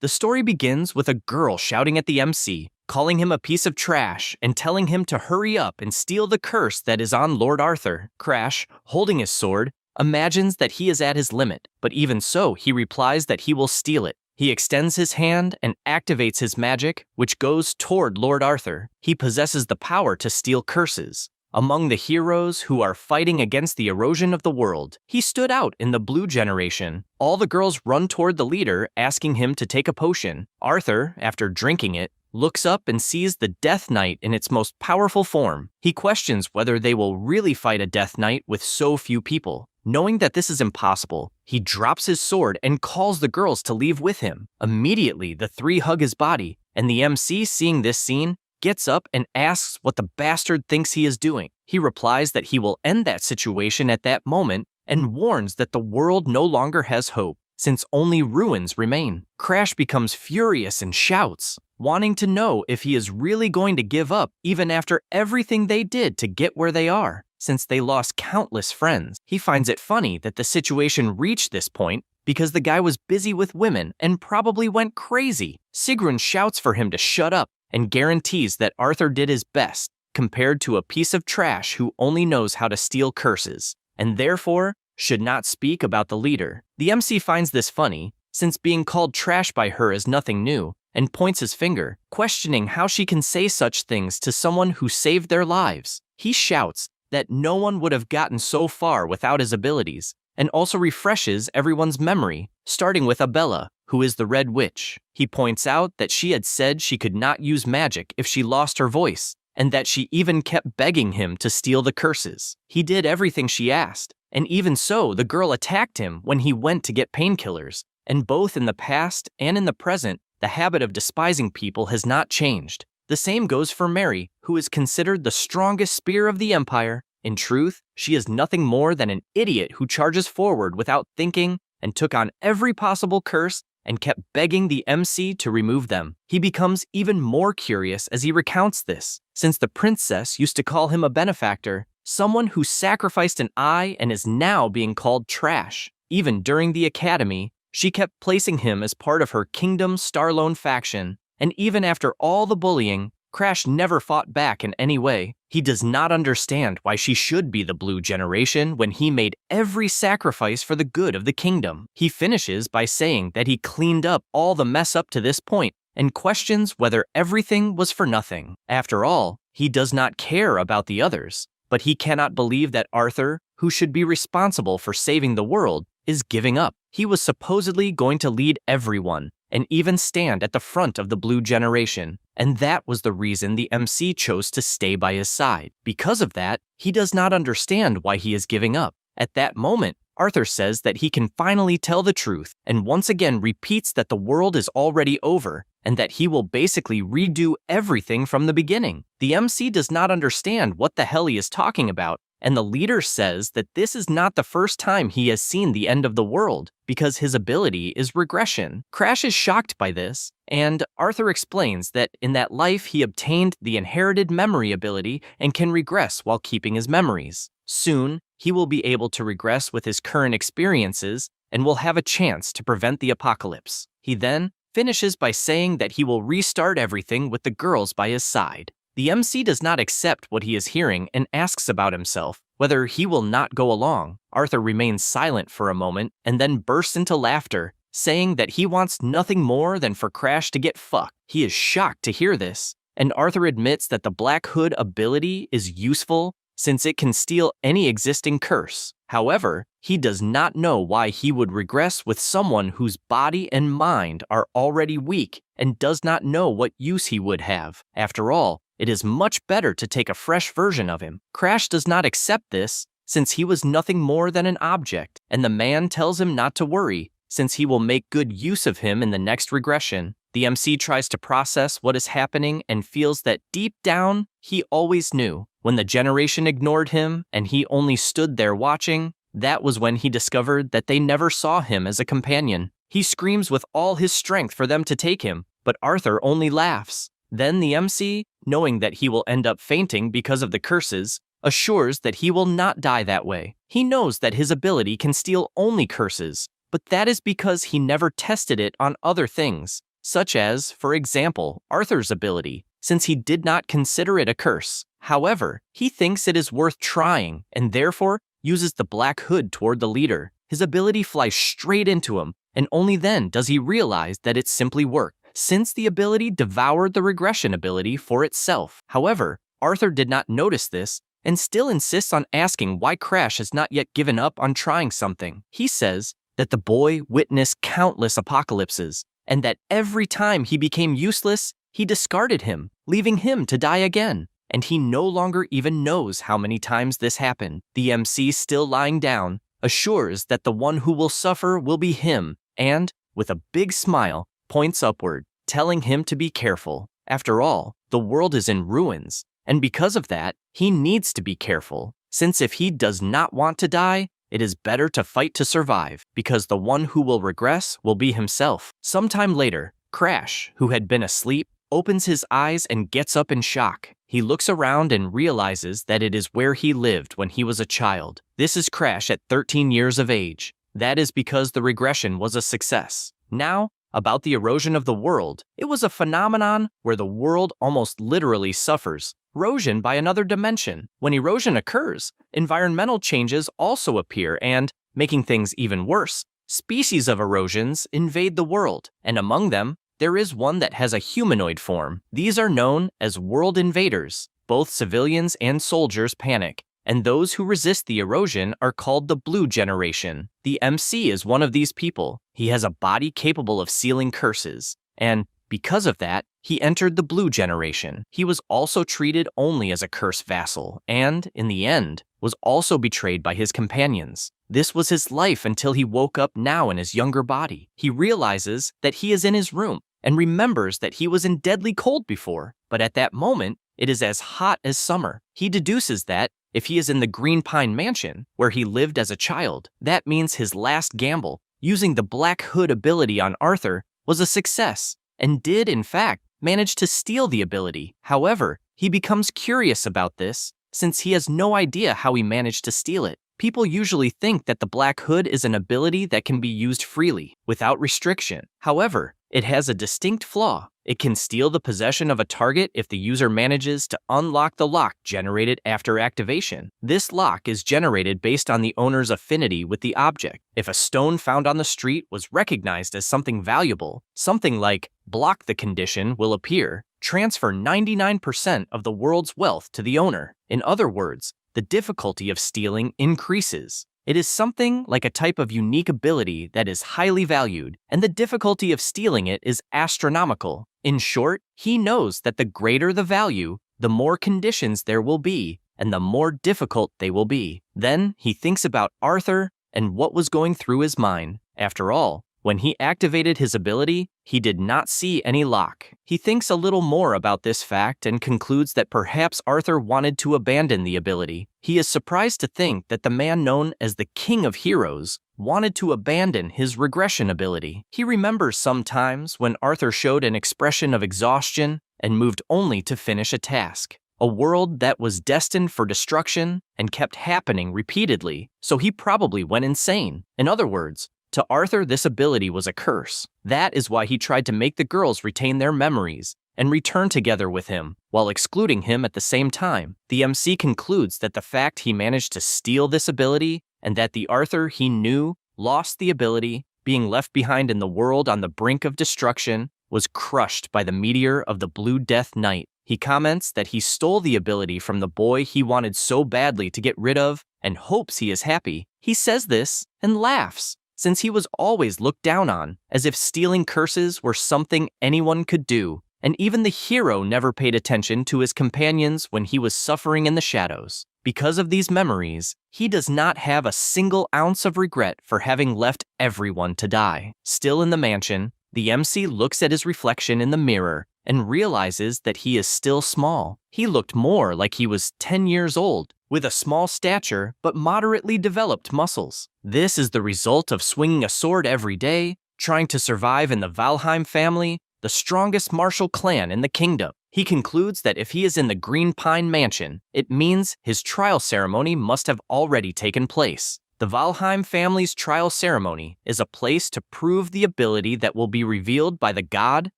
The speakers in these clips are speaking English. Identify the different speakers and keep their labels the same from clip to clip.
Speaker 1: The story begins with a girl shouting at the MC, calling him a piece of trash and telling him to hurry up and steal the curse that is on Lord Arthur. Crash, holding his sword, imagines that he is at his limit, but even so, he replies that he will steal it. He extends his hand and activates his magic, which goes toward Lord Arthur. He possesses the power to steal curses. Among the heroes who are fighting against the erosion of the world, he stood out in the blue generation. All the girls run toward the leader, asking him to take a potion. Arthur, after drinking it, looks up and sees the Death Knight in its most powerful form. He questions whether they will really fight a Death Knight with so few people. Knowing that this is impossible, he drops his sword and calls the girls to leave with him. Immediately, the three hug his body, and the MC, seeing this scene, gets up and asks what the bastard thinks he is doing. He replies that he will end that situation at that moment and warns that the world no longer has hope, since only ruins remain. Crash becomes furious and shouts, wanting to know if he is really going to give up even after everything they did to get where they are, since they lost countless friends. He finds it funny that the situation reached this point because the guy was busy with women and probably went crazy. Sigrun shouts for him to shut up and guarantees that Arthur did his best, compared to a piece of trash who only knows how to steal curses, and therefore should not speak about the leader. The MC finds this funny, since being called trash by her is nothing new, and points his finger, questioning how she can say such things to someone who saved their lives. He shouts that no one would have gotten so far without his abilities, and also refreshes everyone's memory, starting with Abella, who is the Red Witch. He points out that she had said she could not use magic if she lost her voice, and that she even kept begging him to steal the curses. He did everything she asked, and even so, the girl attacked him when he went to get painkillers, and both in the past and in the present, the habit of despising people has not changed. The same goes for Mary, who is considered the strongest spear of the Empire. In truth, she is nothing more than an idiot who charges forward without thinking and took on every possible curse and kept begging the MC to remove them. He becomes even more curious as he recounts this, since the princess used to call him a benefactor, someone who sacrificed an eye and is now being called trash. Even during the academy, she kept placing him as part of her Kingdom Starlone faction, and even after all the bullying, Crash never fought back in any way. He does not understand why she should be the blue generation when he made every sacrifice for the good of the kingdom. He finishes by saying that he cleaned up all the mess up to this point and questions whether everything was for nothing. After all, he does not care about the others, but he cannot believe that Arthur, who should be responsible for saving the world, is giving up. He was supposedly going to lead everyone and even stand at the front of the blue generation, and that was the reason the MC chose to stay by his side. Because of that, he does not understand why he is giving up. At that moment, Arthur says that he can finally tell the truth, and once again repeats that the world is already over, and that he will basically redo everything from the beginning. The MC does not understand what the hell he is talking about, and the leader says that this is not the first time he has seen the end of the world, because his ability is regression. Crash is shocked by this, and Arthur explains that in that life he obtained the inherited memory ability and can regress while keeping his memories. Soon, he will be able to regress with his current experiences and will have a chance to prevent the apocalypse. He then finishes by saying that he will restart everything with the girls by his side. The MC does not accept what he is hearing and asks about himself, whether he will not go along. Arthur remains silent for a moment and then bursts into laughter, saying that he wants nothing more than for Crash to get fucked. He is shocked to hear this, and Arthur admits that the Black Hood ability is useful since it can steal any existing curse. However, he does not know why he would regress with someone whose body and mind are already weak and does not know what use he would have. After all, it is much better to take a fresh version of him. Crash does not accept this, since he was nothing more than an object, and the man tells him not to worry, since he will make good use of him in the next regression. The MC tries to process what is happening and feels that deep down, he always knew. When the generation ignored him and he only stood there watching, that was when he discovered that they never saw him as a companion. He screams with all his strength for them to take him, but Arthur only laughs. Then the MC, knowing that he will end up fainting because of the curses, assures that he will not die that way. He knows that his ability can steal only curses, but that is because he never tested it on other things. such as, for example, Arthur's ability, since he did not consider it a curse. However, he thinks it is worth trying and therefore uses the black hood toward the leader. His ability flies straight into him, and only then does he realize that it simply worked, since the ability devoured the regression ability for itself. However, Arthur did not notice this and still insists on asking why Crash has not yet given up on trying something. He says that the boy witnessed countless apocalypses, and that every time he became useless, he discarded him, leaving him to die again. And he no longer even knows how many times this happened. The MC, still lying down, assures that the one who will suffer will be him, and, with a big smile, points upward, telling him to be careful. After all, the world is in ruins, and because of that, he needs to be careful, since if he does not want to die, it is better to fight to survive, because the one who will regress will be himself. Sometime later, Crash, who had been asleep, opens his eyes and gets up in shock. He looks around and realizes that it is where he lived when he was a child. This is Crash at 13 years of age. That is because the regression was a success. Now, about the erosion of the world, it was a phenomenon where the world almost literally suffers erosion by another dimension. When erosion occurs, environmental changes also appear and, making things even worse, species of erosions invade the world, and among them, there is one that has a humanoid form. These are known as world invaders. Both civilians and soldiers panic, and those who resist the erosion are called the Blue Generation. The MC is one of these people. He has a body capable of sealing curses, and because of that, he entered the Blue Generation. He was also treated only as a curse vassal, and, in the end, was also betrayed by his companions. This was his life until he woke up now in his younger body. He realizes that he is in his room, and remembers that he was in deadly cold before, but at that moment, it is as hot as summer. He deduces that, if he is in the Green Pine Mansion, where he lived as a child, that means his last gamble, using the Black Hood ability on Arthur, was a success, and did, in fact, manage to steal the ability. However, he becomes curious about this, since he has no idea how he managed to steal it. People usually think that the Black Hood is an ability that can be used freely, without restriction. However, it has a distinct flaw. It can steal the possession of a target if the user manages to unlock the lock generated after activation. This lock is generated based on the owner's affinity with the object. If a stone found on the street was recognized as something valuable, something like block the condition will appear. Transfer 99% of the world's wealth to the owner. In other words, the difficulty of stealing increases. It is something like a type of unique ability that is highly valued, and the difficulty of stealing it is astronomical. In short, he knows that the greater the value, the more conditions there will be, and the more difficult they will be. Then he thinks about Arthur and what was going through his mind. After all, when he activated his ability, he did not see any lock. He thinks a little more about this fact and concludes that perhaps Arthur wanted to abandon the ability. He is surprised to think that the man known as the King of Heroes wanted to abandon his regression ability. He remembers some times when Arthur showed an expression of exhaustion and moved only to finish a task. A world that was destined for destruction and kept happening repeatedly, so he probably went insane. In other words, to Arthur, this ability was a curse. That is why he tried to make the girls retain their memories and return together with him, while excluding him at the same time. The MC concludes that the fact he managed to steal this ability, and that the Arthur he knew lost the ability, being left behind in the world on the brink of destruction, was crushed by the meteor of the Blue Death Knight. He comments that he stole the ability from the boy he wanted so badly to get rid of, and hopes he is happy. He says this and laughs, since he was always looked down on, as if stealing curses were something anyone could do, and even the hero never paid attention to his companions when he was suffering in the shadows. Because of these memories, he does not have a single ounce of regret for having left everyone to die. Still in the mansion, the MC looks at his reflection in the mirror and realizes that he is still small. He looked more like he was 10 years old, with a small stature but moderately developed muscles. This is the result of swinging a sword every day, trying to survive in the Valheim family, the strongest martial clan in the kingdom. He concludes that if he is in the Green Pine Mansion, it means his trial ceremony must have already taken place. The Valheim family's trial ceremony is a place to prove the ability that will be revealed by the god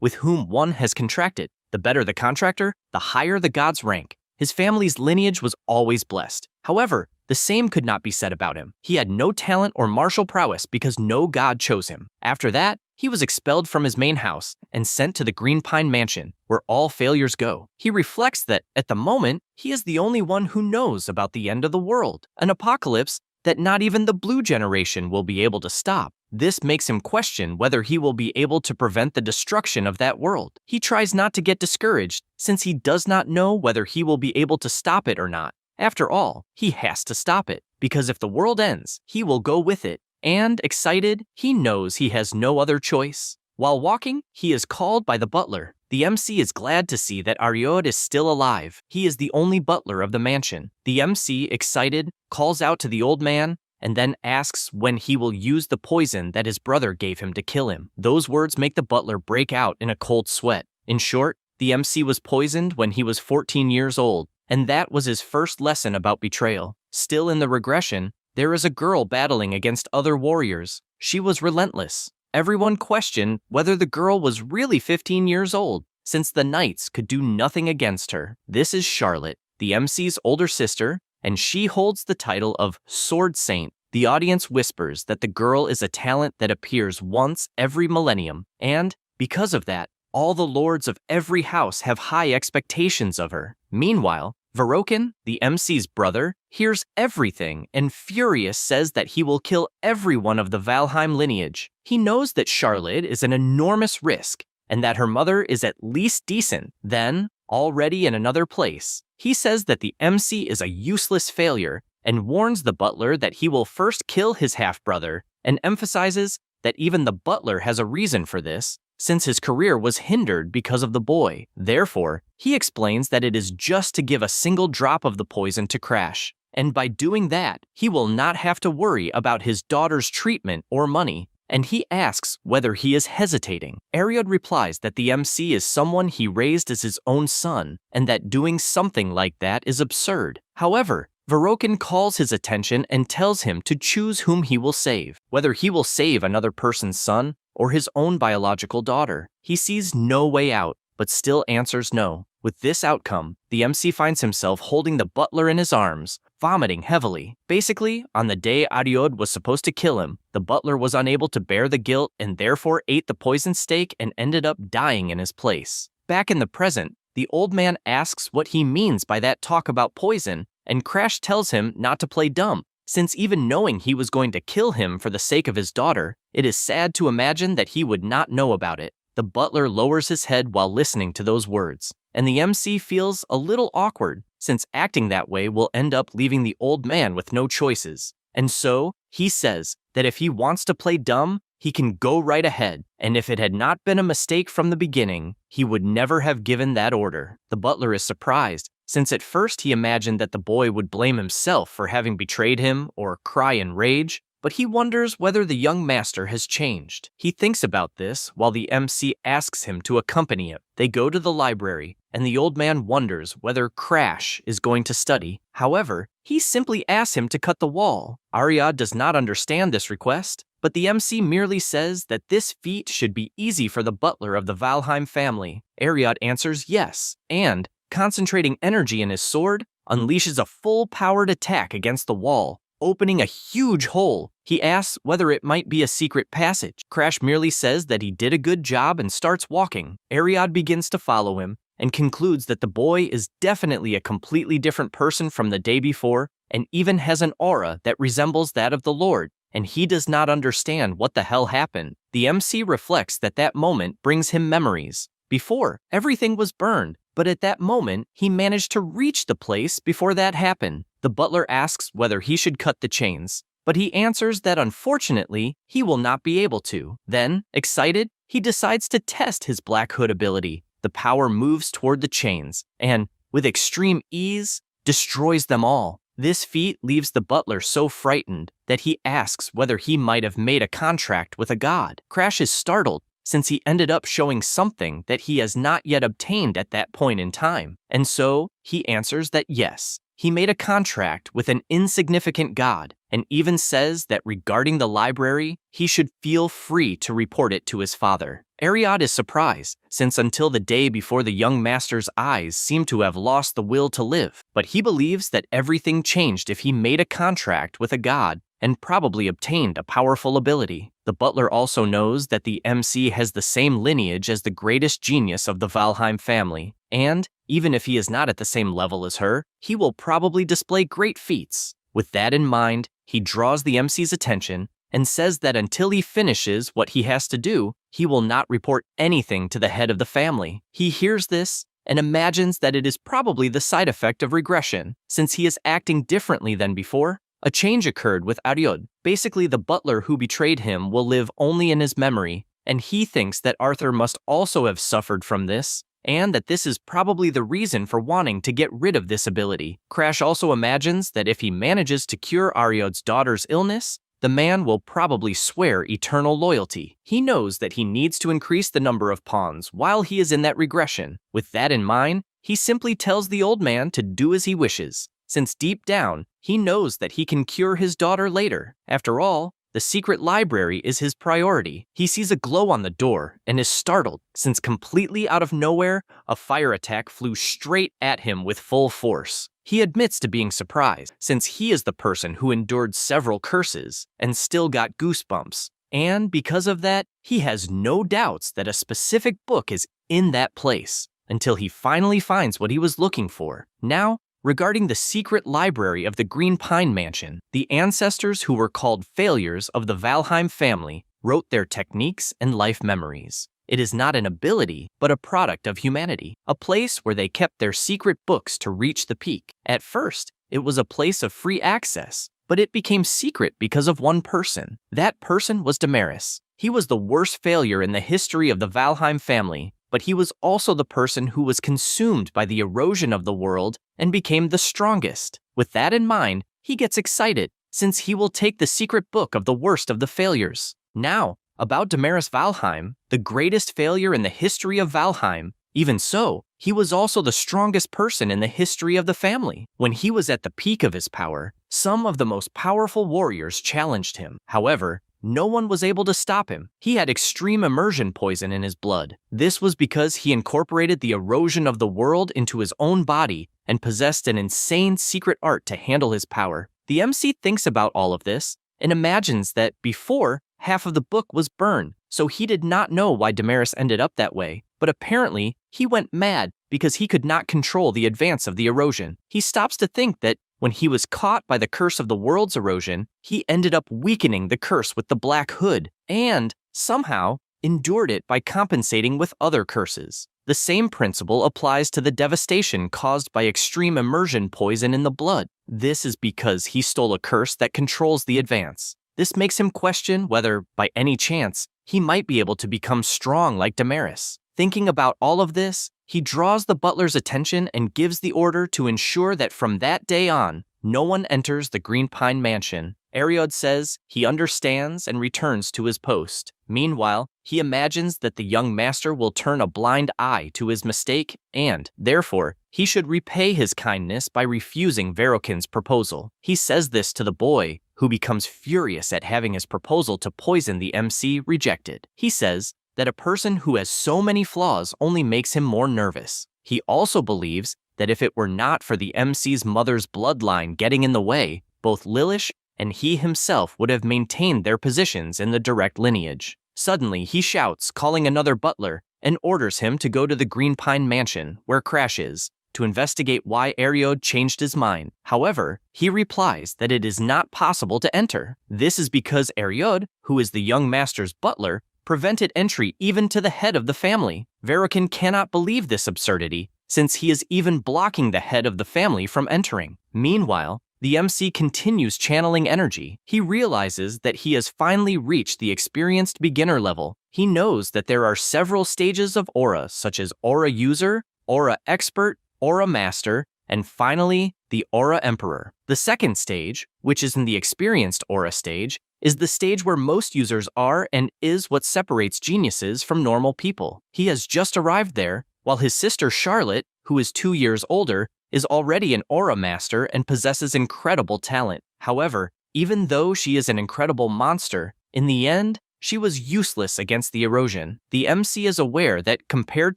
Speaker 1: with whom one has contracted. The better the contractor, the higher the god's rank. His family's lineage was always blessed. However, the same could not be said about him. He had no talent or martial prowess because no god chose him. After that, he was expelled from his main house and sent to the Green Pine Mansion, where all failures go. He reflects that, at the moment, he is the only one who knows about the end of the world, an apocalypse that not even the blue generation will be able to stop. This makes him question whether he will be able to prevent the destruction of that world. He tries not to get discouraged, since he does not know whether he will be able to stop it or not. After all, he has to stop it, because if the world ends, he will go with it. And, excited, he knows he has no other choice. While walking, he is called by the butler. The MC is glad to see that Ariod is still alive. He is the only butler of the mansion. The MC, excited, calls out to the old man and then asks when he will use the poison that his brother gave him to kill him. Those words make the butler break out in a cold sweat. In short, the MC was poisoned when he was 14 years old, and that was his first lesson about betrayal. Still in the regression, there is a girl battling against other warriors. She was relentless. Everyone questioned whether the girl was really 15 years old, since the knights could do nothing against her. This is Charlotte, the MC's older sister, and she holds the title of Sword Saint. The audience whispers that the girl is a talent that appears once every millennium, and, because of that, all the lords of every house have high expectations of her. Meanwhile, Varokin, the MC's brother, hears everything and furious says that he will kill everyone of the Valheim lineage. He knows that Charlotte is an enormous risk and that her mother is at least decent. Then, already in another place, he says that the MC is a useless failure and warns the butler that he will first kill his half-brother and emphasizes that even the butler has a reason for this, since his career was hindered because of the boy. Therefore, he explains that it is just to give a single drop of the poison to Crash, and by doing that, he will not have to worry about his daughter's treatment or money, and he asks whether he is hesitating. Ariod replies that the MC is someone he raised as his own son, and that doing something like that is absurd. However, Varokin calls his attention and tells him to choose whom he will save, whether he will save another person's son or his own biological daughter. He sees no way out, but still answers no. With this outcome, the MC finds himself holding the butler in his arms, vomiting heavily. Basically, on the day Ariod was supposed to kill him, the butler was unable to bear the guilt and therefore ate the poisoned steak and ended up dying in his place. Back in the present, the old man asks what he means by that talk about poison, and Crash tells him not to play dumb, since even knowing he was going to kill him for the sake of his daughter, it is sad to imagine that he would not know about it. The butler lowers his head while listening to those words, and the MC feels a little awkward, since acting that way will end up leaving the old man with no choices. And so, he says that if he wants to play dumb, he can go right ahead, and if it had not been a mistake from the beginning, he would never have given that order. The butler is surprised, since at first he imagined that the boy would blame himself for having betrayed him or cry in rage, but he wonders whether the young master has changed. He thinks about this while the MC asks him to accompany him. They go to the library, and the old man wonders whether Crash is going to study. However, he simply asks him to cut the wall. Ariod does not understand this request, but the MC merely says that this feat should be easy for the butler of the Valheim family. Ariod answers yes, and, concentrating energy in his sword, unleashes a full-powered attack against the wall, opening a huge hole. He asks whether it might be a secret passage. Crash merely says that he did a good job and starts walking. Ariod begins to follow him and concludes that the boy is definitely a completely different person from the day before and even has an aura that resembles that of the Lord, and he does not understand what the hell happened. The MC reflects that that moment brings him memories. Before, everything was burned, but at that moment, he managed to reach the place before that happened. The butler asks whether he should cut the chains, but he answers that unfortunately, he will not be able to. Then, excited, he decides to test his Black Hood ability. The power moves toward the chains, and, with extreme ease, destroys them all. This feat leaves the butler so frightened that he asks whether he might have made a contract with a god. Crash is startled, since he ended up showing something that he has not yet obtained at that point in time. And so, he answers that yes, he made a contract with an insignificant god and even says that regarding the library, he should feel free to report it to his father. Ariod is surprised, since until the day before the young master's eyes seem to have lost the will to live, but he believes that everything changed if he made a contract with a god and probably obtained a powerful ability. The butler also knows that the MC has the same lineage as the greatest genius of the Valheim family, and, even if he is not at the same level as her, he will probably display great feats. With that in mind, he draws the MC's attention and says that until he finishes what he has to do, he will not report anything to the head of the family. He hears this and imagines that it is probably the side effect of regression, since he is acting differently than before. A change occurred with Ariod. Basically, the butler who betrayed him will live only in his memory, and he thinks that Arthur must also have suffered from this, and that this is probably the reason for wanting to get rid of this ability. Crash also imagines that if he manages to cure Ariod's daughter's illness, the man will probably swear eternal loyalty. He knows that he needs to increase the number of pawns while he is in that regression. With that in mind, he simply tells the old man to do as he wishes, since deep down, he knows that he can cure his daughter later. After all, the secret library is his priority. He sees a glow on the door and is startled, since completely out of nowhere, a fire attack flew straight at him with full force. He admits to being surprised, since he is the person who endured several curses and still got goosebumps. And because of that, he has no doubts that a specific book is in that place, until he finally finds what he was looking for. Now, regarding the secret library of the Green Pine Mansion, the ancestors who were called failures of the Valheim family wrote their techniques and life memories. It is not an ability, but a product of humanity, a place where they kept their secret books to reach the peak. At first, it was a place of free access, but it became secret because of one person. That person was Damaris. He was the worst failure in the history of the Valheim family, but he was also the person who was consumed by the erosion of the world and became the strongest. With that in mind, he gets excited, since he will take the secret book of the worst of the failures. Now, about Damaris Valheim, the greatest failure in the history of Valheim. Even so, he was also the strongest person in the history of the family. When he was at the peak of his power, some of the most powerful warriors challenged him. However, no one was able to stop him. He had extreme immersion poison in his blood. This was because he incorporated the erosion of the world into his own body and possessed an insane secret art to handle his power. The MC thinks about all of this and imagines that before, half of the book was burned, so he did not know why Damaris ended up that way. But apparently, he went mad because he could not control the advance of the erosion. He stops to think that when he was caught by the curse of the world's erosion, he ended up weakening the curse with the Black Hood, and, somehow, endured it by compensating with other curses. The same principle applies to the devastation caused by extreme immersion poison in the blood. This is because he stole a curse that controls the advance. This makes him question whether, by any chance, he might be able to become strong like Damaris. Thinking about all of this, he draws the butler's attention and gives the order to ensure that from that day on, no one enters the Green Pine Mansion. Ariod says he understands and returns to his post. Meanwhile, he imagines that the young master will turn a blind eye to his mistake and, therefore, he should repay his kindness by refusing Verokin's proposal. He says this to the boy, who becomes furious at having his proposal to poison the MC rejected. He says that a person who has so many flaws only makes him more nervous. He also believes that if it were not for the MC's mother's bloodline getting in the way, both Lilish and he himself would have maintained their positions in the direct lineage. Suddenly, he shouts, calling another butler, and orders him to go to the Green Pine Mansion, where Crash is, to investigate why Ariod changed his mind. However, he replies that it is not possible to enter. This is because Ariod, who is the young master's butler, prevented entry even to the head of the family. Verokin cannot believe this absurdity, since he is even blocking the head of the family from entering. Meanwhile, the MC continues channeling energy. He realizes that he has finally reached the experienced beginner level. He knows that there are several stages of aura, such as aura user, aura expert, aura master, and finally, the aura emperor. The second stage, which is in the experienced aura stage, is the stage where most users are and is what separates geniuses from normal people. He has just arrived there, while his sister Charlotte, who is 2 years older, is already an aura master and possesses incredible talent. However, even though she is an incredible monster, in the end, she was useless against the erosion. The MC is aware that compared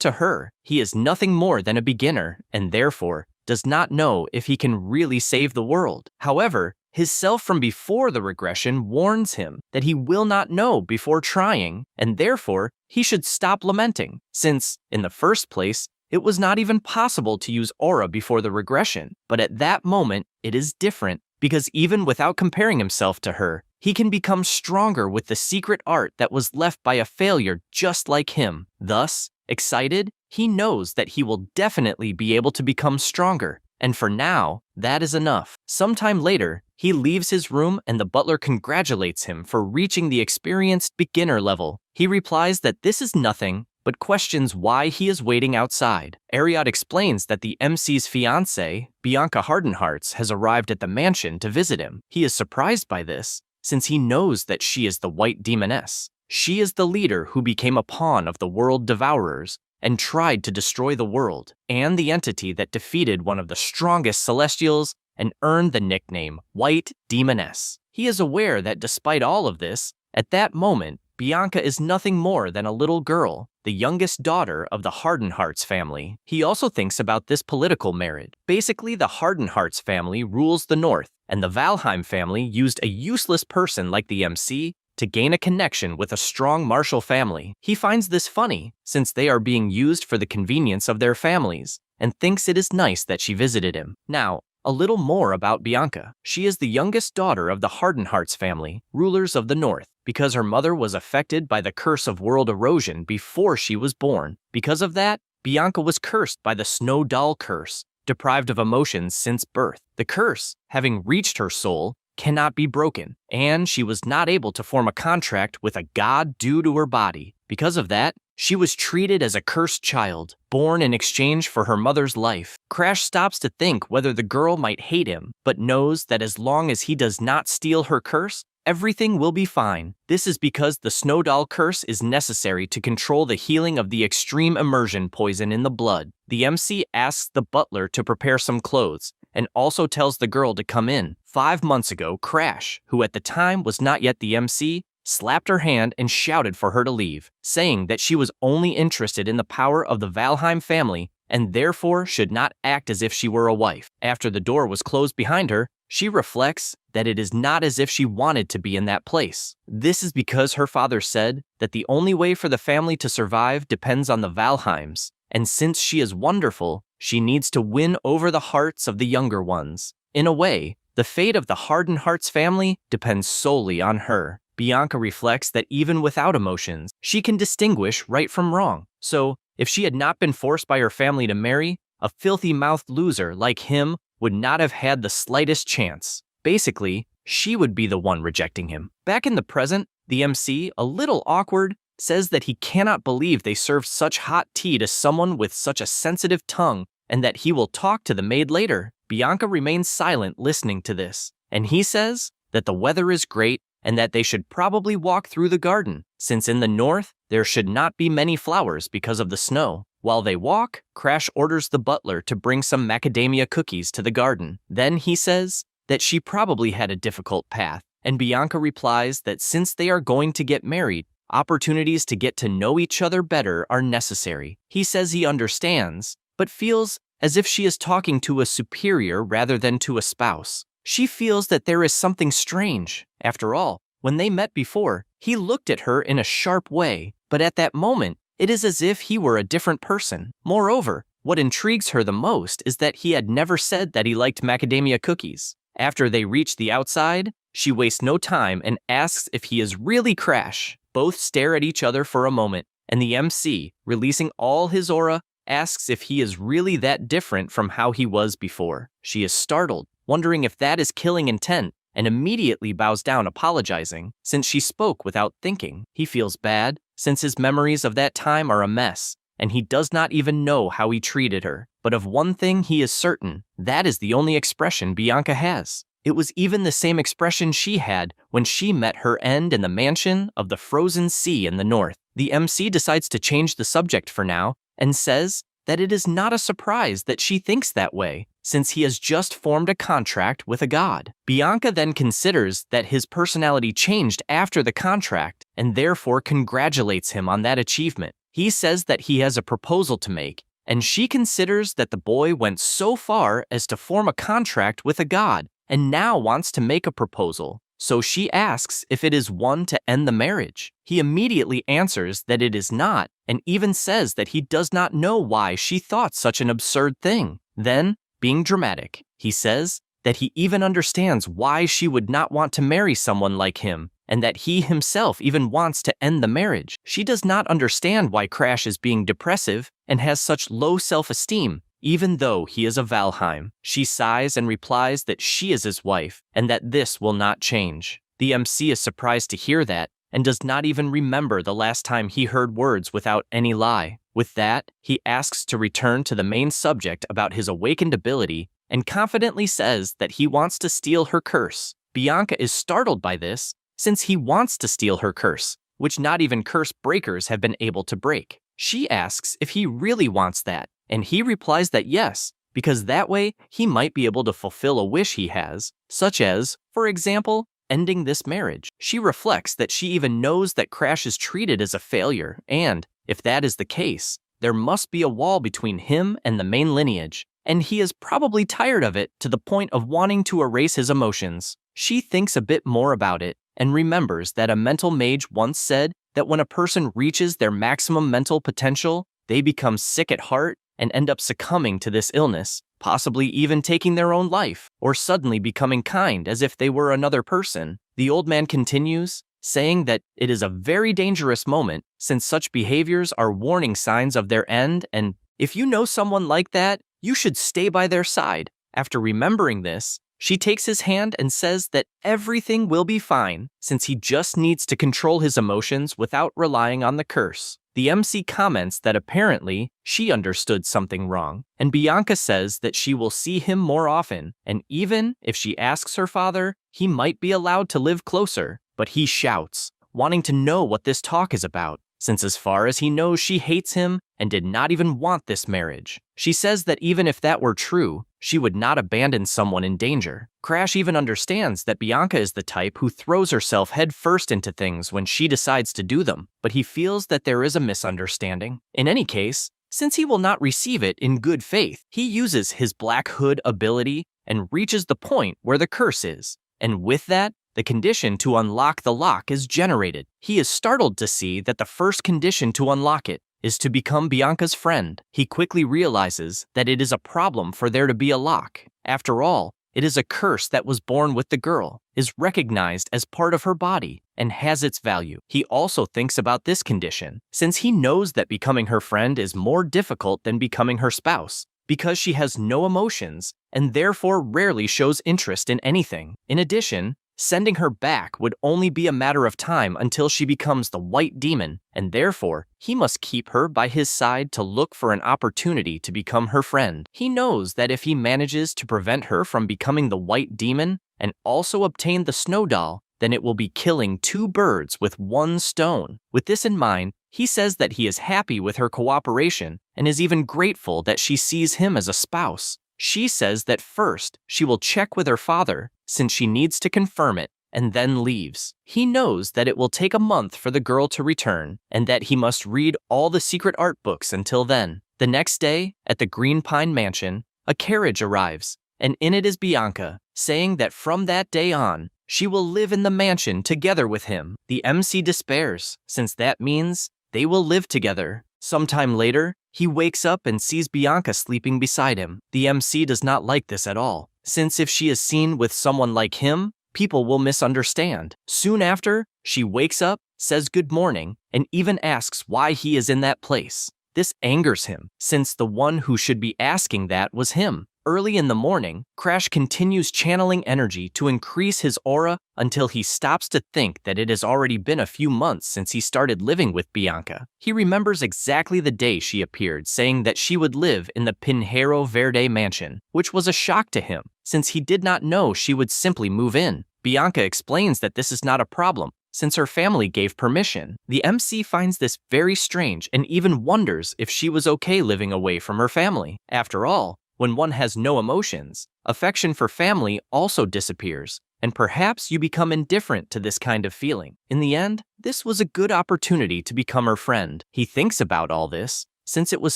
Speaker 1: to her, he is nothing more than a beginner, and therefore, does not know if he can really save the world. However, his self from before the regression warns him that he will not know before trying, and therefore, he should stop lamenting, since, in the first place, it was not even possible to use aura before the regression. But at that moment, it is different, because even without comparing himself to her, he can become stronger with the secret art that was left by a failure just like him. Thus, excited, he knows that he will definitely be able to become stronger. And for now, that is enough. Sometime later, he leaves his room and the butler congratulates him for reaching the experienced beginner level. He replies that this is nothing, but questions why he is waiting outside. Ariad explains that the MC's fiancée, Bianca Hardenhearts, has arrived at the mansion to visit him. He is surprised by this, since he knows that she is the White Demoness. She is the leader who became a pawn of the world devourers and tried to destroy the world, and the entity that defeated one of the strongest celestials and earned the nickname White Demoness. He is aware that despite all of this, at that moment, Bianca is nothing more than a little girl, the youngest daughter of the Hardenhearts family. He also thinks about this political merit. Basically, the Hardenhearts family rules the north, and the Valheim family used a useless person like the MC to gain a connection with a strong martial family. He finds this funny, since they are being used for the convenience of their families, and thinks it is nice that she visited him. Now, a little more about Bianca. She is the youngest daughter of the Hardenhearts family, rulers of the north, because her mother was affected by the curse of world erosion before she was born. Because of that, Bianca was cursed by the Snow Doll curse, deprived of emotions since birth. The curse, having reached her soul, cannot be broken, and she was not able to form a contract with a god due to her body. Because of that, she was treated as a cursed child, born in exchange for her mother's life. Crash stops to think whether the girl might hate him, but knows that as long as he does not steal her curse, everything will be fine. This is because the Snow Doll curse is necessary to control the healing of the extreme immersion poison in the blood. The MC asks the butler to prepare some clothes, and also tells the girl to come in. 5 months ago, Crash, who at the time was not yet the MC, slapped her hand and shouted for her to leave, saying that she was only interested in the power of the Valheim family and therefore should not act as if she were a wife. After the door was closed behind her, she reflects that it is not as if she wanted to be in that place. This is because her father said that the only way for the family to survive depends on the Valheims, and since she is wonderful, she needs to win over the hearts of the younger ones. In a way, the fate of the Hardenhearts family depends solely on her. Bianca reflects that even without emotions, she can distinguish right from wrong. So, if she had not been forced by her family to marry, a filthy-mouthed loser like him would not have had the slightest chance. Basically, she would be the one rejecting him. Back in the present, the MC, a little awkward, says that he cannot believe they served such hot tea to someone with such a sensitive tongue, and that he will talk to the maid later. Bianca remains silent listening to this, and he says that the weather is great and that they should probably walk through the garden, since in the north, there should not be many flowers because of the snow. While they walk, Crash orders the butler to bring some macadamia cookies to the garden. Then he says that she probably had a difficult path, and Bianca replies that since they are going to get married, opportunities to get to know each other better are necessary. He says he understands, but feels as if she is talking to a superior rather than to a spouse. She feels that there is something strange. After all, when they met before, he looked at her in a sharp way, but at that moment, it is as if he were a different person. Moreover, what intrigues her the most is that he had never said that he liked macadamia cookies. After they reach the outside, she wastes no time and asks if he is really Crash. Both stare at each other for a moment, and the MC, releasing all his aura, asks if he is really that different from how he was before. She is startled, wondering if that is killing intent, and immediately bows down apologizing, since she spoke without thinking. He feels bad, since his memories of that time are a mess, and he does not even know how he treated her. But of one thing he is certain, that is the only expression Bianca has. It was even the same expression she had when she met her end in the mansion of the frozen sea in the north. The MC decides to change the subject for now, and says that it is not a surprise that she thinks that way, since he has just formed a contract with a god. Bianca then considers that his personality changed after the contract and therefore congratulates him on that achievement. He says that he has a proposal to make, and she considers that the boy went so far as to form a contract with a god and now wants to make a proposal. So she asks if it is one to end the marriage. He immediately answers that it is not, and even says that he does not know why she thought such an absurd thing. Then, being dramatic, he says that he even understands why she would not want to marry someone like him, and that he himself even wants to end the marriage. She does not understand why Crash is being depressive and has such low self-esteem, even though he is a Valheim. She sighs and replies that she is his wife and that this will not change. The MC is surprised to hear that and does not even remember the last time he heard words without any lie. With that, he asks to return to the main subject about his awakened ability and confidently says that he wants to steal her curse. Bianca is startled by this, since he wants to steal her curse, which not even curse breakers have been able to break. She asks if he really wants that, and he replies that yes, because that way he might be able to fulfill a wish he has, such as, for example, ending this marriage. She reflects that she even knows that Crash is treated as a failure, and, if that is the case, there must be a wall between him and the main lineage, and he is probably tired of it to the point of wanting to erase his emotions. She thinks a bit more about it, and remembers that a mental mage once said that when a person reaches their maximum mental potential, they become sick at heart and end up succumbing to this illness, possibly even taking their own life, or suddenly becoming kind as if they were another person. The old man continues, saying that it is a very dangerous moment since such behaviors are warning signs of their end, and if you know someone like that, you should stay by their side. After remembering this, she takes his hand and says that everything will be fine since he just needs to control his emotions without relying on the curse. The MC comments that apparently she understood something wrong, and Bianca says that she will see him more often, and even if she asks her father, he might be allowed to live closer, but he shouts, wanting to know what this talk is about, since as far as he knows she hates him and did not even want this marriage. She says that even if that were true, she would not abandon someone in danger. Crash even understands that Bianca is the type who throws herself headfirst into things when she decides to do them, but he feels that there is a misunderstanding. In any case, since he will not receive it in good faith, he uses his Black Hood ability and reaches the point where the curse is, and with that, the condition to unlock the lock is generated. He is startled to see that the first condition to unlock it is to become Bianca's friend. He quickly realizes that it is a problem for there to be a lock. After all, it is a curse that was born with the girl, is recognized as part of her body, and has its value. He also thinks about this condition, since he knows that becoming her friend is more difficult than becoming her spouse, because she has no emotions and therefore rarely shows interest in anything. In addition, sending her back would only be a matter of time until she becomes the White Demon, and therefore, he must keep her by his side to look for an opportunity to become her friend. He knows that if he manages to prevent her from becoming the White Demon and also obtain the Snow Doll, then it will be killing two birds with one stone. With this in mind, he says that he is happy with her cooperation and is even grateful that she sees him as a spouse. She says that first, she will check with her father, since she needs to confirm it, and then leaves. He knows that it will take a month for the girl to return, and that he must read all the secret art books until then. The next day, at the Green Pine Mansion, a carriage arrives, and in it is Bianca, saying that from that day on, she will live in the mansion together with him. The MC despairs, since that means they will live together. Sometime later, he wakes up and sees Bianca sleeping beside him. The MC does not like this at all, since if she is seen with someone like him, people will misunderstand. Soon after, she wakes up, says good morning, and even asks why he is in that place. This angers him, since the one who should be asking that was him. Early in the morning, Crash continues channeling energy to increase his aura until he stops to think that it has already been a few months since he started living with Bianca. He remembers exactly the day she appeared, saying that she would live in the Pinheiro Verde mansion, which was a shock to him, since he did not know she would simply move in. Bianca explains that this is not a problem, since her family gave permission. The MC finds this very strange and even wonders if she was okay living away from her family. After all, When one has no emotions, affection for family also disappears, and perhaps you become indifferent to this kind of feeling. In the end, this was a good opportunity to become her friend. He thinks about all this, since it was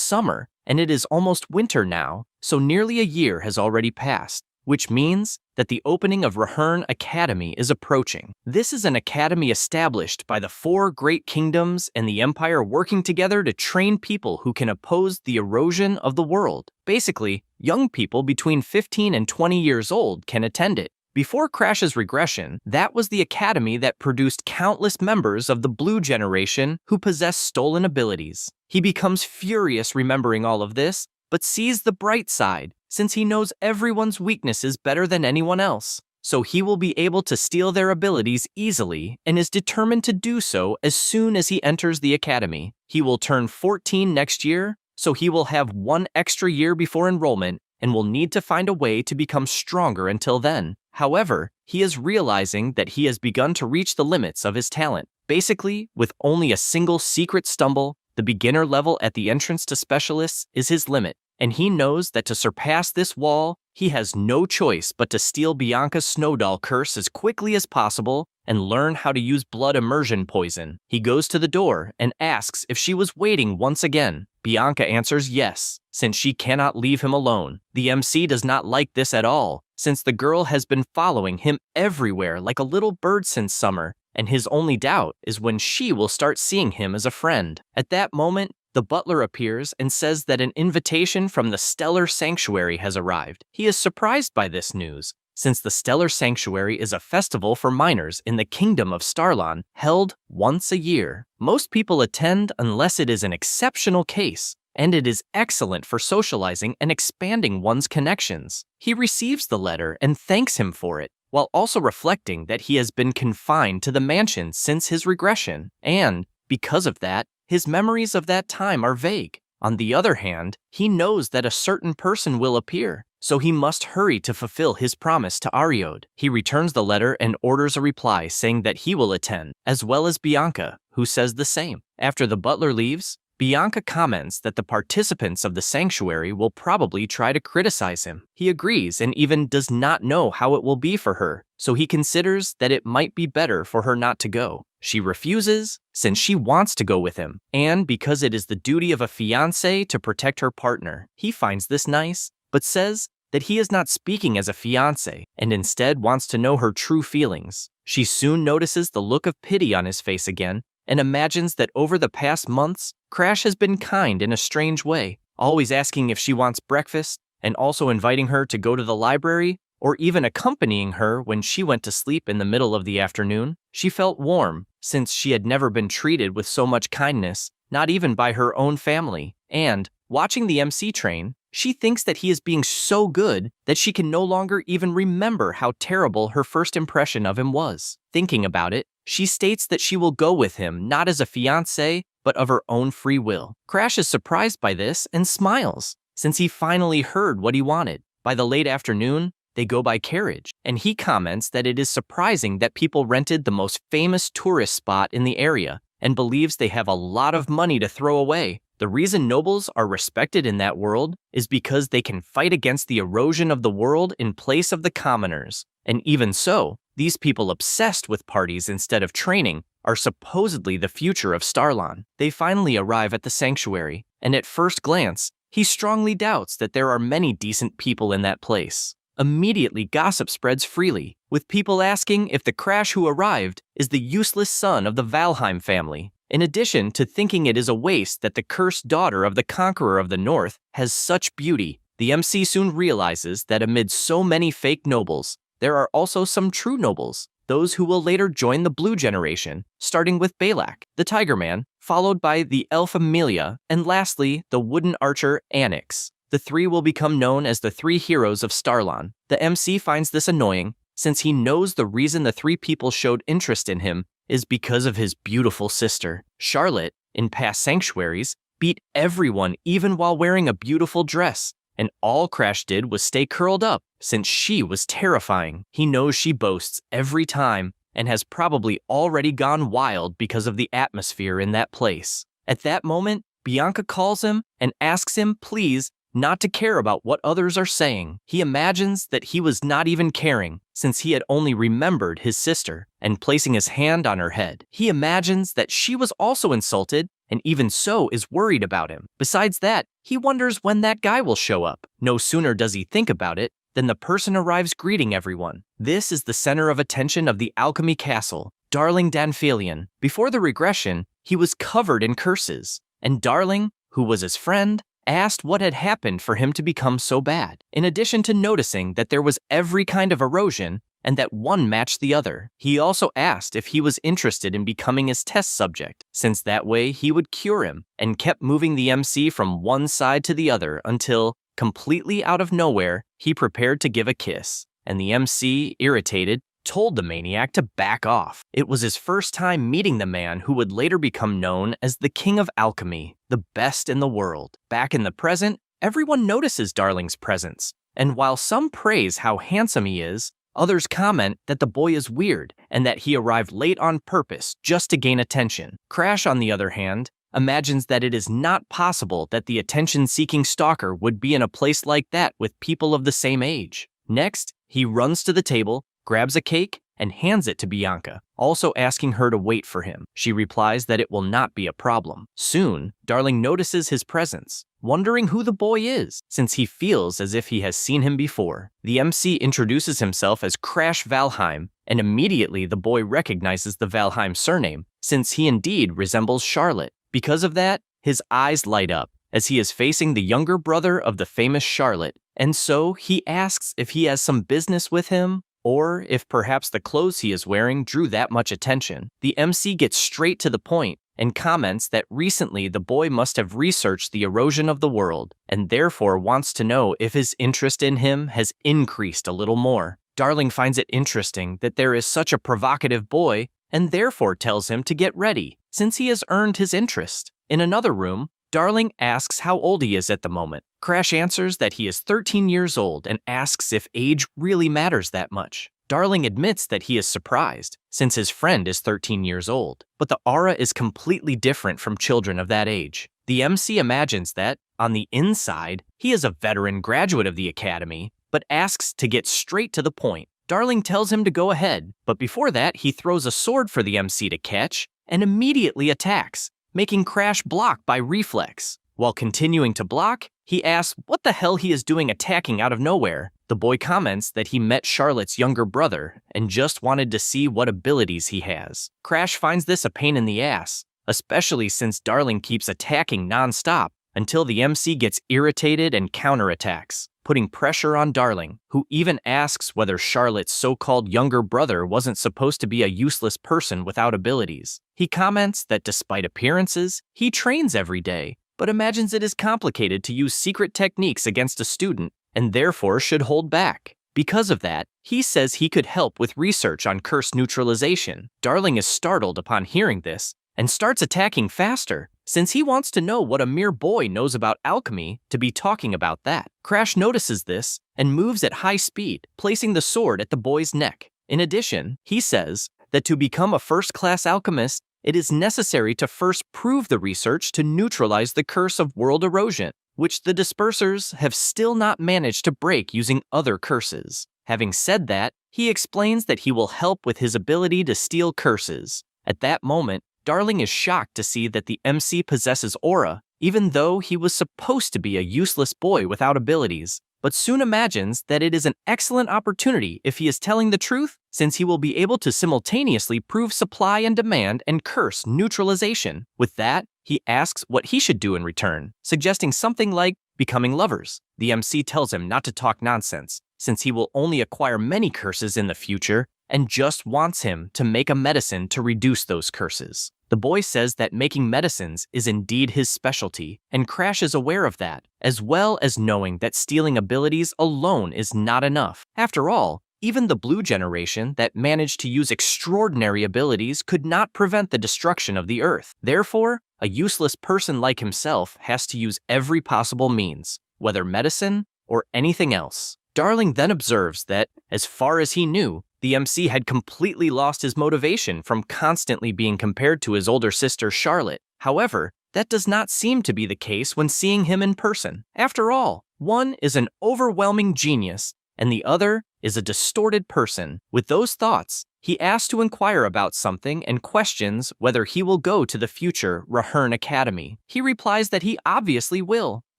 Speaker 1: summer, and it is almost winter now, so nearly a year has already passed, which means that the opening of Rahern Academy is approaching. This is an academy established by the 4 great kingdoms and the empire working together to train people who can oppose the erosion of the world. Basically, young people between 15 and 20 years old can attend it. Before Crash's regression, that was the academy that produced countless members of the Blue Generation who possess stolen abilities. He becomes furious remembering all of this, but sees the bright side, since he knows everyone's weaknesses better than anyone else. So he will be able to steal their abilities easily and is determined to do so as soon as he enters the academy. He will turn 14 next year, so he will have 1 extra year before enrollment and will need to find a way to become stronger until then. However, he is realizing that he has begun to reach the limits of his talent. Basically, with only a single secret stumble, the beginner level at the entrance to specialists is his limit, and he knows that to surpass this wall, he has no choice but to steal Bianca's Snowdoll curse as quickly as possible and learn how to use blood immersion poison. He goes to the door and asks if she was waiting once again. Bianca answers yes, since she cannot leave him alone. The MC does not like this at all, since the girl has been following him everywhere like a little bird since summer, and his only doubt is when she will start seeing him as a friend. At that moment, the butler appears and says that an invitation from the Stellar Sanctuary has arrived. He is surprised by this news, since the Stellar Sanctuary is a festival for miners in the Kingdom of Starlon, held once a year. Most people attend unless it is an exceptional case, and it is excellent for socializing and expanding one's connections. He receives the letter and thanks him for it, while also reflecting that he has been confined to the mansion since his regression, and, because of that, his memories of that time are vague. On the other hand, he knows that a certain person will appear, so he must hurry to fulfill his promise to Ariode. He returns the letter and orders a reply saying that he will attend, as well as Bianca, who says the same. After the butler leaves, Bianca comments that the participants of the sanctuary will probably try to criticize him. He agrees and even does not know how it will be for her, so he considers that it might be better for her not to go. She refuses, since she wants to go with him, and because it is the duty of a fiancé to protect her partner. He finds this nice, but says that he is not speaking as a fiancé, and instead wants to know her true feelings. She soon notices the look of pity on his face again, and imagines that over the past months, Crash has been kind in a strange way, always asking if she wants breakfast, and also inviting her to go to the library, or even accompanying her when she went to sleep in the middle of the afternoon. She felt warm, since she had never been treated with so much kindness, not even by her own family. And, watching the MC train, she thinks that he is being so good that she can no longer even remember how terrible her first impression of him was. Thinking about it, she states that she will go with him not as a fiancé, but of her own free will. Crash is surprised by this and smiles, since he finally heard what he wanted. By the late afternoon, they go by carriage, and he comments that it is surprising that people rented the most famous tourist spot in the area, and believes they have a lot of money to throw away. The reason nobles are respected in that world is because they can fight against the erosion of the world in place of the commoners. And even so, these people obsessed with parties instead of training are supposedly the future of Starlon. They finally arrive at the sanctuary, and at first glance, he strongly doubts that there are many decent people in that place. Immediately, gossip spreads freely, with people asking if the Crash who arrived is the useless son of the Valheim family, in addition to thinking it is a waste that the cursed daughter of the Conqueror of the North has such beauty. The MC soon realizes that amid so many fake nobles, there are also some true nobles, those who will later join the Blue Generation, starting with Balak, the Tiger Man, followed by the Elf Amelia, and lastly, the wooden archer Anix. The 3 will become known as the 3 heroes of Starlon. The MC finds this annoying, since he knows the reason the 3 people showed interest in him is because of his beautiful sister. Charlotte, in past sanctuaries, beat everyone even while wearing a beautiful dress, and all Crash did was stay curled up, since she was terrifying. He knows she boasts every time, and has probably already gone wild because of the atmosphere in that place. At that moment, Bianca calls him and asks him please not to care about what others are saying. He imagines that he was not even caring, since he had only remembered his sister, and placing his hand on her head. He imagines that she was also insulted, and even so is worried about him. Besides that, he wonders when that guy will show up. No sooner does he think about it than the person arrives greeting everyone. This is the center of attention of the alchemy castle, Darling Danphelion. Before the regression, he was covered in curses, and Darling, who was his friend, asked what had happened for him to become so bad. In addition to noticing that there was every kind of erosion, and that one matched the other, he also asked if he was interested in becoming his test subject, since that way he would cure him, and kept moving the MC from one side to the other until, completely out of nowhere, he prepared to give a kiss, and the MC, irritated, told the maniac to back off. It was his first time meeting the man who would later become known as the King of Alchemy, the best in the world. Back in the present, everyone notices Darling's presence, and while some praise how handsome he is, others comment that the boy is weird and that he arrived late on purpose just to gain attention. Crash, on the other hand, imagines that it is not possible that the attention-seeking stalker would be in a place like that with people of the same age. Next, he runs to the table, grabs a cake, and hands it to Bianca, also asking her to wait for him. She replies that it will not be a problem. Soon, Darling notices his presence, wondering who the boy is, since he feels as if he has seen him before. The MC introduces himself as Crash Valheim, and immediately the boy recognizes the Valheim surname, since he indeed resembles Charlotte. Because of that, his eyes light up, as he is facing the younger brother of the famous Charlotte, and so he asks if he has some business with him, or if perhaps the clothes he is wearing drew that much attention. The MC gets straight to the point, and comments that recently the boy must have researched the erosion of the world, and therefore wants to know if his interest in him has increased a little more. Darling finds it interesting that there is such a provocative boy, and therefore tells him to get ready, since he has earned his interest. In another room, Darling asks how old he is at the moment. Crash answers that he is 13 years old and asks if age really matters that much. Darling admits that he is surprised, since his friend is 13 years old, but the aura is completely different from children of that age. The MC imagines that, on the inside, he is a veteran graduate of the academy, but asks to get straight to the point. Darling tells him to go ahead, but before that he throws a sword for the MC to catch, and immediately attacks, making Crash block by reflex. While continuing to block, he asks what the hell he is doing attacking out of nowhere. The boy comments that he met Charlotte's younger brother and just wanted to see what abilities he has. Crash finds this a pain in the ass, especially since Darling keeps attacking non-stop until the MC gets irritated and counterattacks, putting pressure on Darling, who even asks whether Charlotte's so-called younger brother wasn't supposed to be a useless person without abilities. He comments that despite appearances, he trains every day, but imagines it is complicated to use secret techniques against a student, and therefore should hold back. Because of that, he says he could help with research on curse neutralization. Darling is startled upon hearing this, and starts attacking faster, since he wants to know what a mere boy knows about alchemy to be talking about that. Crash notices this, and moves at high speed, placing the sword at the boy's neck. In addition, he says that to become a first-class alchemist, it is necessary to first prove the research to neutralize the curse of world erosion, which the dispersers have still not managed to break using other curses. Having said that, he explains that he will help with his ability to steal curses. At that moment, Darling is shocked to see that the MC possesses aura, even though he was supposed to be a useless boy without abilities, but soon imagines that it is an excellent opportunity if he is telling the truth, since he will be able to simultaneously prove supply and demand and curse neutralization. With that, he asks what he should do in return, suggesting something like becoming lovers. The MC tells him not to talk nonsense, since he will only acquire many curses in the future, and just wants him to make a medicine to reduce those curses. The boy says that making medicines is indeed his specialty, and Crash is aware of that, as well as knowing that stealing abilities alone is not enough. After all, even the blue generation that managed to use extraordinary abilities could not prevent the destruction of the Earth. Therefore, a useless person like himself has to use every possible means, whether medicine or anything else. Darling then observes that, as far as he knew, the MC had completely lost his motivation from constantly being compared to his older sister Charlotte. However, that does not seem to be the case when seeing him in person. After all, one is an overwhelming genius, and the other is a distorted person. With those thoughts, he asks to inquire about something and questions whether he will go to the future Rahern Academy. He replies that he obviously will,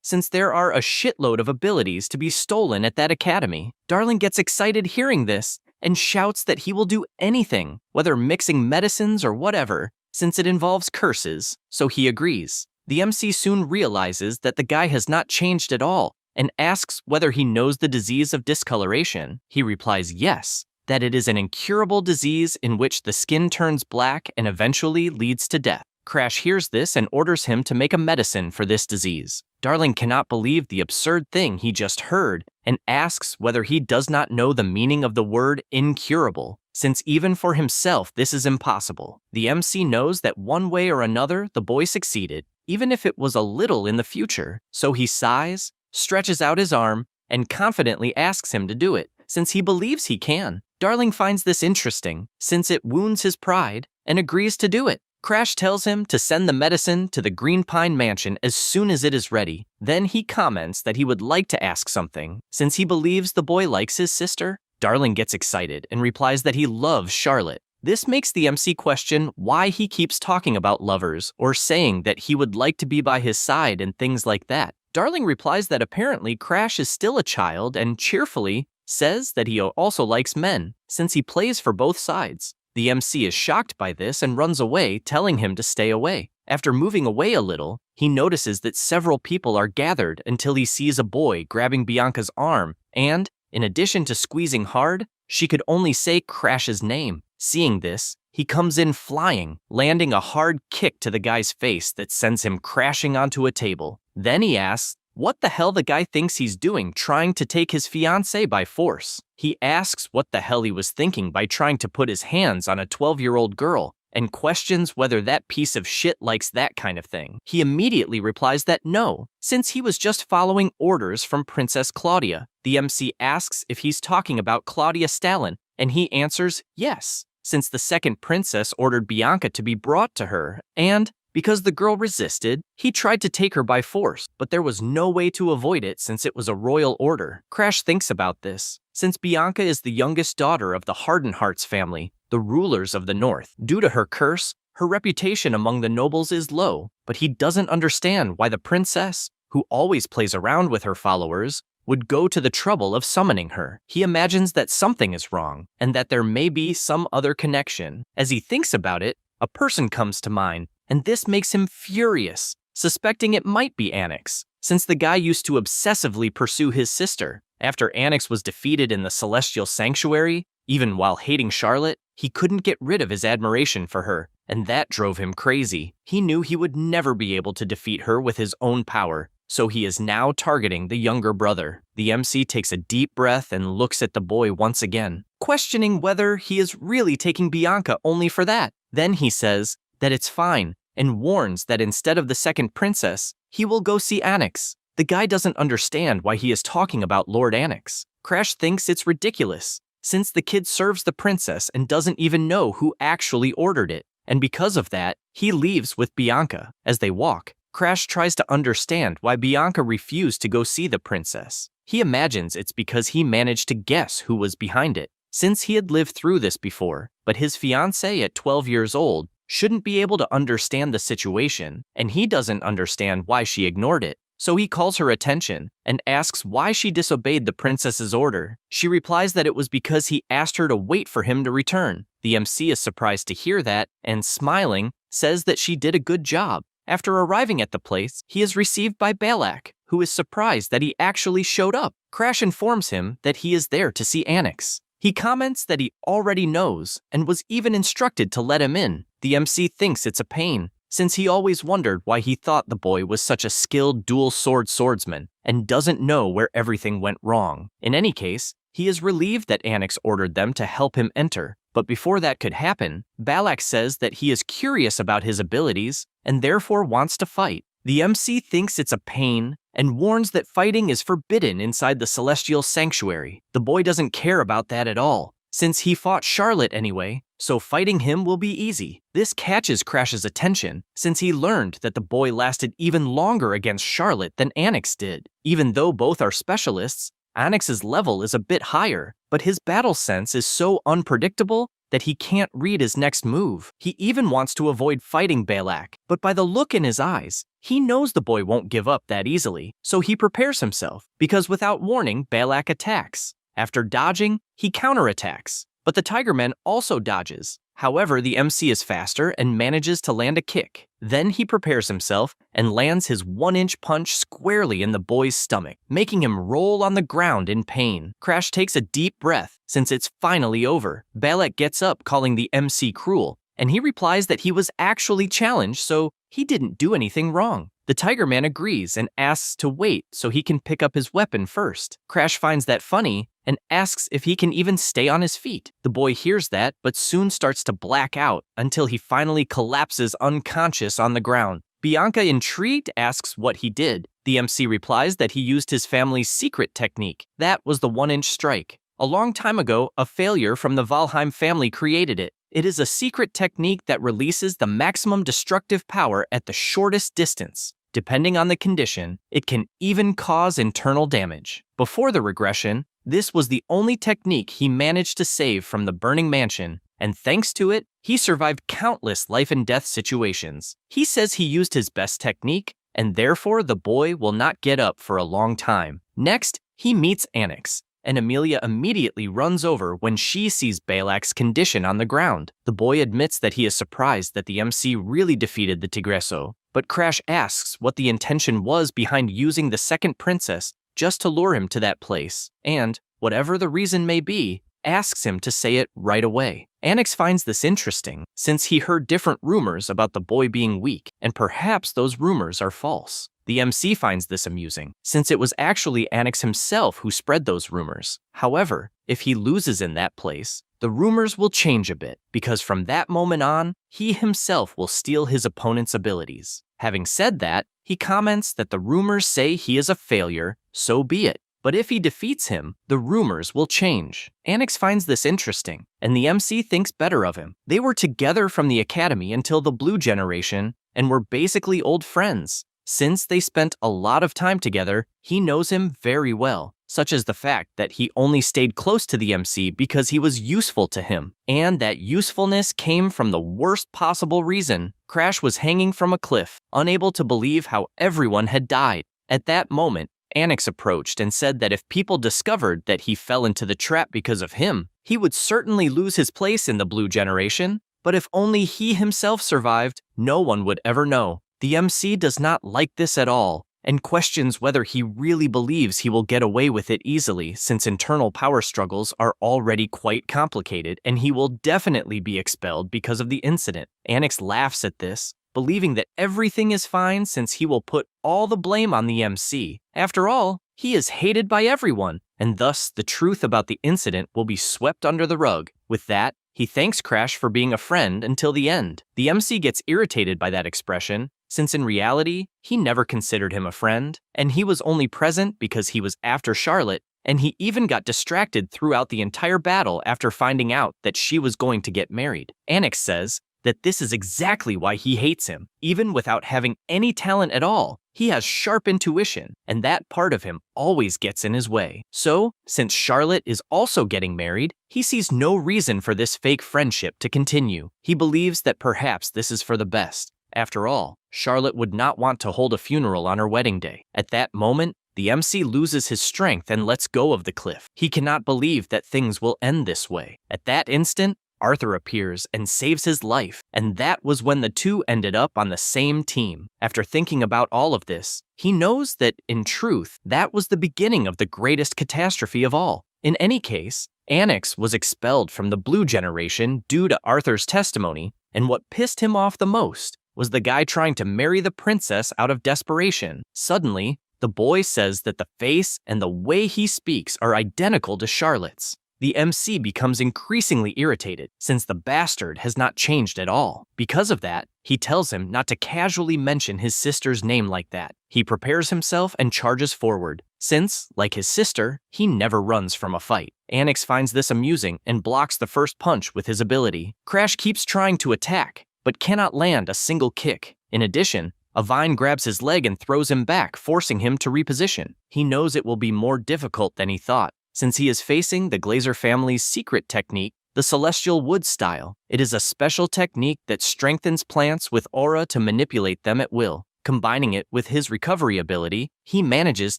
Speaker 1: since there are a shitload of abilities to be stolen at that academy. Darling gets excited hearing this and shouts that he will do anything, whether mixing medicines or whatever, since it involves curses, so he agrees. The MC soon realizes that the guy has not changed at all and asks whether he knows the disease of discoloration. He replies yes, that it is an incurable disease in which the skin turns black and eventually leads to death. Crash hears this and orders him to make a medicine for this disease. Darling cannot believe the absurd thing he just heard and asks whether he does not know the meaning of the word incurable, since even for himself this is impossible. The MC knows that one way or another the boy succeeded, even if it was a little in the future, so he sighs, stretches out his arm, and confidently asks him to do it, since he believes he can. Darling finds this interesting, since it wounds his pride, and agrees to do it. Crash tells him to send the medicine to the Green Pine Mansion as soon as it is ready. Then he comments that he would like to ask something, since he believes the boy likes his sister. Darling gets excited and replies that he loves Charlotte. This makes the MC question why he keeps talking about lovers or saying that he would like to be by his side and things like that. Darling replies that apparently Crash is still a child and cheerfully says that he also likes men, since he plays for both sides. The MC is shocked by this and runs away, telling him to stay away. After moving away a little, he notices that several people are gathered until he sees a boy grabbing Bianca's arm, and, in addition to squeezing hard, she could only say Crash's name. Seeing this, he comes in flying, landing a hard kick to the guy's face that sends him crashing onto a table. Then he asks what the hell the guy thinks he's doing trying to take his fiancée by force. He asks what the hell he was thinking by trying to put his hands on a 12-year-old girl, and questions whether that piece of shit likes that kind of thing. He immediately replies that no, since he was just following orders from Princess Claudia. The MC asks if he's talking about Claudia Stalin, and he answers yes, since the second princess ordered Bianca to be brought to her, and because the girl resisted, he tried to take her by force, but there was no way to avoid it since it was a royal order. Crash thinks about this, since Bianca is the youngest daughter of the Hardenhearts family, the rulers of the north. Due to her curse, her reputation among the nobles is low, but he doesn't understand why the princess, who always plays around with her followers, would go to the trouble of summoning her. He imagines that something is wrong, and that there may be some other connection. As he thinks about it, a person comes to mind, and this makes him furious, suspecting it might be Annex, since the guy used to obsessively pursue his sister. After Annex was defeated in the Celestial Sanctuary, even while hating Charlotte, he couldn't get rid of his admiration for her, and that drove him crazy. He knew he would never be able to defeat her with his own power, so he is now targeting the younger brother. The MC takes a deep breath and looks at the boy once again, questioning whether he is really taking Bianca only for that. Then he says that it's fine, and warns that instead of the second princess, he will go see Annex. The guy doesn't understand why he is talking about Lord Annex. Crash thinks it's ridiculous, since the kid serves the princess and doesn't even know who actually ordered it, and because of that, he leaves with Bianca. As they walk, Crash tries to understand why Bianca refused to go see the princess. He imagines it's because he managed to guess who was behind it, since he had lived through this before, but his fiancée at 12 years old shouldn't be able to understand the situation, and he doesn't understand why she ignored it. So he calls her attention and asks why she disobeyed the princess's order. She replies that it was because he asked her to wait for him to return. The MC is surprised to hear that and, smiling, says that she did a good job. After arriving at the place, he is received by Balak, who is surprised that he actually showed up. Crash informs him that he is there to see Annex. He comments that he already knows and was even instructed to let him in. The MC thinks it's a pain, since he always wondered why he thought the boy was such a skilled dual-sword swordsman and doesn't know where everything went wrong. In any case, he is relieved that Annex ordered them to help him enter, but before that could happen, Balak says that he is curious about his abilities and therefore wants to fight. The MC thinks it's a pain and warns that fighting is forbidden inside the Celestial Sanctuary. The boy doesn't care about that at all, since he fought Charlotte anyway, so fighting him will be easy. This catches Crash's attention, since he learned that the boy lasted even longer against Charlotte than Onyx did. Even though both are specialists, Onyx's level is a bit higher, but his battle sense is so unpredictable that he can't read his next move. He even wants to avoid fighting Balak, but by the look in his eyes, he knows the boy won't give up that easily, so he prepares himself, because without warning, Balak attacks. After dodging, he counterattacks, but the Tigerman also dodges. However, the MC is faster and manages to land a kick. Then he prepares himself and lands his 1-inch punch squarely in the boy's stomach, making him roll on the ground in pain. Crash takes a deep breath, since it's finally over. Balak gets up, calling the MC cruel, and he replies that he was actually challenged, so he didn't do anything wrong. The Tigerman agrees and asks to wait so he can pick up his weapon first. Crash finds that funny and asks if he can even stay on his feet. The boy hears that, but soon starts to black out until he finally collapses unconscious on the ground. Bianca, intrigued, asks what he did. The MC replies that he used his family's secret technique. That was the 1-inch strike. A long time ago, a failure from the Valheim family created it. It is a secret technique that releases the maximum destructive power at the shortest distance. Depending on the condition, it can even cause internal damage. Before the regression, this was the only technique he managed to save from the burning mansion, and thanks to it, he survived countless life-and-death situations. He says he used his best technique, and therefore the boy will not get up for a long time. Next, he meets Onyx, and Amelia immediately runs over when she sees Balak's condition on the ground. The boy admits that he is surprised that the MC really defeated the Tigreso, but Crash asks what the intention was behind using the second princess just to lure him to that place, and, whatever the reason may be, asks him to say it right away. Onyx finds this interesting, since he heard different rumors about the boy being weak, and perhaps those rumors are false. The MC finds this amusing, since it was actually Onyx himself who spread those rumors. However, if he loses in that place, the rumors will change a bit, because from that moment on, he himself will steal his opponent's abilities. Having said that, he comments that the rumors say he is a failure, so be it. But if he defeats him, the rumors will change. Onyx finds this interesting, and the MC thinks better of him. They were together from the academy until the Blue Generation, and were basically old friends. Since they spent a lot of time together, he knows him very well, such as the fact that he only stayed close to the MC because he was useful to him, and that usefulness came from the worst possible reason. Crash was hanging from a cliff, unable to believe how everyone had died. At that moment, Onyx approached and said that if people discovered that he fell into the trap because of him, he would certainly lose his place in the Blue Generation, but if only he himself survived, no one would ever know. The MC does not like this at all, and questions whether he really believes he will get away with it easily, since internal power struggles are already quite complicated, and he will definitely be expelled because of the incident. Onyx laughs at this, believing that everything is fine since he will put all the blame on the MC. After all, he is hated by everyone, and thus the truth about the incident will be swept under the rug. With that, he thanks Crash for being a friend until the end. The MC gets irritated by that expression, since in reality, he never considered him a friend, and he was only present because he was after Charlotte, and he even got distracted throughout the entire battle after finding out that she was going to get married. Onyx says that this is exactly why he hates him. Even without having any talent at all, he has sharp intuition, and that part of him always gets in his way. So, since Charlotte is also getting married, he sees no reason for this fake friendship to continue. He believes that perhaps this is for the best. After all, Charlotte would not want to hold a funeral on her wedding day. At that moment, the MC loses his strength and lets go of the cliff. He cannot believe that things will end this way. At that instant, Arthur appears and saves his life, and that was when the two ended up on the same team. After thinking about all of this, he knows that, in truth, that was the beginning of the greatest catastrophe of all. In any case, Onyx was expelled from the Blue Generation due to Arthur's testimony, and what pissed him off the most was the guy trying to marry the princess out of desperation. Suddenly, the boy says that the face and the way he speaks are identical to Charlotte's. the MC becomes increasingly irritated since the bastard has not changed at all. Because of that, he tells him not to casually mention his sister's name like that. He prepares himself and charges forward, since, like his sister, he never runs from a fight. Anix finds this amusing and blocks the first punch with his ability. Crash keeps trying to attack, but cannot land a single kick. In addition, a vine grabs his leg and throws him back, forcing him to reposition. He knows it will be more difficult than he thought, since he is facing the Glazer family's secret technique, the Celestial Wood style. It is a special technique that strengthens plants with aura to manipulate them at will. Combining it with his recovery ability, he manages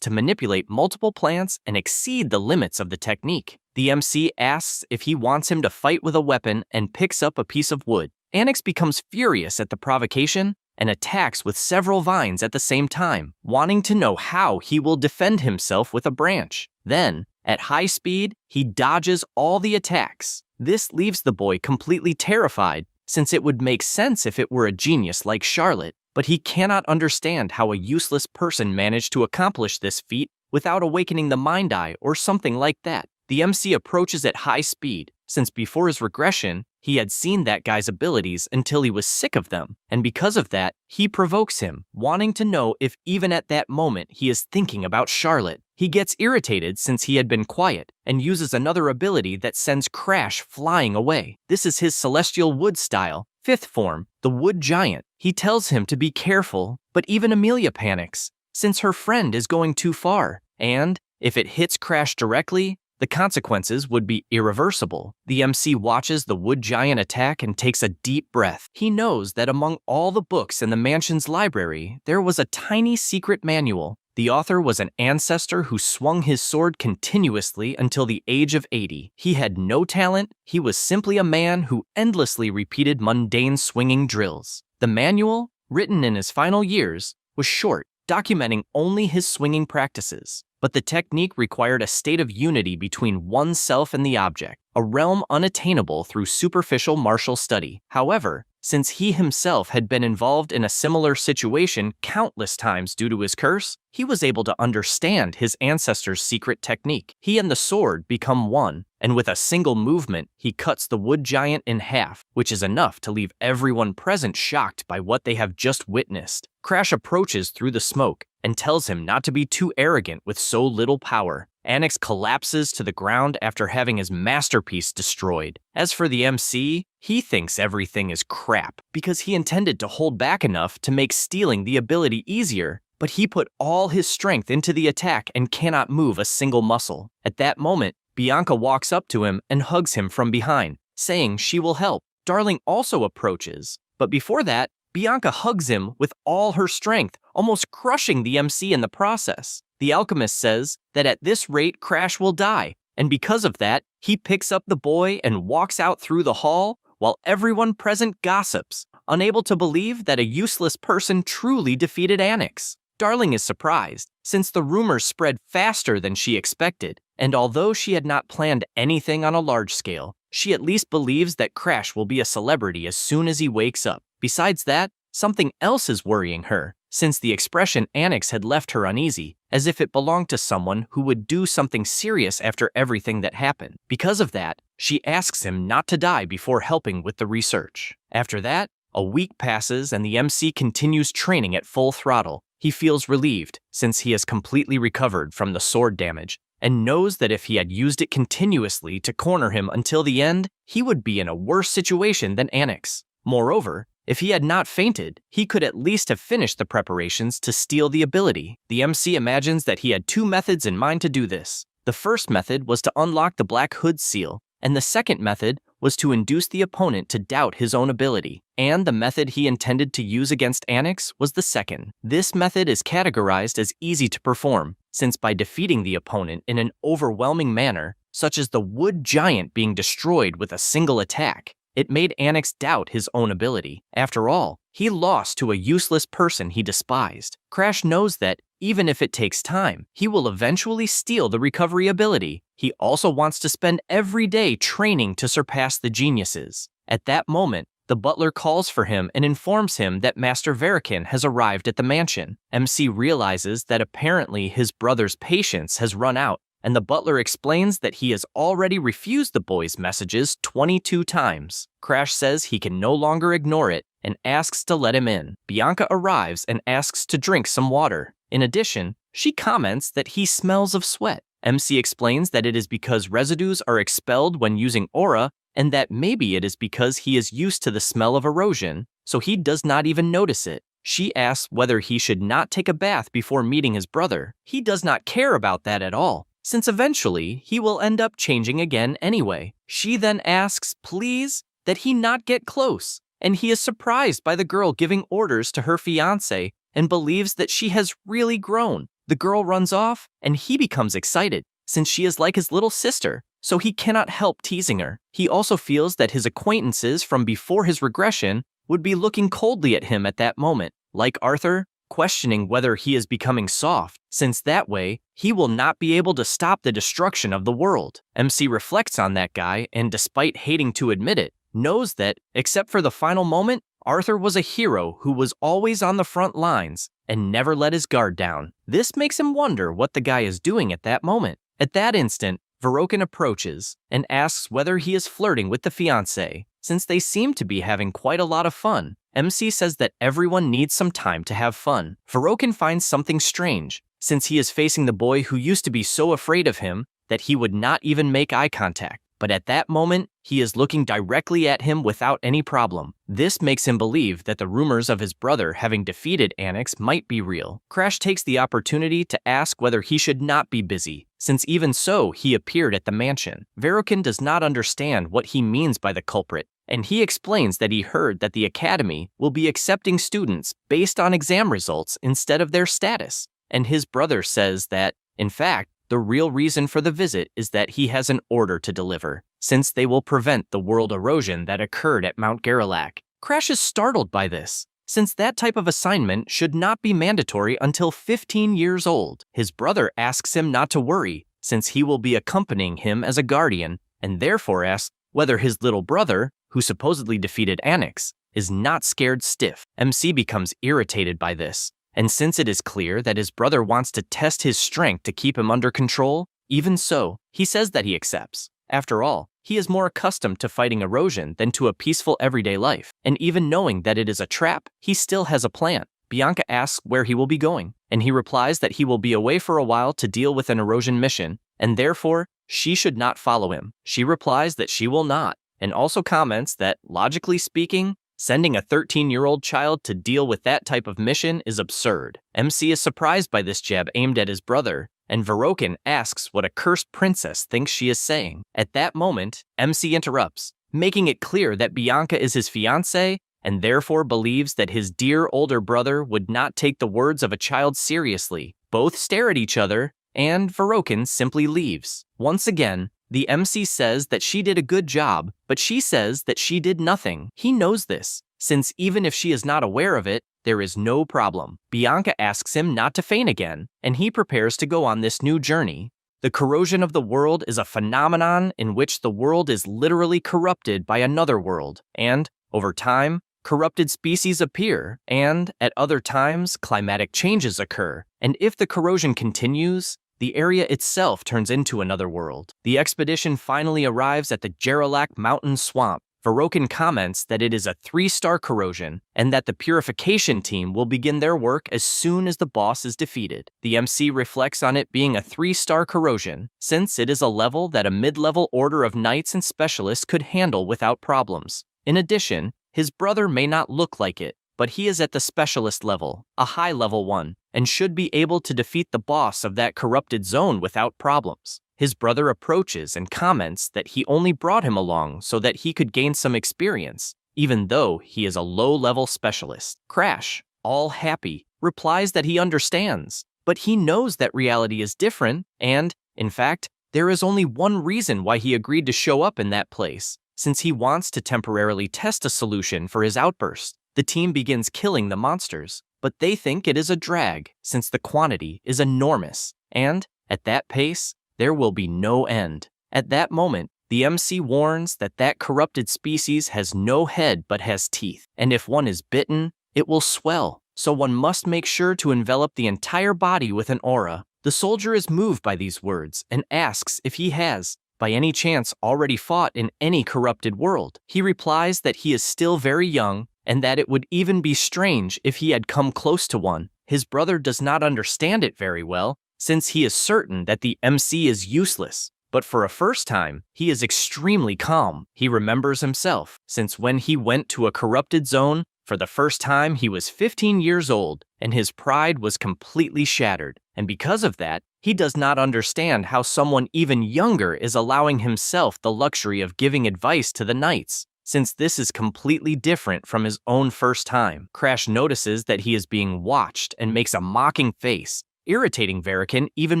Speaker 1: to manipulate multiple plants and exceed the limits of the technique. The MC asks if he wants him to fight with a weapon and picks up a piece of wood. Anix becomes furious at the provocation and attacks with several vines at the same time, wanting to know how he will defend himself with a branch. Then, at high speed, he dodges all the attacks. This leaves the boy completely terrified, since it would make sense if it were a genius like Charlotte, but he cannot understand how a useless person managed to accomplish this feat without awakening the mind eye or something like that. The MC approaches at high speed, since before his regression, he had seen that guy's abilities until he was sick of them, and because of that, he provokes him, wanting to know if even at that moment he is thinking about Charlotte. He gets irritated since he had been quiet, and uses another ability that sends Crash flying away. This is his Celestial Wood style, 5th form, the Wood Giant. He tells him to be careful, but even Amelia panics, since her friend is going too far, and if it hits Crash directly, the consequences would be irreversible. The MC watches the Wood Giant attack and takes a deep breath. He knows that among all the books in the mansion's library, there was a tiny secret manual. The author was an ancestor who swung his sword continuously until the age of 80. He had no talent, he was simply a man who endlessly repeated mundane swinging drills. The manual, written in his final years, was short, documenting only his swinging practices. But the technique required a state of unity between oneself and the object, a realm unattainable through superficial martial study. However, since he himself had been involved in a similar situation countless times due to his curse, he was able to understand his ancestor's secret technique. He and the sword become one, and with a single movement, he cuts the Wood Giant in half, which is enough to leave everyone present shocked by what they have just witnessed. Crash approaches through the smoke and tells him not to be too arrogant with so little power. Anix collapses to the ground after having his masterpiece destroyed. As for the MC, he thinks everything is crap because he intended to hold back enough to make stealing the ability easier, but he put all his strength into the attack and cannot move a single muscle. At that moment, Bianca walks up to him and hugs him from behind, saying she will help. Darling also approaches, but before that, Bianca hugs him with all her strength, almost crushing the MC in the process. The alchemist says that at this rate Crash will die, and because of that, he picks up the boy and walks out through the hall while everyone present gossips, unable to believe that a useless person truly defeated Anix. Darling is surprised, since the rumors spread faster than she expected, and although she had not planned anything on a large scale, she at least believes that Crash will be a celebrity as soon as he wakes up. Besides that, something else is worrying her, since the expression Anix had left her uneasy, as if it belonged to someone who would do something serious after everything that happened. Because of that, she asks him not to die before helping with the research. After that, a week passes and the MC continues training at full throttle. He feels relieved, since he has completely recovered from the sword damage, and knows that if he had used it continuously to corner him until the end, he would be in a worse situation than Anix. Moreover, if he had not fainted, he could at least have finished the preparations to steal the ability. The MC imagines that he had two methods in mind to do this. The first method was to unlock the Black Hood seal, and the second method was to induce the opponent to doubt his own ability. And the method he intended to use against Anix was the second. This method is categorized as easy to perform, since by defeating the opponent in an overwhelming manner, such as the Wood Giant being destroyed with a single attack, it made Anix doubt his own ability. After all, he lost to a useless person he despised. Crash knows that, even if it takes time, he will eventually steal the recovery ability. He also wants to spend every day training to surpass the geniuses. At that moment, the butler calls for him and informs him that Master Verikin has arrived at the mansion. MC realizes that apparently his brother's patience has run out, and the butler explains that he has already refused the boy's messages 22 times. Crash says he can no longer ignore it and asks to let him in. Bianca arrives and asks to drink some water. In addition, she comments that he smells of sweat. MC explains that it is because residues are expelled when using aura, and that maybe it is because he is used to the smell of erosion, so he does not even notice it. She asks whether he should not take a bath before meeting his brother. He does not care about that at all, since eventually he will end up changing again anyway. She then asks, please, that he not get close, and he is surprised by the girl giving orders to her fiancé and believes that she has really grown. The girl runs off, and he becomes excited, since she is like his little sister, so he cannot help teasing her. He also feels that his acquaintances from before his regression would be looking coldly at him at that moment, like Arthur, questioning whether he is becoming soft, since that way, he will not be able to stop the destruction of the world. MC reflects on that guy, and despite hating to admit it, knows that, except for the final moment, Arthur was a hero who was always on the front lines and never let his guard down. This makes him wonder what the guy is doing at that moment. At that instant, Verokin approaches and asks whether he is flirting with the fiancé, since they seem to be having quite a lot of fun. MC says that everyone needs some time to have fun. Verokin finds something strange, since he is facing the boy who used to be so afraid of him that he would not even make eye contact. But at that moment, he is looking directly at him without any problem. This makes him believe that the rumors of his brother having defeated Annex might be real. Crash takes the opportunity to ask whether he should not be busy, since even so, he appeared at the mansion. Verokin does not understand what he means by the culprit, and he explains that he heard that the academy will be accepting students based on exam results instead of their status. And his brother says that, in fact, the real reason for the visit is that he has an order to deliver, since they will prevent the world erosion that occurred at Mount Garrelak. Crash is startled by this, since that type of assignment should not be mandatory until 15 years old. His brother asks him not to worry, since he will be accompanying him as a guardian, and therefore asks whether his little brother, who supposedly defeated Annex, is not scared stiff. MC becomes irritated by this. And since it is clear that his brother wants to test his strength to keep him under control, even so, he says that he accepts. After all, he is more accustomed to fighting erosion than to a peaceful everyday life, and even knowing that it is a trap, he still has a plan. Bianca asks where he will be going, and he replies that he will be away for a while to deal with an erosion mission, and therefore, she should not follow him. She replies that she will not, and also comments that, logically speaking, sending a 13-year-old child to deal with that type of mission is absurd. MC is surprised by this jab aimed at his brother, and Verokin asks what a cursed princess thinks she is saying. At that moment, MC interrupts, making it clear that Bianca is his fiancée and therefore believes that his dear older brother would not take the words of a child seriously. Both stare at each other, and Verokin simply leaves. Once again, the MC says that she did a good job, but she says that she did nothing. He knows this, since even if she is not aware of it, there is no problem. Bianca asks him not to faint again, and he prepares to go on this new journey. The corrosion of the world is a phenomenon in which the world is literally corrupted by another world, and, over time, corrupted species appear, and, at other times, climatic changes occur. And if the corrosion continues, the area itself turns into another world. The expedition finally arrives at the Garrelak Mountain Swamp. Verokin comments that it is a 3-star corrosion, and that the purification team will begin their work as soon as the boss is defeated. The MC reflects on it being a 3-star corrosion, since it is a level that a mid-level order of knights and specialists could handle without problems. In addition, his brother may not look like it, but he is at the specialist level, a high-level one, and should be able to defeat the boss of that corrupted zone without problems. His brother approaches and comments that he only brought him along so that he could gain some experience, even though he is a low-level specialist. Crash, all happy, replies that he understands, but he knows that reality is different, and, in fact, there is only one reason why he agreed to show up in that place, since he wants to temporarily test a solution for his outburst. The team begins killing the monsters, but they think it is a drag, since the quantity is enormous, and, at that pace, there will be no end. At that moment, the MC warns that that corrupted species has no head but has teeth, and if one is bitten, it will swell, so one must make sure to envelop the entire body with an aura. The soldier is moved by these words and asks if he has, by any chance, already fought in any corrupted world. He replies that he is still very young and that it would even be strange if he had come close to one. His brother does not understand it very well, since he is certain that the MC is useless. But for a first time, he is extremely calm. He remembers himself, since when he went to a corrupted zone, for the first time he was 15 years old, and his pride was completely shattered. And because of that, he does not understand how someone even younger is allowing himself the luxury of giving advice to the knights, since this is completely different from his own first time. Crash notices that he is being watched and makes a mocking face, irritating Verikan even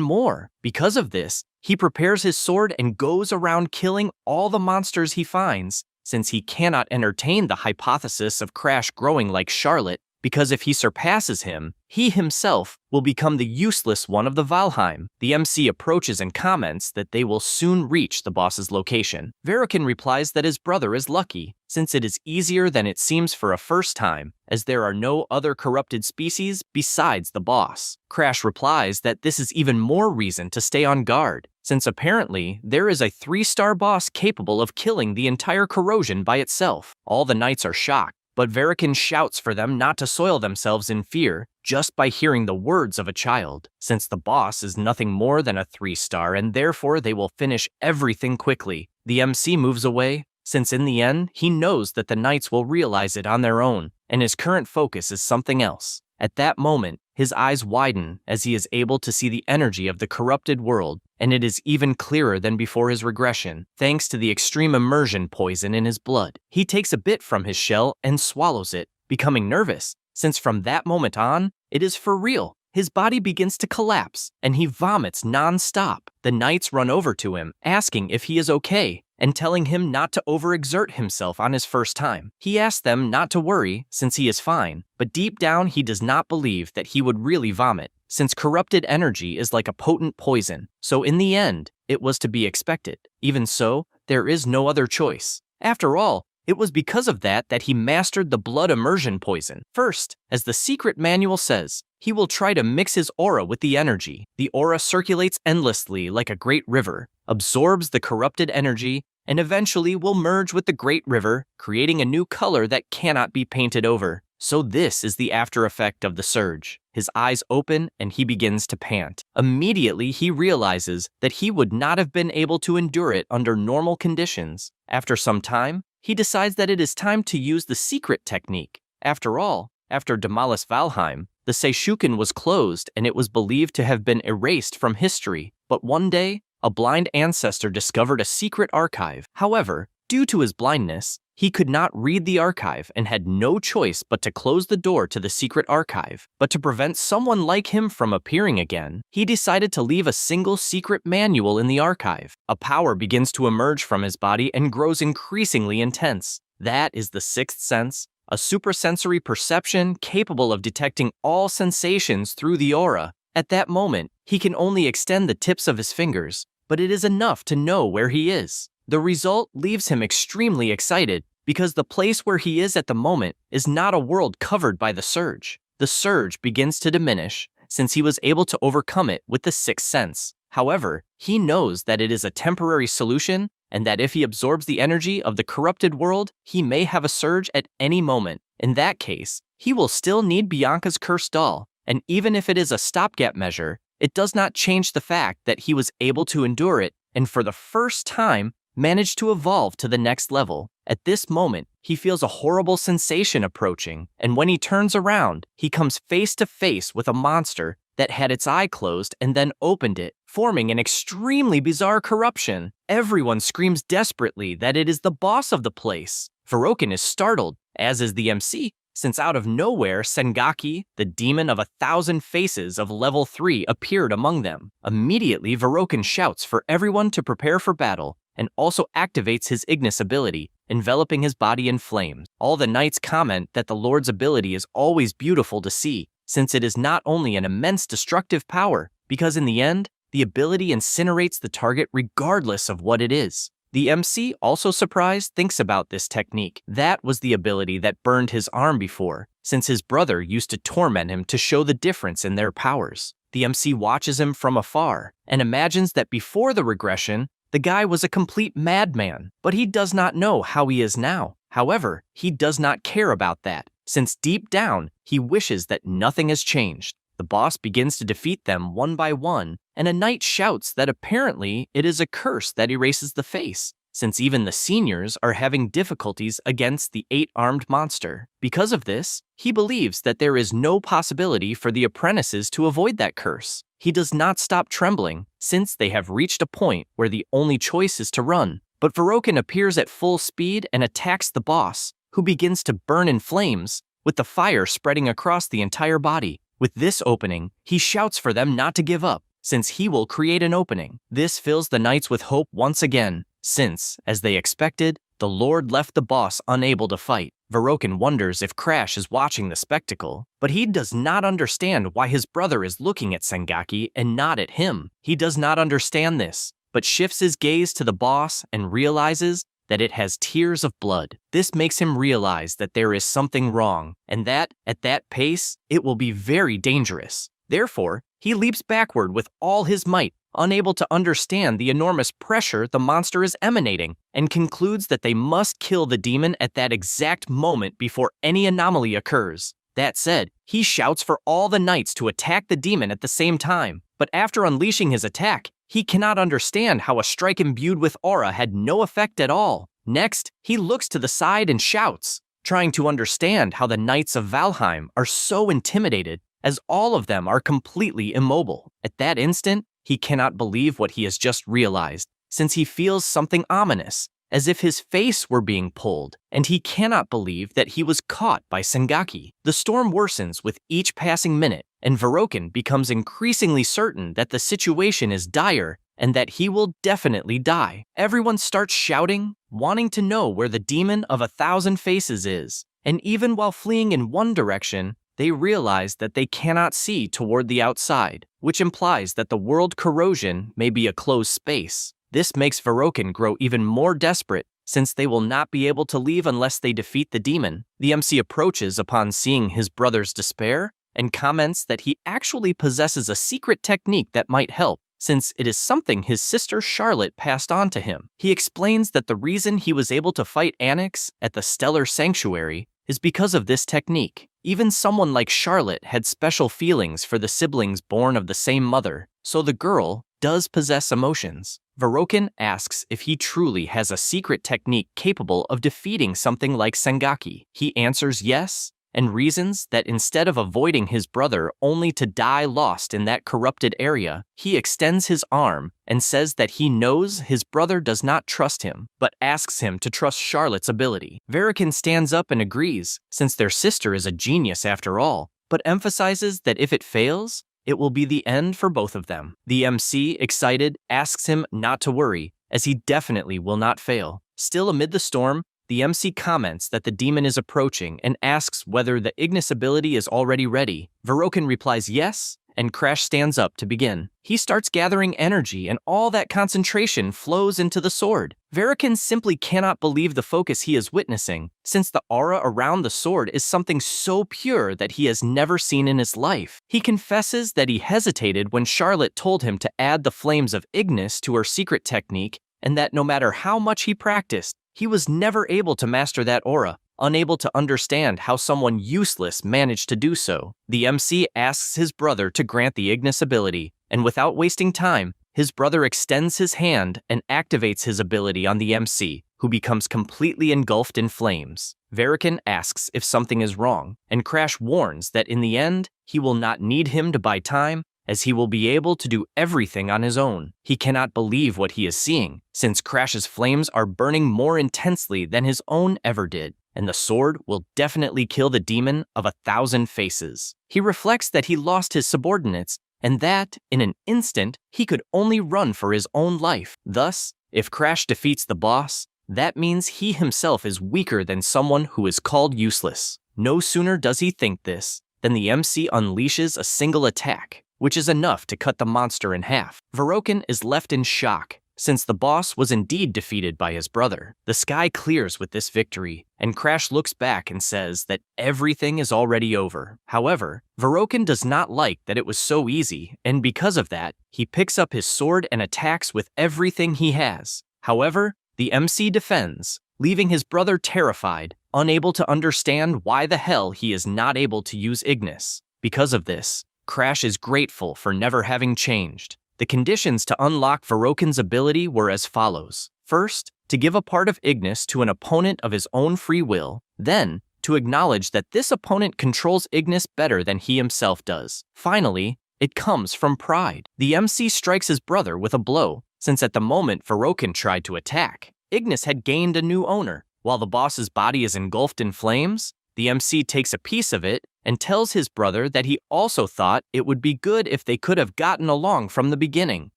Speaker 1: more. Because of this, he prepares his sword and goes around killing all the monsters he finds, since he cannot entertain the hypothesis of Crash growing like Charlotte, because if he surpasses him, he himself will become the useless one of the Valheim. The MC approaches and comments that they will soon reach the boss's location. Verikan replies that his brother is lucky, since it is easier than it seems for a first time, as there are no other corrupted species besides the boss. Crash replies that this is even more reason to stay on guard, since apparently there is a 3-star boss capable of killing the entire corrosion by itself. All the knights are shocked, but Verikan shouts for them not to soil themselves in fear just by hearing the words of a child, since the boss is nothing more than a 3-star and therefore they will finish everything quickly. The MC moves away, since in the end he knows that the knights will realize it on their own, and his current focus is something else. At that moment, his eyes widen as he is able to see the energy of the corrupted world, and it is even clearer than before his regression, thanks to the extreme immersion poison in his blood. He takes a bit from his shell and swallows it, becoming nervous, since from that moment on, it is for real. His body begins to collapse, and he vomits non-stop. The knights run over to him, asking if he is okay, and telling him not to overexert himself on his first time. He asks them not to worry, since he is fine, but deep down he does not believe that he would really vomit, since corrupted energy is like a potent poison. So in the end, it was to be expected. Even so, there is no other choice. After all, it was because of that he mastered the blood immersion poison. First, as the secret manual says, he will try to mix his aura with the energy. The aura circulates endlessly like a great river, absorbs the corrupted energy, and eventually will merge with the great river, creating a new color that cannot be painted over. So this is the after effect of the surge. His eyes open and he begins to pant. Immediately he realizes that he would not have been able to endure it under normal conditions. After some time, he decides that it is time to use the secret technique. After all, after Demolus Valheim, the Seishuken was closed and it was believed to have been erased from history. But one day, a blind ancestor discovered a secret archive. However, due to his blindness, he could not read the archive and had no choice but to close the door to the secret archive. But to prevent someone like him from appearing again, he decided to leave a single secret manual in the archive. A power begins to emerge from his body and grows increasingly intense. That is the sixth sense, a suprasensory perception capable of detecting all sensations through the aura. At that moment, he can only extend the tips of his fingers, but it is enough to know where he is. The result leaves him extremely excited, because the place where he is at the moment is not a world covered by the surge. The surge begins to diminish, since he was able to overcome it with the sixth sense. However, he knows that it is a temporary solution, and that if he absorbs the energy of the corrupted world, he may have a surge at any moment. In that case, he will still need Bianca's cursed doll, and even if it is a stopgap measure, it does not change the fact that he was able to endure it, and for the first time, managed to evolve to the next level. At this moment, he feels a horrible sensation approaching, and when he turns around, he comes face to face with a monster that had its eye closed and then opened it, forming an extremely bizarre corruption. Everyone screams desperately that it is the boss of the place. Verokin is startled, as is the MC, since out of nowhere, Sengaki, the demon of 1,000 faces of level 3, appeared among them. Immediately, Verokin shouts for everyone to prepare for battle, and also activates his Ignis ability, enveloping his body in flames. All the knights comment that the Lord's ability is always beautiful to see, since it is not only an immense destructive power, because in the end, the ability incinerates the target regardless of what it is. The MC, also surprised, thinks about this technique. That was the ability that burned his arm before, since his brother used to torment him to show the difference in their powers. The MC watches him from afar and imagines that before the regression, the guy was a complete madman, but he does not know how he is now. However, he does not care about that, since deep down, he wishes that nothing has changed. The boss begins to defeat them one by one, and a knight shouts that apparently it is a curse that erases the face, since even the seniors are having difficulties against the 8-armed monster. Because of this, he believes that there is no possibility for the apprentices to avoid that curse. He does not stop trembling, since they have reached a point where the only choice is to run. But Verokin appears at full speed and attacks the boss, who begins to burn in flames, with the fire spreading across the entire body. With this opening, he shouts for them not to give up, since he will create an opening. This fills the knights with hope once again, since, as they expected, the Lord left the boss unable to fight. Verokin wonders if Crash is watching the spectacle, but he does not understand why his brother is looking at Sengaki and not at him. He does not understand this, but shifts his gaze to the boss and realizes that it has tears of blood. This makes him realize that there is something wrong, and that, at that pace, it will be very dangerous. Therefore, he leaps backward with all his might, unable to understand the enormous pressure the monster is emanating, and concludes that they must kill the demon at that exact moment before any anomaly occurs. That said, he shouts for all the knights to attack the demon at the same time, but after unleashing his attack, he cannot understand how a strike imbued with aura had no effect at all. Next, he looks to the side and shouts, trying to understand how the knights of Valheim are so intimidated, as all of them are completely immobile. At that instant, he cannot believe what he has just realized, since he feels something ominous, as if his face were being pulled, and he cannot believe that he was caught by Sengaki. The storm worsens with each passing minute, and Verokin becomes increasingly certain that the situation is dire and that he will definitely die. Everyone starts shouting, wanting to know where the demon of 1,000 faces is, and even while fleeing in one direction, they realize that they cannot see toward the outside, which implies that the world corrosion may be a closed space. This makes Verokin grow even more desperate, since they will not be able to leave unless they defeat the demon. The MC approaches upon seeing his brother's despair, and comments that he actually possesses a secret technique that might help, since it is something his sister Charlotte passed on to him. He explains that the reason he was able to fight Annex at the Stellar Sanctuary is because of this technique. Even someone like Charlotte had special feelings for the siblings born of the same mother, so the girl does possess emotions. Verokin asks if he truly has a secret technique capable of defeating something like Sengaki. He answers yes, and reasons that instead of avoiding his brother only to die lost in that corrupted area, he extends his arm and says that he knows his brother does not trust him, but asks him to trust Charlotte's ability. Verokin stands up and agrees, since their sister is a genius after all, but emphasizes that if it fails, it will be the end for both of them. The MC, excited, asks him not to worry, as he definitely will not fail. Still amid the storm, the MC comments that the demon is approaching and asks whether the Ignis ability is already ready. Verokin replies yes, and Crash stands up to begin. He starts gathering energy, and all that concentration flows into the sword. Verokin simply cannot believe the focus he is witnessing, since the aura around the sword is something so pure that he has never seen in his life. He confesses that he hesitated when Charlotte told him to add the flames of Ignis to her secret technique, and that no matter how much he practiced, he was never able to master that aura, unable to understand how someone useless managed to do so. The MC asks his brother to grant the Ignis ability, and without wasting time, his brother extends his hand and activates his ability on the MC, who becomes completely engulfed in flames. Verokin asks if something is wrong, and Crash warns that in the end, he will not need him to buy time, as he will be able to do everything on his own. He cannot believe what he is seeing, since Crash's flames are burning more intensely than his own ever did, and the sword will definitely kill the demon of 1,000 faces. He reflects that he lost his subordinates, and that, in an instant, he could only run for his own life. Thus, if Crash defeats the boss, that means he himself is weaker than someone who is called useless. No sooner does he think this, than the MC unleashes a single attack, which is enough to cut the monster in half. Verokin is left in shock, since the boss was indeed defeated by his brother. The sky clears with this victory, and Crash looks back and says that everything is already over. However, Verokin does not like that it was so easy, and because of that, he picks up his sword and attacks with everything he has. However, the MC defends, leaving his brother terrified, unable to understand why the hell he is not able to use Ignis. Because of this, Crash is grateful for never having changed. The conditions to unlock Verokin's ability were as follows. First, to give a part of Ignis to an opponent of his own free will, then, to acknowledge that this opponent controls Ignis better than he himself does. Finally, it comes from pride. The MC strikes his brother with a blow, since at the moment Verokin tried to attack, Ignis had gained a new owner. While the boss's body is engulfed in flames, the MC takes a piece of it and tells his brother that he also thought it would be good if they could have gotten along from the beginning.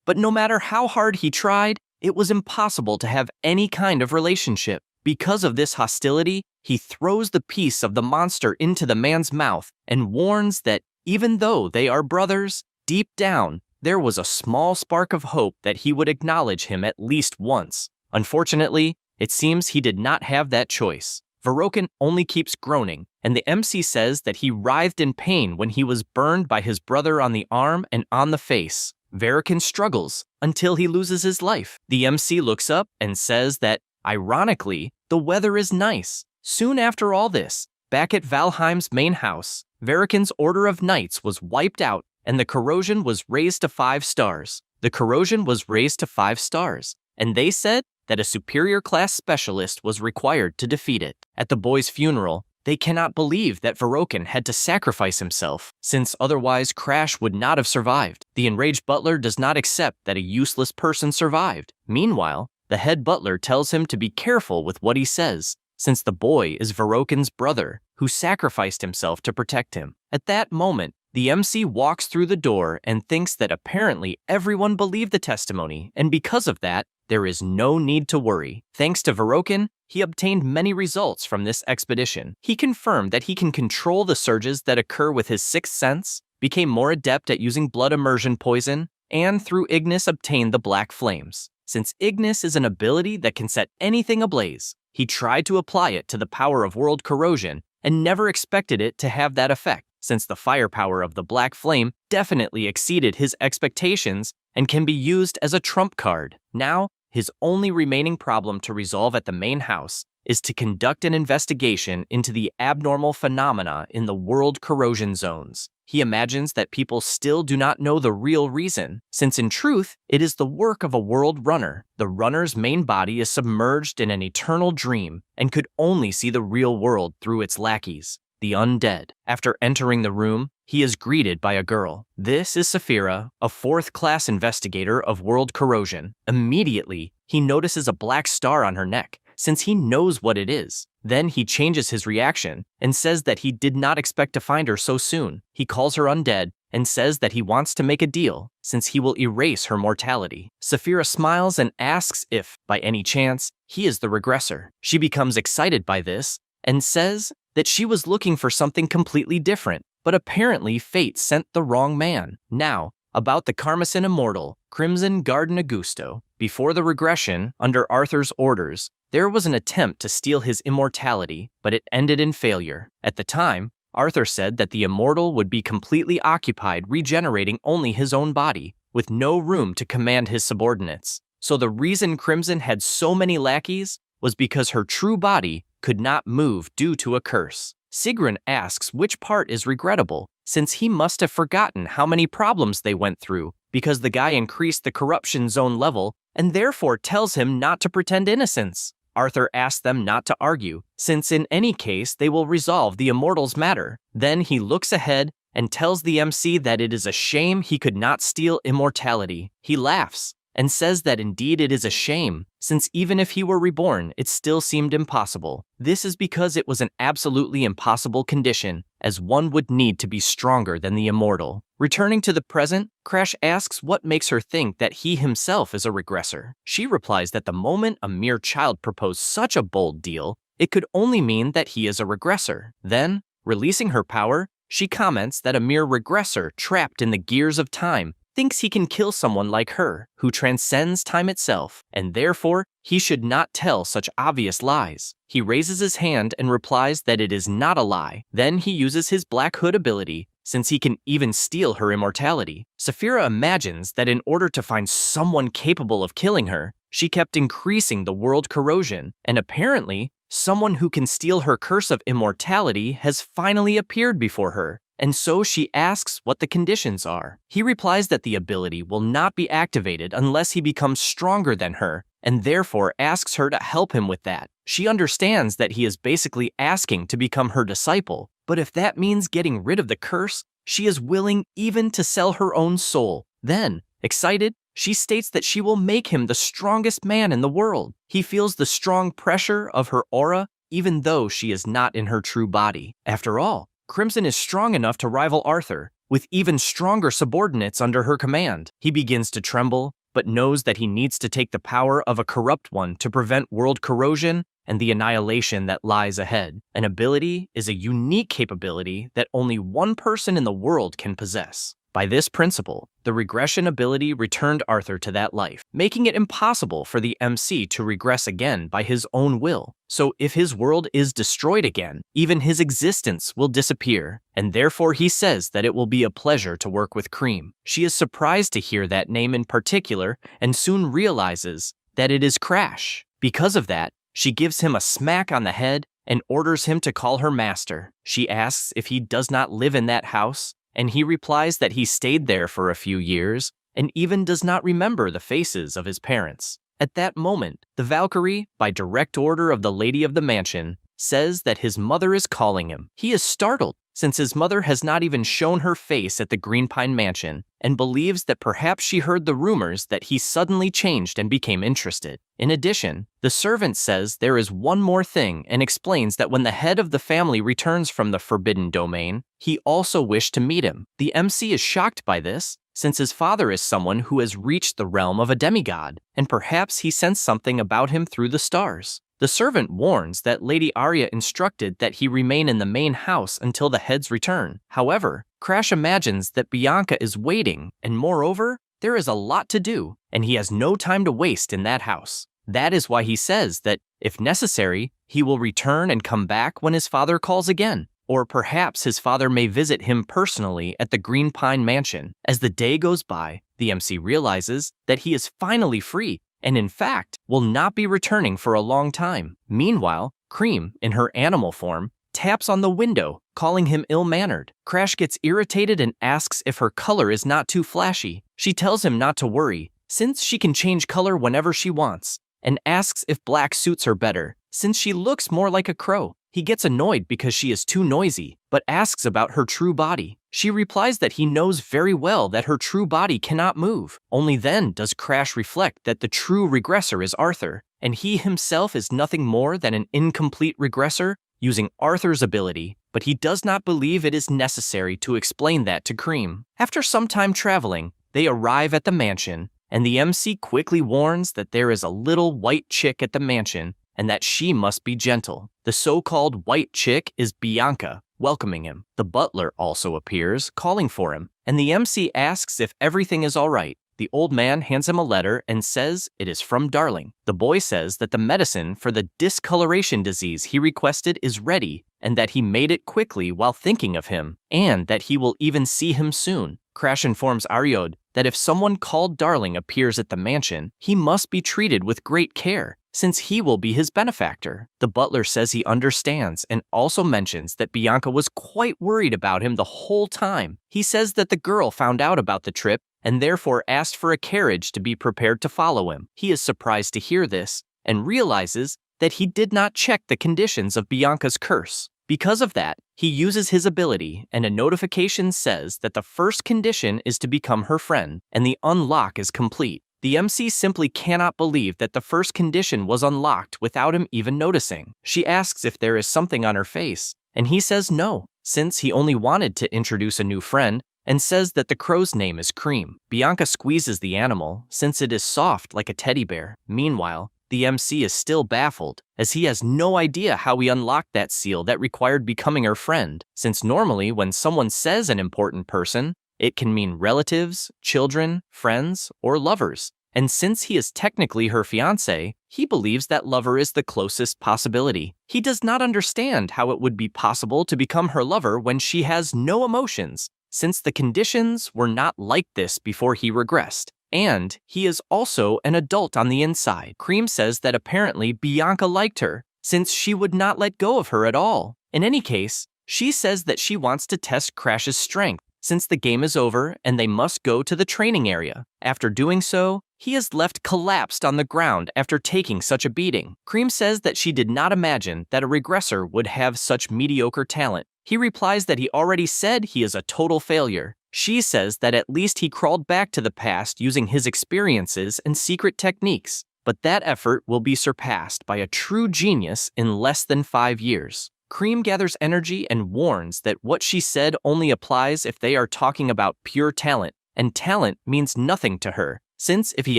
Speaker 1: But no matter how hard he tried, it was impossible to have any kind of relationship. Because of this hostility, he throws the piece of the monster into the man's mouth and warns that even though they are brothers, deep down, there was a small spark of hope that he would acknowledge him at least once. Unfortunately, it seems he did not have that choice. Verokin only keeps groaning, and the MC says that he writhed in pain when he was burned by his brother on the arm and on the face. Verokin struggles until he loses his life. The MC looks up and says that, ironically, the weather is nice. Soon after all this, back at Valheim's main house, Verokin's order of knights was wiped out and the corrosion was raised to 5 stars. The corrosion was raised to 5 stars, and they said that a superior class specialist was required to defeat it. At the boy's funeral, they cannot believe that Verokin had to sacrifice himself, since otherwise Crash would not have survived. The enraged butler does not accept that a useless person survived. Meanwhile, the head butler tells him to be careful with what he says, since the boy is Verokin's brother, who sacrificed himself to protect him. At that moment, the MC walks through the door and thinks that apparently everyone believed the testimony, and because of that, there is no need to worry. Thanks to Verokin, he obtained many results from this expedition. He confirmed that he can control the surges that occur with his sixth sense, became more adept at using blood immersion poison, and through Ignis obtained the black flames. Since Ignis is an ability that can set anything ablaze, he tried to apply it to the power of world corrosion and never expected it to have that effect, since the firepower of the black flame definitely exceeded his expectations and can be used as a trump card. Now, his only remaining problem to resolve at the main house is to conduct an investigation into the abnormal phenomena in the world corrosion zones. He imagines that people still do not know the real reason, since in truth, it is the work of a world runner. The runner's main body is submerged in an eternal dream and could only see the real world through its lackeys, the undead. After entering the room, he is greeted by a girl. This is Saphira, a 4th-class investigator of world corrosion. Immediately, he notices a black star on her neck, since he knows what it is. Then he changes his reaction and says that he did not expect to find her so soon. He calls her undead and says that he wants to make a deal, since he will erase her mortality. Saphira smiles and asks if, by any chance, he is the regressor. She becomes excited by this and says that she was looking for something completely different, but apparently fate sent the wrong man. Now, about the Karmasin Immortal, Crimson Garden Augusto. Before the regression, under Arthur's orders, there was an attempt to steal his immortality, but it ended in failure. At the time, Arthur said that the immortal would be completely occupied regenerating only his own body, with no room to command his subordinates. So the reason Crimson had so many lackeys was because her true body could not move due to a curse. Sigrun asks which part is regrettable, since he must have forgotten how many problems they went through, because the guy increased the corruption zone level and therefore tells him not to pretend innocence. Arthur asks them not to argue, since in any case they will resolve the immortal's matter. Then he looks ahead and tells the MC that it is a shame he could not steal immortality. He laughs and says that indeed it is a shame, since even if he were reborn, it still seemed impossible. This is because it was an absolutely impossible condition, as one would need to be stronger than the immortal. Returning to the present, Crash asks what makes her think that he himself is a regressor. She replies that the moment a mere child proposed such a bold deal, it could only mean that he is a regressor. Then, releasing her power, she comments that a mere regressor trapped in the gears of time thinks he can kill someone like her, who transcends time itself, and therefore he should not tell such obvious lies. He raises his hand and replies that it is not a lie. Then he uses his Black Hood ability, since he can even steal her immortality. Saphira imagines that in order to find someone capable of killing her, she kept increasing the world corrosion, and apparently, someone who can steal her curse of immortality has finally appeared before her, and so she asks what the conditions are. He replies that the ability will not be activated unless he becomes stronger than her, and therefore asks her to help him with that. She understands that he is basically asking to become her disciple, but if that means getting rid of the curse, she is willing even to sell her own soul. Then, excited, she states that she will make him the strongest man in the world. He feels the strong pressure of her aura, even though she is not in her true body. After all, Crimson is strong enough to rival Arthur, with even stronger subordinates under her command. He begins to tremble, but knows that he needs to take the power of a corrupt one to prevent world corrosion and the annihilation that lies ahead. An ability is a unique capability that only one person in the world can possess. By this principle, the regression ability returned Arthur to that life, making it impossible for the MC to regress again by his own will. So if his world is destroyed again, even his existence will disappear, and therefore he says that it will be a pleasure to work with Cream. She is surprised to hear that name in particular, and soon realizes that it is Crash. Because of that, she gives him a smack on the head and orders him to call her master. She asks if he does not live in that house, and he replies that he stayed there for a few years and even does not remember the faces of his parents. At that moment, the Valkyrie, by direct order of the lady of the mansion, says that his mother is calling him. He is startled, since his mother has not even shown her face at the Green Pine Mansion, and believes that perhaps she heard the rumors that he suddenly changed and became interested. In addition, the servant says there is one more thing and explains that when the head of the family returns from the Forbidden Domain, he also wished to meet him. The MC is shocked by this, since his father is someone who has reached the realm of a demigod, and perhaps he sensed something about him through the stars. The servant warns that Lady Arya instructed that he remain in the main house until the head's return. However, Crash imagines that Bianca is waiting, and moreover, there is a lot to do, and he has no time to waste in that house. That is why he says that, if necessary, he will return and come back when his father calls again. Or perhaps his father may visit him personally at the Green Pine Mansion. As the day goes by, the MC realizes that he is finally free, and in fact, will not be returning for a long time. Meanwhile, Cream, in her animal form, taps on the window, calling him ill-mannered. Crash gets irritated and asks if her color is not too flashy. She tells him not to worry, since she can change color whenever she wants, and asks if black suits her better, since she looks more like a crow. He gets annoyed because she is too noisy, but asks about her true body. She replies that he knows very well that her true body cannot move. Only then does Crash reflect that the true regressor is Arthur, and he himself is nothing more than an incomplete regressor using Arthur's ability, but he does not believe it is necessary to explain that to Cream. After some time traveling, they arrive at the mansion, and the MC quickly warns that there is a little white chick at the mansion and that she must be gentle. The so-called white chick is Bianca, welcoming him. The butler also appears, calling for him, and the MC asks if everything is all right. The old man hands him a letter and says it is from Darling. The boy says that the medicine for the discoloration disease he requested is ready, and that he made it quickly while thinking of him, and that he will even see him soon. Crash informs Aryod that if someone called Darling appears at the mansion, he must be treated with great care, since he will be his benefactor. The butler says he understands and also mentions that Bianca was quite worried about him the whole time. He says that the girl found out about the trip and therefore asked for a carriage to be prepared to follow him. He is surprised to hear this and realizes that he did not check the conditions of Bianca's curse. Because of that, he uses his ability, and a notification says that the first condition is to become her friend, and the unlock is complete. The MC simply cannot believe that the first condition was unlocked without him even noticing. She asks if there is something on her face, and he says no, since he only wanted to introduce a new friend, and says that the crow's name is Cream. Bianca squeezes the animal, since it is soft like a teddy bear. Meanwhile, the MC is still baffled, as he has no idea how he unlocked that seal that required becoming her friend, since normally when someone says an important person, It can mean relatives, children, friends, or lovers. And since he is technically her fiancé, he believes that lover is the closest possibility. He does not understand how it would be possible to become her lover when she has no emotions, since the conditions were not like this before he regressed. And he is also an adult on the inside. Cream says that apparently Bianca liked her, since she would not let go of her at all. In any case, she says that she wants to test Crash's strength, since the game is over and they must go to the training area. After doing so, he is left collapsed on the ground after taking such a beating. Cream says that she did not imagine that a regressor would have such mediocre talent. He replies that he already said he is a total failure. She says that at least he crawled back to the past using his experiences and secret techniques, but that effort will be surpassed by a true genius in less than 5 years. Cream gathers energy and warns that what she said only applies if they are talking about pure talent, and talent means nothing to her, since if he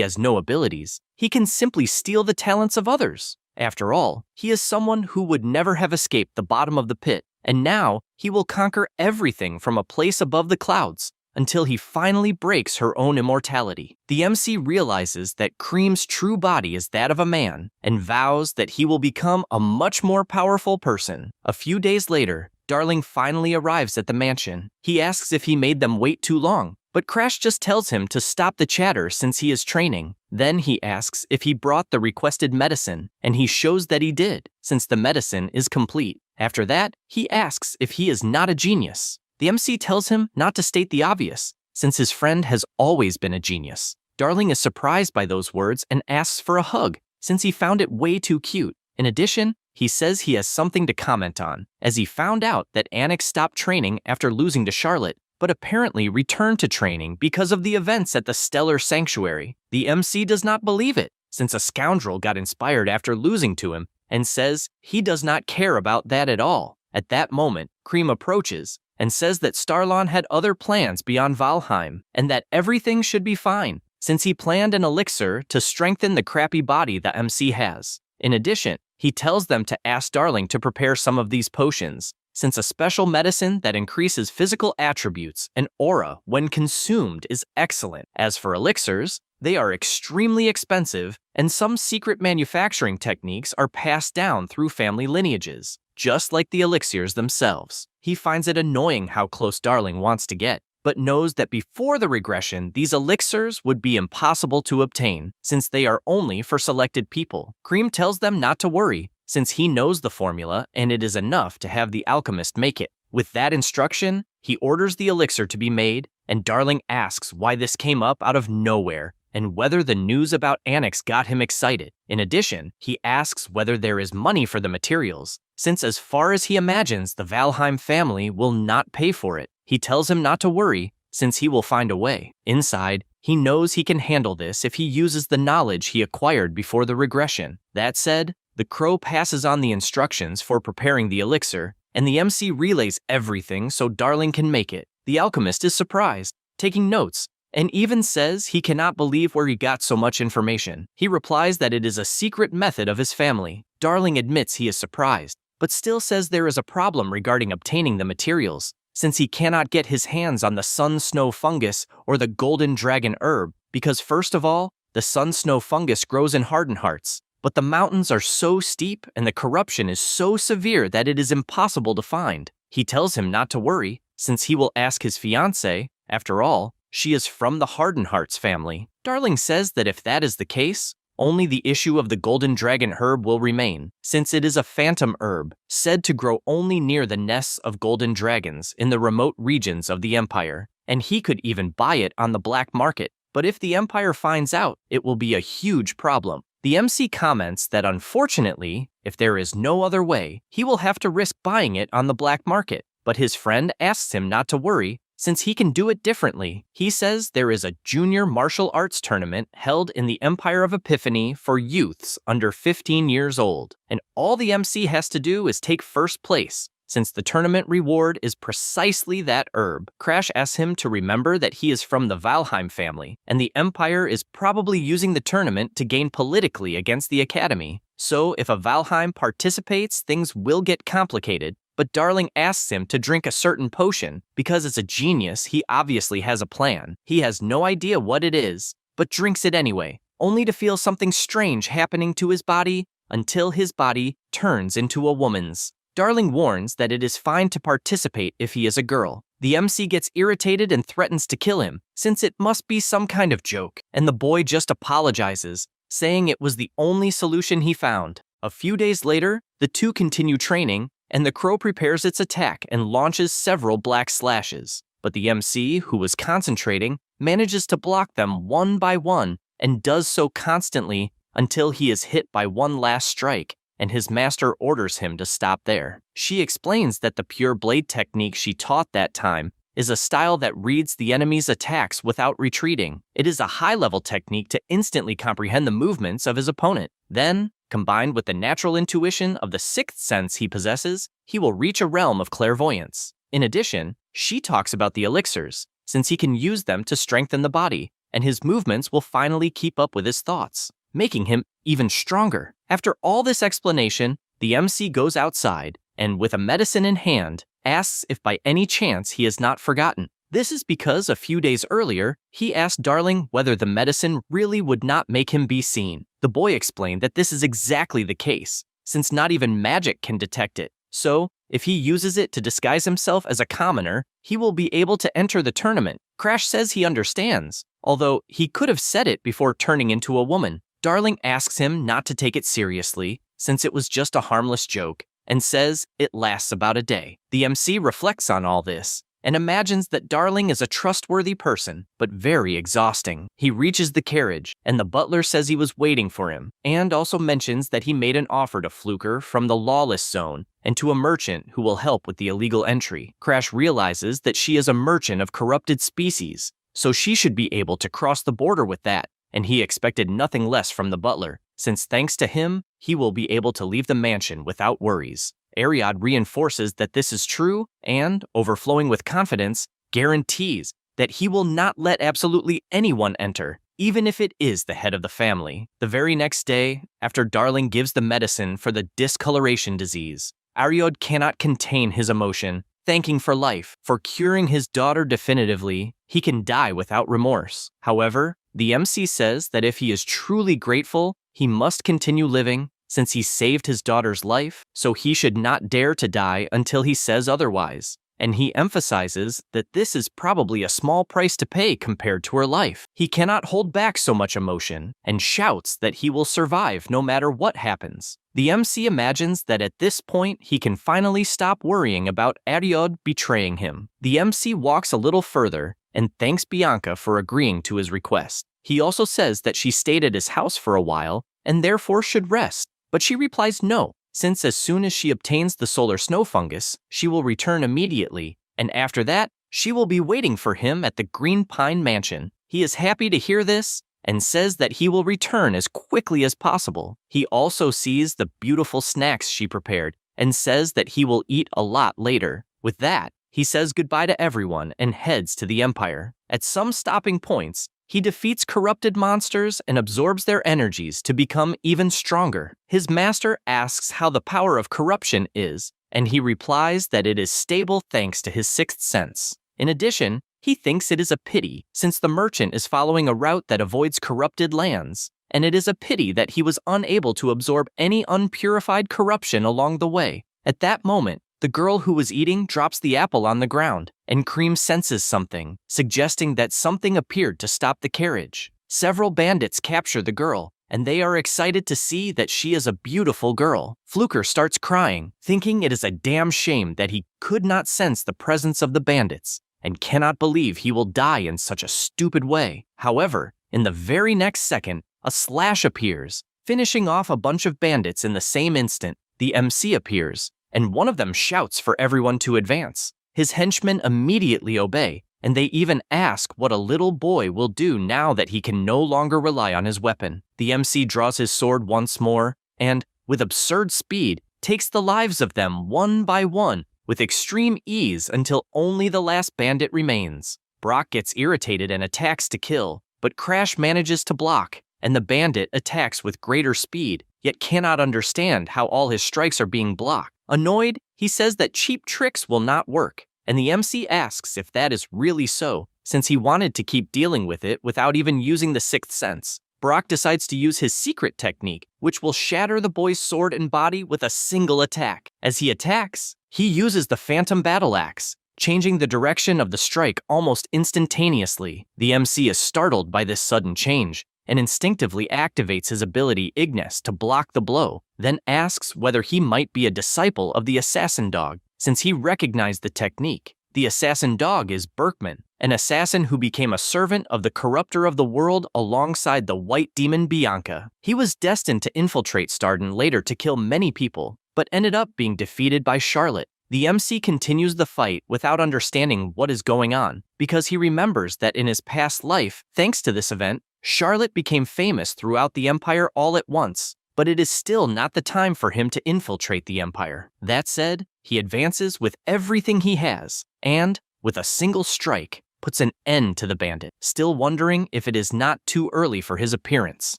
Speaker 1: has no abilities, he can simply steal the talents of others. After all, he is someone who would never have escaped the bottom of the pit, and now he will conquer everything from a place above the clouds, until he finally breaks her own immortality. The MC realizes that Cream's true body is that of a man, and vows that he will become a much more powerful person. A few days later, Darling finally arrives at the mansion. He asks if he made them wait too long, but Crash just tells him to stop the chatter since he is training. Then he asks if he brought the requested medicine, and he shows that he did, since the medicine is complete. After that, he asks if he is not a genius. The MC tells him not to state the obvious, since his friend has always been a genius. Darling is surprised by those words and asks for a hug, since he found it way too cute. In addition, he says he has something to comment on, as he found out that Annex stopped training after losing to Charlotte, but apparently returned to training because of the events at the Stellar Sanctuary. The MC does not believe it, since a scoundrel got inspired after losing to him, and says he does not care about that at all. At that moment, Cream approaches and says that Starlon had other plans beyond Valheim, and that everything should be fine, since he planned an elixir to strengthen the crappy body the MC has. In addition, he tells them to ask Darling to prepare some of these potions, since a special medicine that increases physical attributes and aura when consumed is excellent. As for elixirs, they are extremely expensive, and some secret manufacturing techniques are passed down through family lineages, just like the elixirs themselves. He finds it annoying how close Darling wants to get, but knows that before the regression, these elixirs would be impossible to obtain, since they are only for selected people. Cream tells them not to worry, since he knows the formula and it is enough to have the alchemist make it. With that instruction, he orders the elixir to be made, and Darling asks why this came up out of nowhere, and whether the news about Annex got him excited. In addition, he asks whether there is money for the materials, since as far as he imagines, the Valheim family will not pay for it. He tells him not to worry, since he will find a way. Inside, he knows he can handle this if he uses the knowledge he acquired before the regression. That said, the crow passes on the instructions for preparing the elixir, and the MC relays everything so Darling can make it. The alchemist is surprised, taking notes, and even says he cannot believe where he got so much information. He replies that it is a secret method of his family. Darling admits he is surprised, but still says there is a problem regarding obtaining the materials, since he cannot get his hands on the sun snow fungus or the golden dragon herb, because first of all, the sun snow fungus grows in Hardened Hearts, but the mountains are so steep and the corruption is so severe that it is impossible to find. He tells him not to worry, since he will ask his fiancée. After all, she is from the Hardened Hearts family. Darling says that if that is the case, only the issue of the golden dragon herb will remain, since it is a phantom herb, said to grow only near the nests of golden dragons in the remote regions of the Empire, and he could even buy it on the black market. But if the Empire finds out, it will be a huge problem. The MC comments that unfortunately, if there is no other way, he will have to risk buying it on the black market. But his friend asks him not to worry, since he can do it differently. He says there is a junior martial arts tournament held in the Empire of Epiphany for youths under 15 years old, and all the MC has to do is take first place, since the tournament reward is precisely that herb. Crash asks him to remember that he is from the Valheim family, and the Empire is probably using the tournament to gain politically against the Academy. So if a Valheim participates, things will get complicated. but Darling asks him to drink a certain potion. Because it's a genius, he obviously has a plan. He has no idea what it is, but drinks it anyway, only to feel something strange happening to his body until his body turns into a woman's. Darling warns that it is fine to participate if he is a girl. The MC gets irritated and threatens to kill him, since it must be some kind of joke, and the boy just apologizes, saying it was the only solution he found. A few days later, the two continue training, and the crow prepares its attack and launches several black slashes. But the MC, who was concentrating, manages to block them one by one, and does so constantly until he is hit by one last strike, and his master orders him to stop there. She explains that the pure blade technique she taught that time is a style that reads the enemy's attacks without retreating. It is a high-level technique to instantly comprehend the movements of his opponent. Then, combined with the natural intuition of the sixth sense he possesses, he will reach a realm of clairvoyance. In addition, she talks about the elixirs, since he can use them to strengthen the body, and his movements will finally keep up with his thoughts, making him even stronger. After all this explanation, the MC goes outside, and with a medicine in hand, asks if by any chance he has not forgotten. This is because a few days earlier, he asked Darling whether the medicine really would not make him be seen. The boy explained that this is exactly the case, since not even magic can detect it. So, if he uses it to disguise himself as a commoner, he will be able to enter the tournament. Crash says he understands, although he could have said it before turning into a woman. Darling asks him not to take it seriously, since it was just a harmless joke, and says it lasts about a day. The MC reflects on all this, and imagines that Darling is a trustworthy person, but very exhausting. He reaches the carriage, and the butler says he was waiting for him, and also mentions that he made an offer to Fluker from the lawless zone, and to a merchant who will help with the illegal entry. Crash realizes that she is a merchant of corrupted species, so she should be able to cross the border with that, and he expected nothing less from the butler, since thanks to him, he will be able to leave the mansion without worries. Ariad reinforces that this is true and, overflowing with confidence, guarantees that he will not let absolutely anyone enter, even if it is the head of the family. The very next day, after Darling gives the medicine for the discoloration disease, Ariad cannot contain his emotion, thanking for life, for curing his daughter definitively. He can die without remorse. However, the MC says that if he is truly grateful, he must continue living, since he saved his daughter's life, so he should not dare to die until he says otherwise. And he emphasizes that this is probably a small price to pay compared to her life. He cannot hold back so much emotion, and shouts that he will survive no matter what happens. The MC imagines that at this point he can finally stop worrying about Ariad betraying him. The MC walks a little further and thanks Bianca for agreeing to his request. He also says that she stayed at his house for a while and therefore should rest, but she replies no, since as soon as she obtains the solar snow fungus, she will return immediately, and after that, she will be waiting for him at the Green Pine Mansion. He is happy to hear this and says that he will return as quickly as possible. He also sees the beautiful snacks she prepared and says that he will eat a lot later. With that, he says goodbye to everyone and heads to the Empire. At some stopping points, he defeats corrupted monsters and absorbs their energies to become even stronger. His master asks how the power of corruption is, and he replies that it is stable thanks to his sixth sense. In addition, he thinks it is a pity, since the merchant is following a route that avoids corrupted lands, and it is a pity that he was unable to absorb any unpurified corruption along the way. At that moment, the girl who was eating drops the apple on the ground, and Cream senses something, suggesting that something appeared to stop the carriage. Several bandits capture the girl, and they are excited to see that she is a beautiful girl. Fluker starts crying, thinking it is a damn shame that he could not sense the presence of the bandits, and cannot believe he will die in such a stupid way. However, in the very next second, a slash appears, finishing off a bunch of bandits in the same instant. The MC appears, and one of them shouts for everyone to advance. His henchmen immediately obey, and they even ask what a little boy will do now that he can no longer rely on his weapon. The MC draws his sword once more, and, with absurd speed, takes the lives of them one by one with extreme ease until only the last bandit remains. Brock gets irritated and attacks to kill, but Crash manages to block, and the bandit attacks with greater speed, yet cannot understand how all his strikes are being blocked. Annoyed, He says that cheap tricks will not work, and the MC asks if that is really so, since he wanted to keep dealing with it without even using the sixth sense. Brock decides to use his secret technique, which will shatter the boy's sword and body with a single attack. As he attacks, he uses the Phantom Battle Axe, changing the direction of the strike almost instantaneously. The MC is startled by this sudden change and instinctively activates his ability Ignis to block the blow, then asks whether he might be a disciple of the assassin dog, since he recognized the technique. The assassin dog is Berkman, an assassin who became a servant of the corrupter of the world alongside the white demon Bianca. He was destined to infiltrate Starden later to kill many people, but ended up being defeated by Charlotte. The MC continues the fight without understanding what is going on, because he remembers that in his past life, thanks to this event, Charlotte became famous throughout the Empire all at once, but it is still not the time for him to infiltrate the Empire. That said, he advances with everything he has, and, with a single strike, puts an end to the bandit, still wondering if it is not too early for his appearance.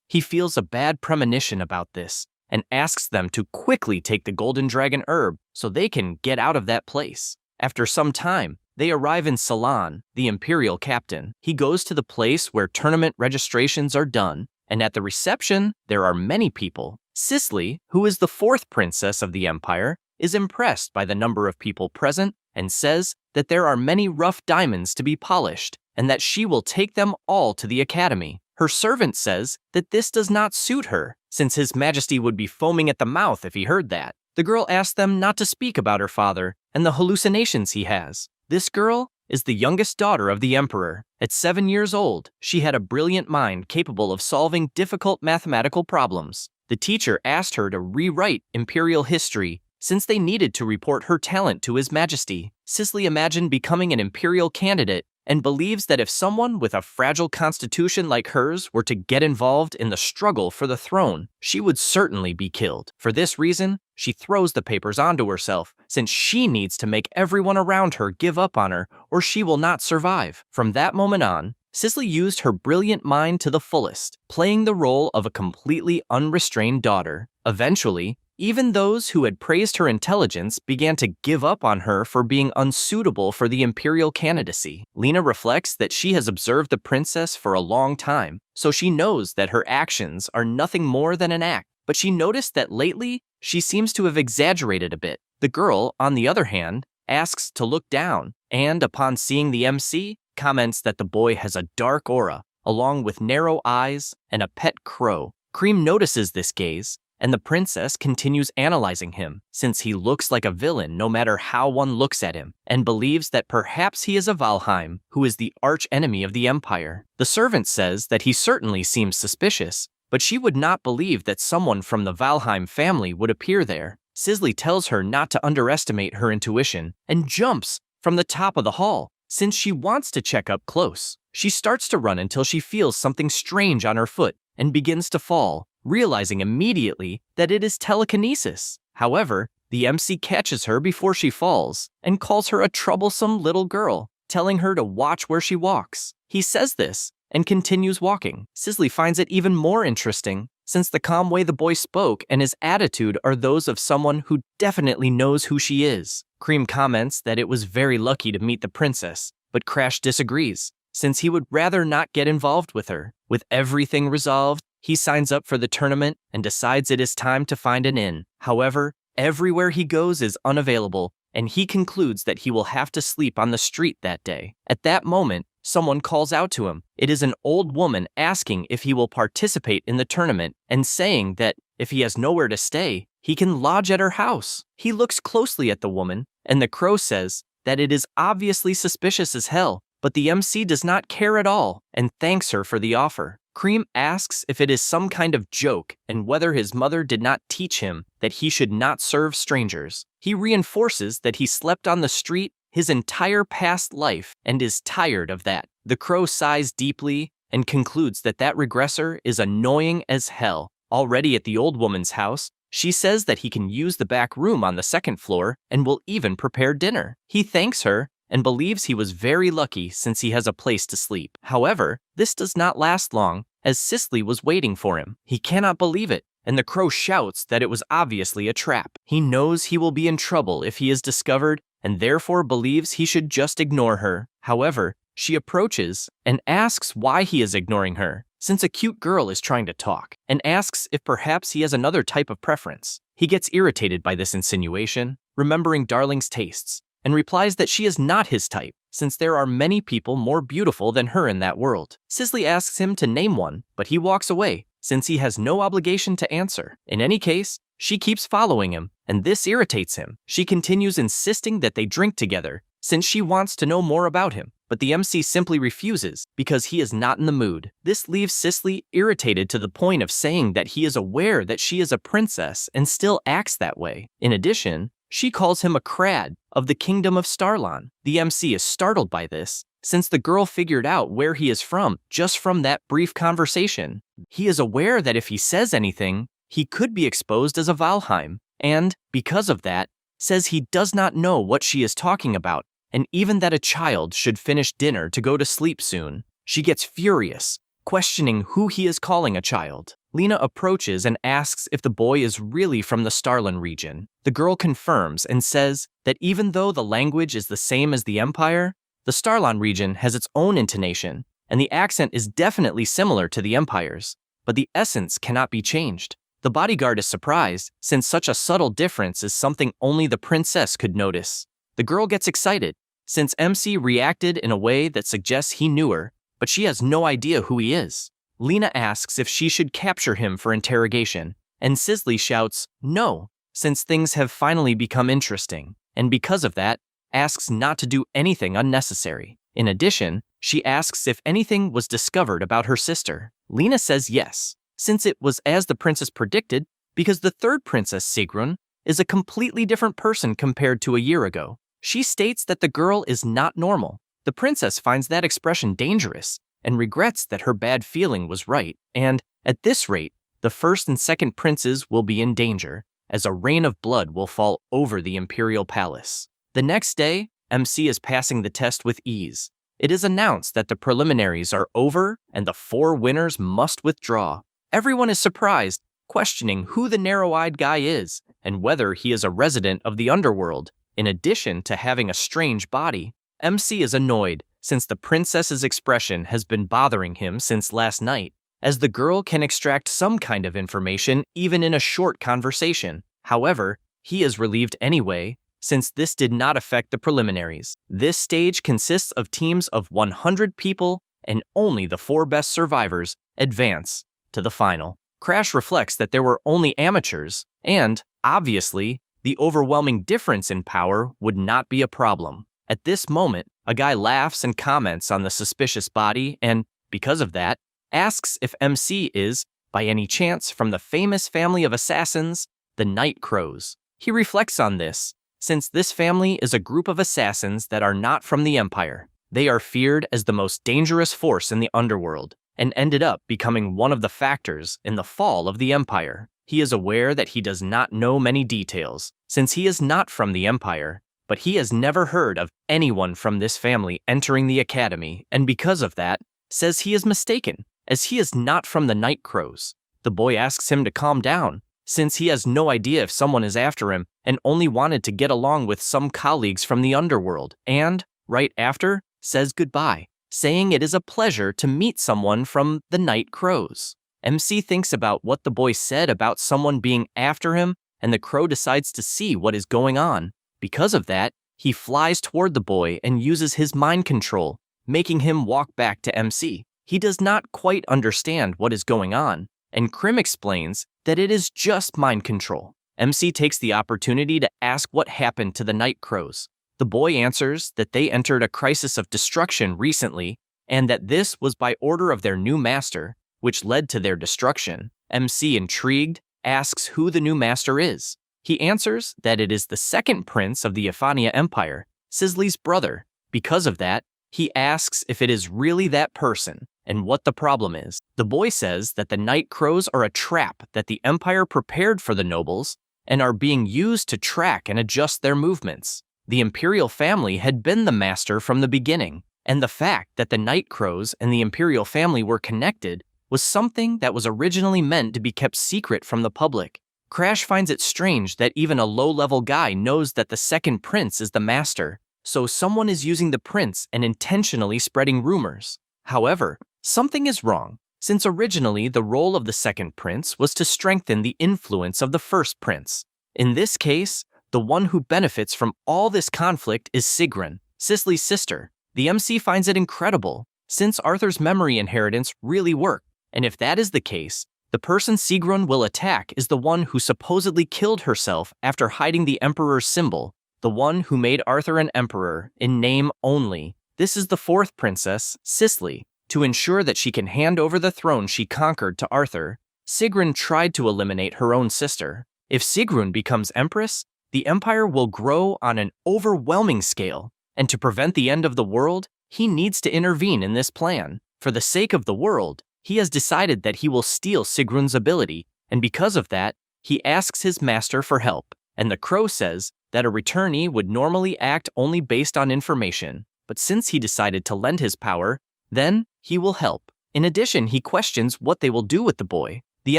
Speaker 1: He feels a bad premonition about this, and asks them to quickly take the Golden Dragon Herb so they can get out of that place. After some time, they arrive in Salon, the Imperial captain. He goes to the place where tournament registrations are done, and at the reception, there are many people. Cicely, who is the fourth princess of the Empire, is impressed by the number of people present and says that there are many rough diamonds to be polished and that she will take them all to the academy. Her servant says that this does not suit her, since His Majesty would be foaming at the mouth if he heard that. The girl asks them not to speak about her father and the hallucinations he has. This girl is the youngest daughter of the Emperor. At 7 years old, she had a brilliant mind capable of solving difficult mathematical problems. The teacher asked her to rewrite imperial history since they needed to report her talent to His Majesty. Cicely imagined becoming an imperial candidate and believes that if someone with a fragile constitution like hers were to get involved in the struggle for the throne, she would certainly be killed. For this reason, she throws the papers onto herself, since she needs to make everyone around her give up on her or she will not survive. From that moment on, Cicely used her brilliant mind to the fullest, playing the role of a completely unrestrained daughter. Eventually, even those who had praised her intelligence began to give up on her for being unsuitable for the imperial candidacy. Lena reflects that she has observed the princess for a long time, so she knows that her actions are nothing more than an act. But she noticed that lately, she seems to have exaggerated a bit. The girl, on the other hand, asks to look down, and upon seeing the MC, comments that the boy has a dark aura, along with narrow eyes and a pet crow. Cream notices this gaze, and the princess continues analyzing him, since he looks like a villain no matter how one looks at him, and believes that perhaps he is a Valheim, who is the arch-enemy of the Empire. The servant says that he certainly seems suspicious, but she would not believe that someone from the Valheim family would appear there. Cicely tells her not to underestimate her intuition, and jumps from the top of the hall, since she wants to check up close. She starts to run until she feels something strange on her foot, and begins to fall, realizing immediately that it is telekinesis. However, the MC catches her before she falls and calls her a troublesome little girl, telling her to watch where she walks. He says this and continues walking. Cicely finds it even more interesting, since the calm way the boy spoke and his attitude are those of someone who definitely knows who she is. Cream comments that it was very lucky to meet the princess, but Crash disagrees, since he would rather not get involved with her. With everything resolved, he signs up for the tournament and decides it is time to find an inn. However, everywhere he goes is unavailable, and he concludes that he will have to sleep on the street that day. At that moment, someone calls out to him. It is an old woman asking if he will participate in the tournament and saying that if he has nowhere to stay, he can lodge at her house. He looks closely at the woman, and the crow says that it is obviously suspicious as hell, but the MC does not care at all and thanks her for the offer. Cream asks if it is some kind of joke and whether his mother did not teach him that he should not serve strangers. He reinforces that he slept on the street his entire past life and is tired of that. The crow sighs deeply and concludes that regressor is annoying as hell. Already at the old woman's house, she says that he can use the back room on the second floor and will even prepare dinner. He thanks her and believes he was very lucky since he has a place to sleep. However, this does not last long, as Cicely was waiting for him. He cannot believe it, and the crow shouts that it was obviously a trap. He knows he will be in trouble if he is discovered, and therefore believes he should just ignore her. However, she approaches and asks why he is ignoring her, since a cute girl is trying to talk, and asks if perhaps he has another type of preference. He gets irritated by this insinuation, remembering Darling's tastes, and replies that she is not his type, since there are many people more beautiful than her in that world. Sisley asks him to name one, but he walks away, since he has no obligation to answer. In any case, she keeps following him, and this irritates him. She continues insisting that they drink together, since she wants to know more about him, but the MC simply refuses because he is not in the mood. This leaves Sisley irritated to the point of saying that he is aware that she is a princess and still acts that way. In addition, she calls him a crad of the kingdom of Starlon. The MC is startled by this, since the girl figured out where he is from just from that brief conversation. He is aware that if he says anything, he could be exposed as a Valheim, and, because of that, says he does not know what she is talking about, and even that a child should finish dinner to go to sleep soon. She gets furious, questioning who he is calling a child. Lena approaches and asks if the boy is really from the Starlin region. The girl confirms and says that even though the language is the same as the Empire, the Starlon region has its own intonation, and the accent is definitely similar to the Empire's, but the essence cannot be changed. The bodyguard is surprised, since such a subtle difference is something only the princess could notice. The girl gets excited, since MC reacted in a way that suggests he knew her, but she has no idea who he is. Lena asks if she should capture him for interrogation, and Sisley shouts, no, since things have finally become interesting, and because of that, asks not to do anything unnecessary. In addition, she asks if anything was discovered about her sister. Lena says yes, since it was as the princess predicted, because the third princess, Sigrun, is a completely different person compared to a year ago. She states that the girl is not normal. The princess finds that expression dangerous and regrets that her bad feeling was right, and, at this rate, the first and second princes will be in danger, as a rain of blood will fall over the imperial palace. The next day, MC is passing the test with ease. It is announced that the preliminaries are over and the 4 winners must withdraw. Everyone is surprised, questioning who the narrow-eyed guy is and whether he is a resident of the underworld. In addition to having a strange body, MC is annoyed since the princess's expression has been bothering him since last night, as the girl can extract some kind of information even in a short conversation. However, he is relieved anyway, since this did not affect the preliminaries. This stage consists of teams of 100 people, and only the 4 best survivors advance to the final. Crash reflects that there were only amateurs, and, obviously, the overwhelming difference in power would not be a problem. At this moment, a guy laughs and comments on the suspicious body and, because of that, asks if MC is, by any chance, from the famous family of assassins, the Night Crows. He reflects on this, since this family is a group of assassins that are not from the Empire. They are feared as the most dangerous force in the underworld, and ended up becoming one of the factors in the fall of the Empire. He is aware that he does not know many details, since he is not from the Empire, but he has never heard of anyone from this family entering the academy, and because of that, says he is mistaken, as he is not from the Night Crows. The boy asks him to calm down, since he has no idea if someone is after him and only wanted to get along with some colleagues from the underworld, and, right after, says goodbye, saying it is a pleasure to meet someone from the Night Crows. MC thinks about what the boy said about someone being after him, and the crow decides to see what is going on. Because of that, he flies toward the boy and uses his mind control, making him walk back to MC. He does not quite understand what is going on, and Krim explains that it is just mind control. MC takes the opportunity to ask what happened to the Night Crows. The boy answers that they entered a crisis of destruction recently, and that this was by order of their new master, which led to their destruction. MC, intrigued, asks who the new master is. He answers that it is the second prince of the Ephania Empire, Sisley's brother. Because of that, he asks if it is really that person and what the problem is. The boy says that the Night Crows are a trap that the Empire prepared for the nobles and are being used to track and adjust their movements. The imperial family had been the master from the beginning, and the fact that the Night Crows and the imperial family were connected was something that was originally meant to be kept secret from the public. Crash finds it strange that even a low-level guy knows that the second prince is the master, so someone is using the prince and intentionally spreading rumors. However, something is wrong, since originally the role of the second prince was to strengthen the influence of the first prince. In this case, the one who benefits from all this conflict is Sigrun, Cicely's sister. The MC finds it incredible, since Arthur's memory inheritance really worked, and if that is the case, the person Sigrun will attack is the one who supposedly killed herself after hiding the Emperor's symbol, the one who made Arthur an emperor in name only. This is the fourth princess, Cicely. To ensure that she can hand over the throne she conquered to Arthur, Sigrun tried to eliminate her own sister. If Sigrun becomes empress, the empire will grow on an overwhelming scale, and to prevent the end of the world, he needs to intervene in this plan. For the sake of the world, he has decided that he will steal Sigrun's ability, and because of that, he asks his master for help. And the crow says that a returnee would normally act only based on information, but since he decided to lend his power, then he will help. In addition, he questions what they will do with the boy. The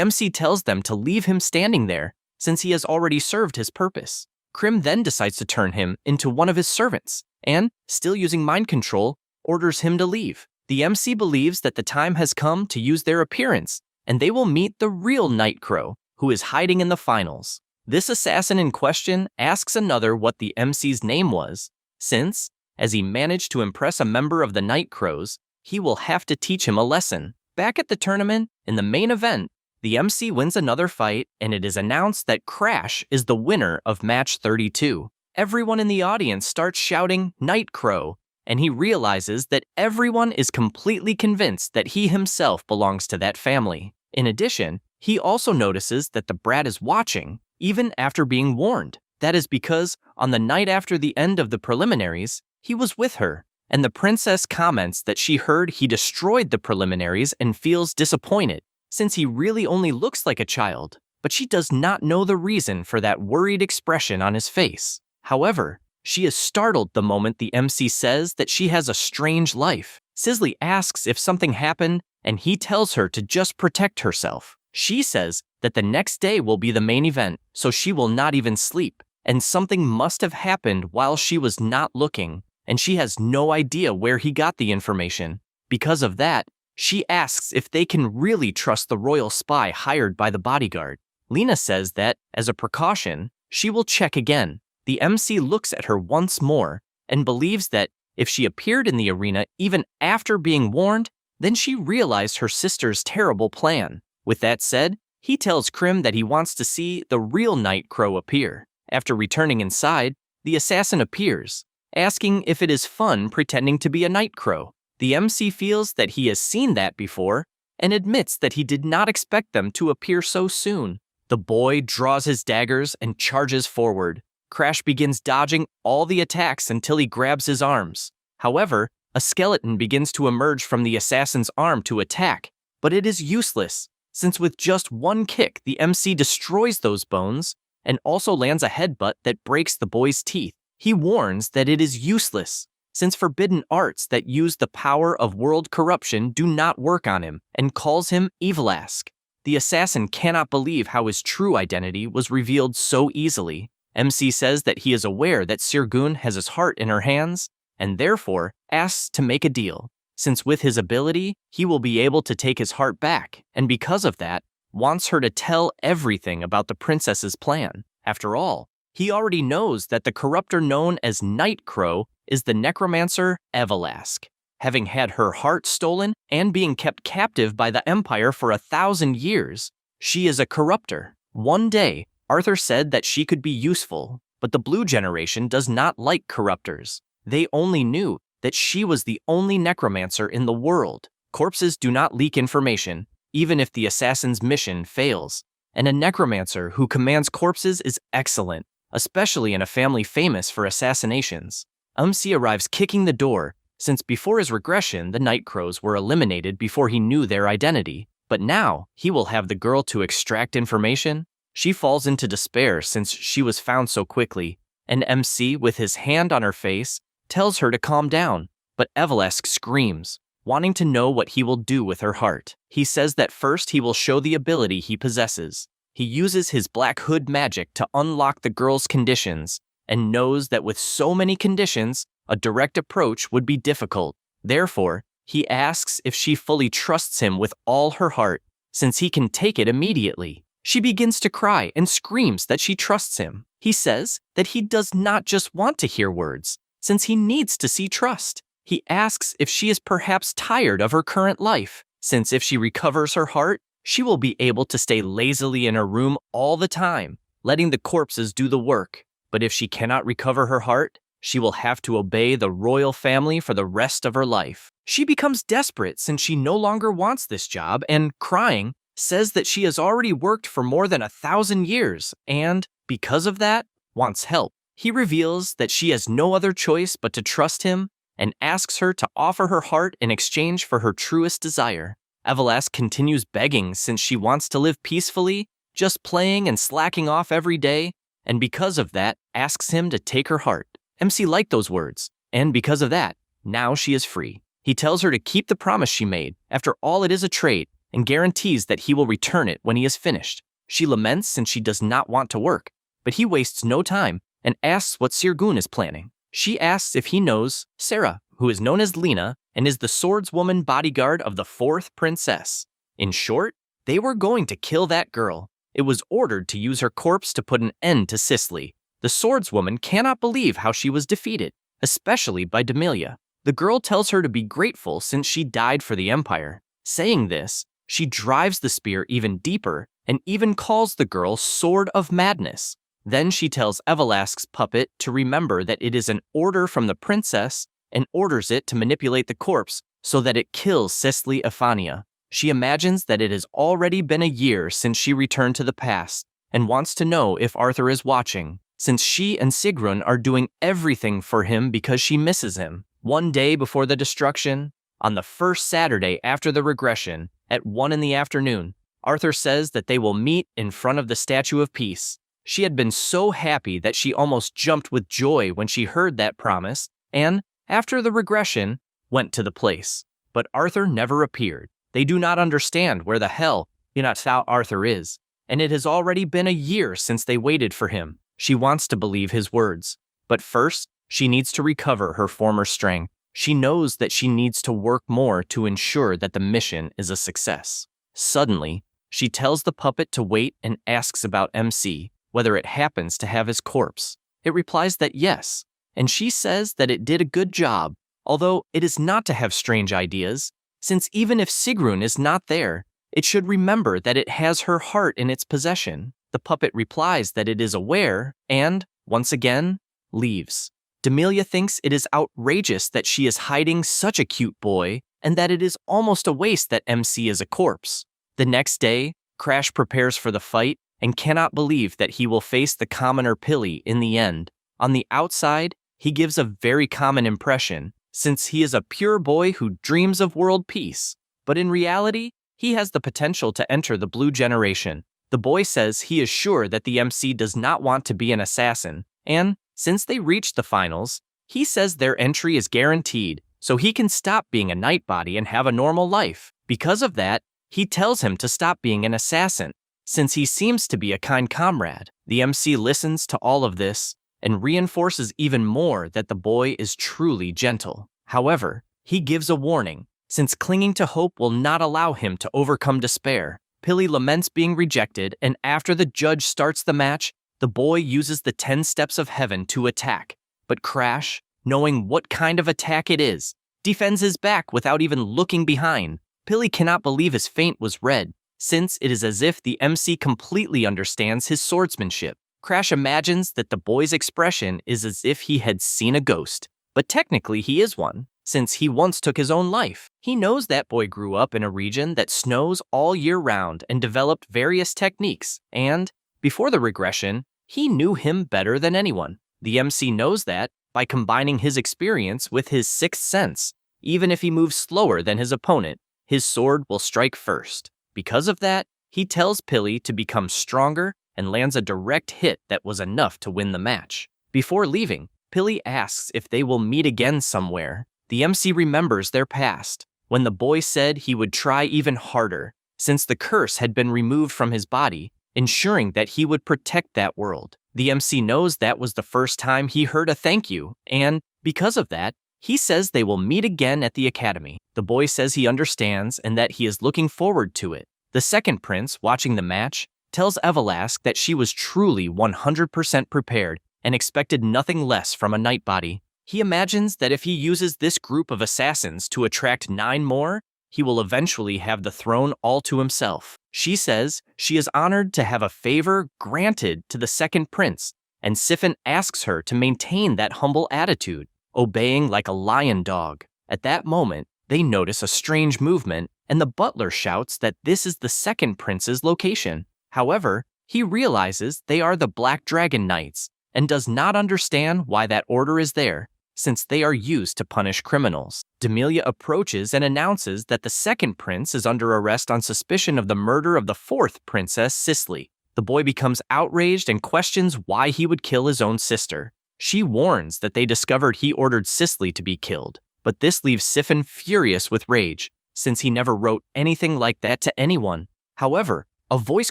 Speaker 1: MC tells them to leave him standing there, since he has already served his purpose. Krim then decides to turn him into one of his servants, and, still using mind control, orders him to leave. The MC believes that the time has come to use their appearance, and they will meet the real Night Crow, who is hiding in the finals. This assassin in question asks another what the MC's name was, since, as he managed to impress a member of the Night Crows, he will have to teach him a lesson. Back at the tournament, in the main event, the MC wins another fight, and it is announced that Crash is the winner of match 32. Everyone in the audience starts shouting, "Night Crow," and he realizes that everyone is completely convinced that he himself belongs to that family. In addition, he also notices that the brat is watching, even after being warned. That is because, on the night after the end of the preliminaries, he was with her, and the princess comments that she heard he destroyed the preliminaries and feels disappointed, since he really only looks like a child, but she does not know the reason for that worried expression on his face. However, she is startled the moment the MC says that she has a strange life. Cicely asks if something happened, and he tells her to just protect herself. She says that the next day will be the main event, so she will not even sleep, and something must have happened while she was not looking, and she has no idea where he got the information. Because of that, she asks if they can really trust the royal spy hired by the bodyguard. Lena says that, as a precaution, she will check again. The MC looks at her once more and believes that if she appeared in the arena even after being warned, then she realized her sister's terrible plan. With that said, he tells Krim that he wants to see the real Night Crow appear. After returning inside, the assassin appears, asking if it is fun pretending to be a Night Crow. The MC feels that he has seen that before and admits that he did not expect them to appear so soon. The boy draws his daggers and charges forward. Crash begins dodging all the attacks until he grabs his arms. However, a skeleton begins to emerge from the assassin's arm to attack, but it is useless, since with just one kick the MC destroys those bones and also lands a headbutt that breaks the boy's teeth. He warns that it is useless, since forbidden arts that use the power of world corruption do not work on him, and calls him Evil-ask. The assassin cannot believe how his true identity was revealed so easily. MC says that he is aware that Sirgun has his heart in her hands, and therefore asks to make a deal, since with his ability, he will be able to take his heart back, and because of that, wants her to tell everything about the princess's plan. After all, he already knows that the corruptor known as Night Crow is the necromancer Evil-ask. Having had her heart stolen and being kept captive by the Empire for 1,000 years, she is a corruptor. One day, Arthur said that she could be useful, but the Blue generation does not like corruptors. They only knew that she was the only necromancer in the world. Corpses do not leak information, even if the assassin's mission fails. And a necromancer who commands corpses is excellent, especially in a family famous for assassinations. MC arrives kicking the door, since before his regression, the Night Crows were eliminated before he knew their identity. But now, he will have the girl to extract information. She falls into despair since she was found so quickly, and MC, with his hand on her face, tells her to calm down, but Evil-ask screams. wanting to know what he will do with her heart. He says that first he will show the ability he possesses. He uses his Black Hood magic to unlock the girl's conditions, and knows that with so many conditions, a direct approach would be difficult. Therefore, he asks if she fully trusts him with all her heart, since he can take it immediately. She begins to cry and screams that she trusts him. He says that he does not just want to hear words, since he needs to see trust. He asks if she is perhaps tired of her current life, since if she recovers her heart, she will be able to stay lazily in her room all the time, letting the corpses do the work. But if she cannot recover her heart, she will have to obey the royal family for the rest of her life. She becomes desperate since she no longer wants this job and, crying, says that she has already worked for more than 1,000 years and, because of that, wants help. He reveals that she has no other choice but to trust him and asks her to offer her heart in exchange for her truest desire. Everlast continues begging since she wants to live peacefully, just playing and slacking off every day, and because of that, asks him to take her heart. MC liked those words, and because of that, now she is free. He tells her to keep the promise she made. After all, it is a trade, and guarantees that he will return it when he is finished. She laments since she does not want to work, but he wastes no time and asks what Sirgun is planning. She asks if he knows Sarah, who is known as Lena and is the swordswoman bodyguard of the 4th princess. In short, they were going to kill that girl. It was ordered to use her corpse to put an end to Cicely. The swordswoman cannot believe how she was defeated, especially by Demelia. The girl tells her to be grateful since she died for the Empire. Saying this, she drives the spear even deeper and even calls the girl Sword of Madness. Then she tells Everlast's puppet to remember that it is an order from the princess and orders it to manipulate the corpse so that it kills Cicely Ephania. She imagines that it has already been a year since she returned to the past and wants to know if Arthur is watching, since she and Sigrun are doing everything for him because she misses him. One day before the destruction, on the first Saturday after the regression, at 1 in the afternoon, Arthur says that they will meet in front of the Statue of Peace. She had been so happy that she almost jumped with joy when she heard that promise, and, after the regression, went to the place. But Arthur never appeared. They do not understand where the hell Arthur is, and it has already been a year since they waited for him. She wants to believe his words, but first, she needs to recover her former strength. She knows that she needs to work more to ensure that the mission is a success. Suddenly, she tells the puppet to wait and asks about MC, whether it happens to have his corpse. It replies that yes, and she says that it did a good job, although it is not to have strange ideas, since even if Sigrun is not there, it should remember that it has her heart in its possession. The puppet replies that it is aware and, once again, leaves. Demelia thinks it is outrageous that she is hiding such a cute boy and that it is almost a waste that MC is a corpse. The next day, Crash prepares for the fight and cannot believe that he will face the commoner Pilly in the end. On the outside, he gives a very common impression, since he is a pure boy who dreams of world peace. But in reality, he has the potential to enter the blue generation. The boy says he is sure that the MC does not want to be an assassin, and, since they reached the finals, he says their entry is guaranteed, so he can stop being a Nightbody and have a normal life. Because of that, he tells him to stop being an assassin, since he seems to be a kind comrade. The MC listens to all of this and reinforces even more that the boy is truly gentle. However, he gives a warning, since clinging to hope will not allow him to overcome despair. Pilly laments being rejected, and after the judge starts the match, the boy uses the 10 steps of heaven to attack. But Crash, knowing what kind of attack it is, defends his back without even looking behind. Pilly cannot believe his feint was read, since it is as if the MC completely understands his swordsmanship. Crash imagines that the boy's expression is as if he had seen a ghost, but technically he is one, since he once took his own life. He knows that boy grew up in a region that snows all year round and developed various techniques, and, before the regression, he knew him better than anyone. The MC knows that, by combining his experience with his sixth sense, even if he moves slower than his opponent, his sword will strike first. Because of that, he tells Pilly to become stronger and lands a direct hit that was enough to win the match. Before leaving, Pilly asks if they will meet again somewhere. The MC remembers their past, when the boy said he would try even harder, since the curse had been removed from his body, ensuring that he would protect that world. The MC knows that was the first time he heard a thank you, and because of that, he says they will meet again at the academy. The boy says he understands and that he is looking forward to it. The second prince, watching the match, tells Evelask that she was truly 100% prepared and expected nothing less from a night body. He imagines that if he uses this group of assassins to attract 9 more, he will eventually have the throne all to himself. She says she is honored to have a favor granted to the second prince, and Siphon asks her to maintain that humble attitude, obeying like a lion dog. At that moment, they notice a strange movement, and the butler shouts that this is the second prince's location. However, he realizes they are the Black Dragon Knights, and does not understand why that order is there, since they are used to punish criminals. Demelia approaches and announces that the second prince is under arrest on suspicion of the murder of the fourth princess, Cicely. The boy becomes outraged and questions why he would kill his own sister. She warns that they discovered he ordered Cicely to be killed, but this leaves Siphon furious with rage, since he never wrote anything like that to anyone. However, a voice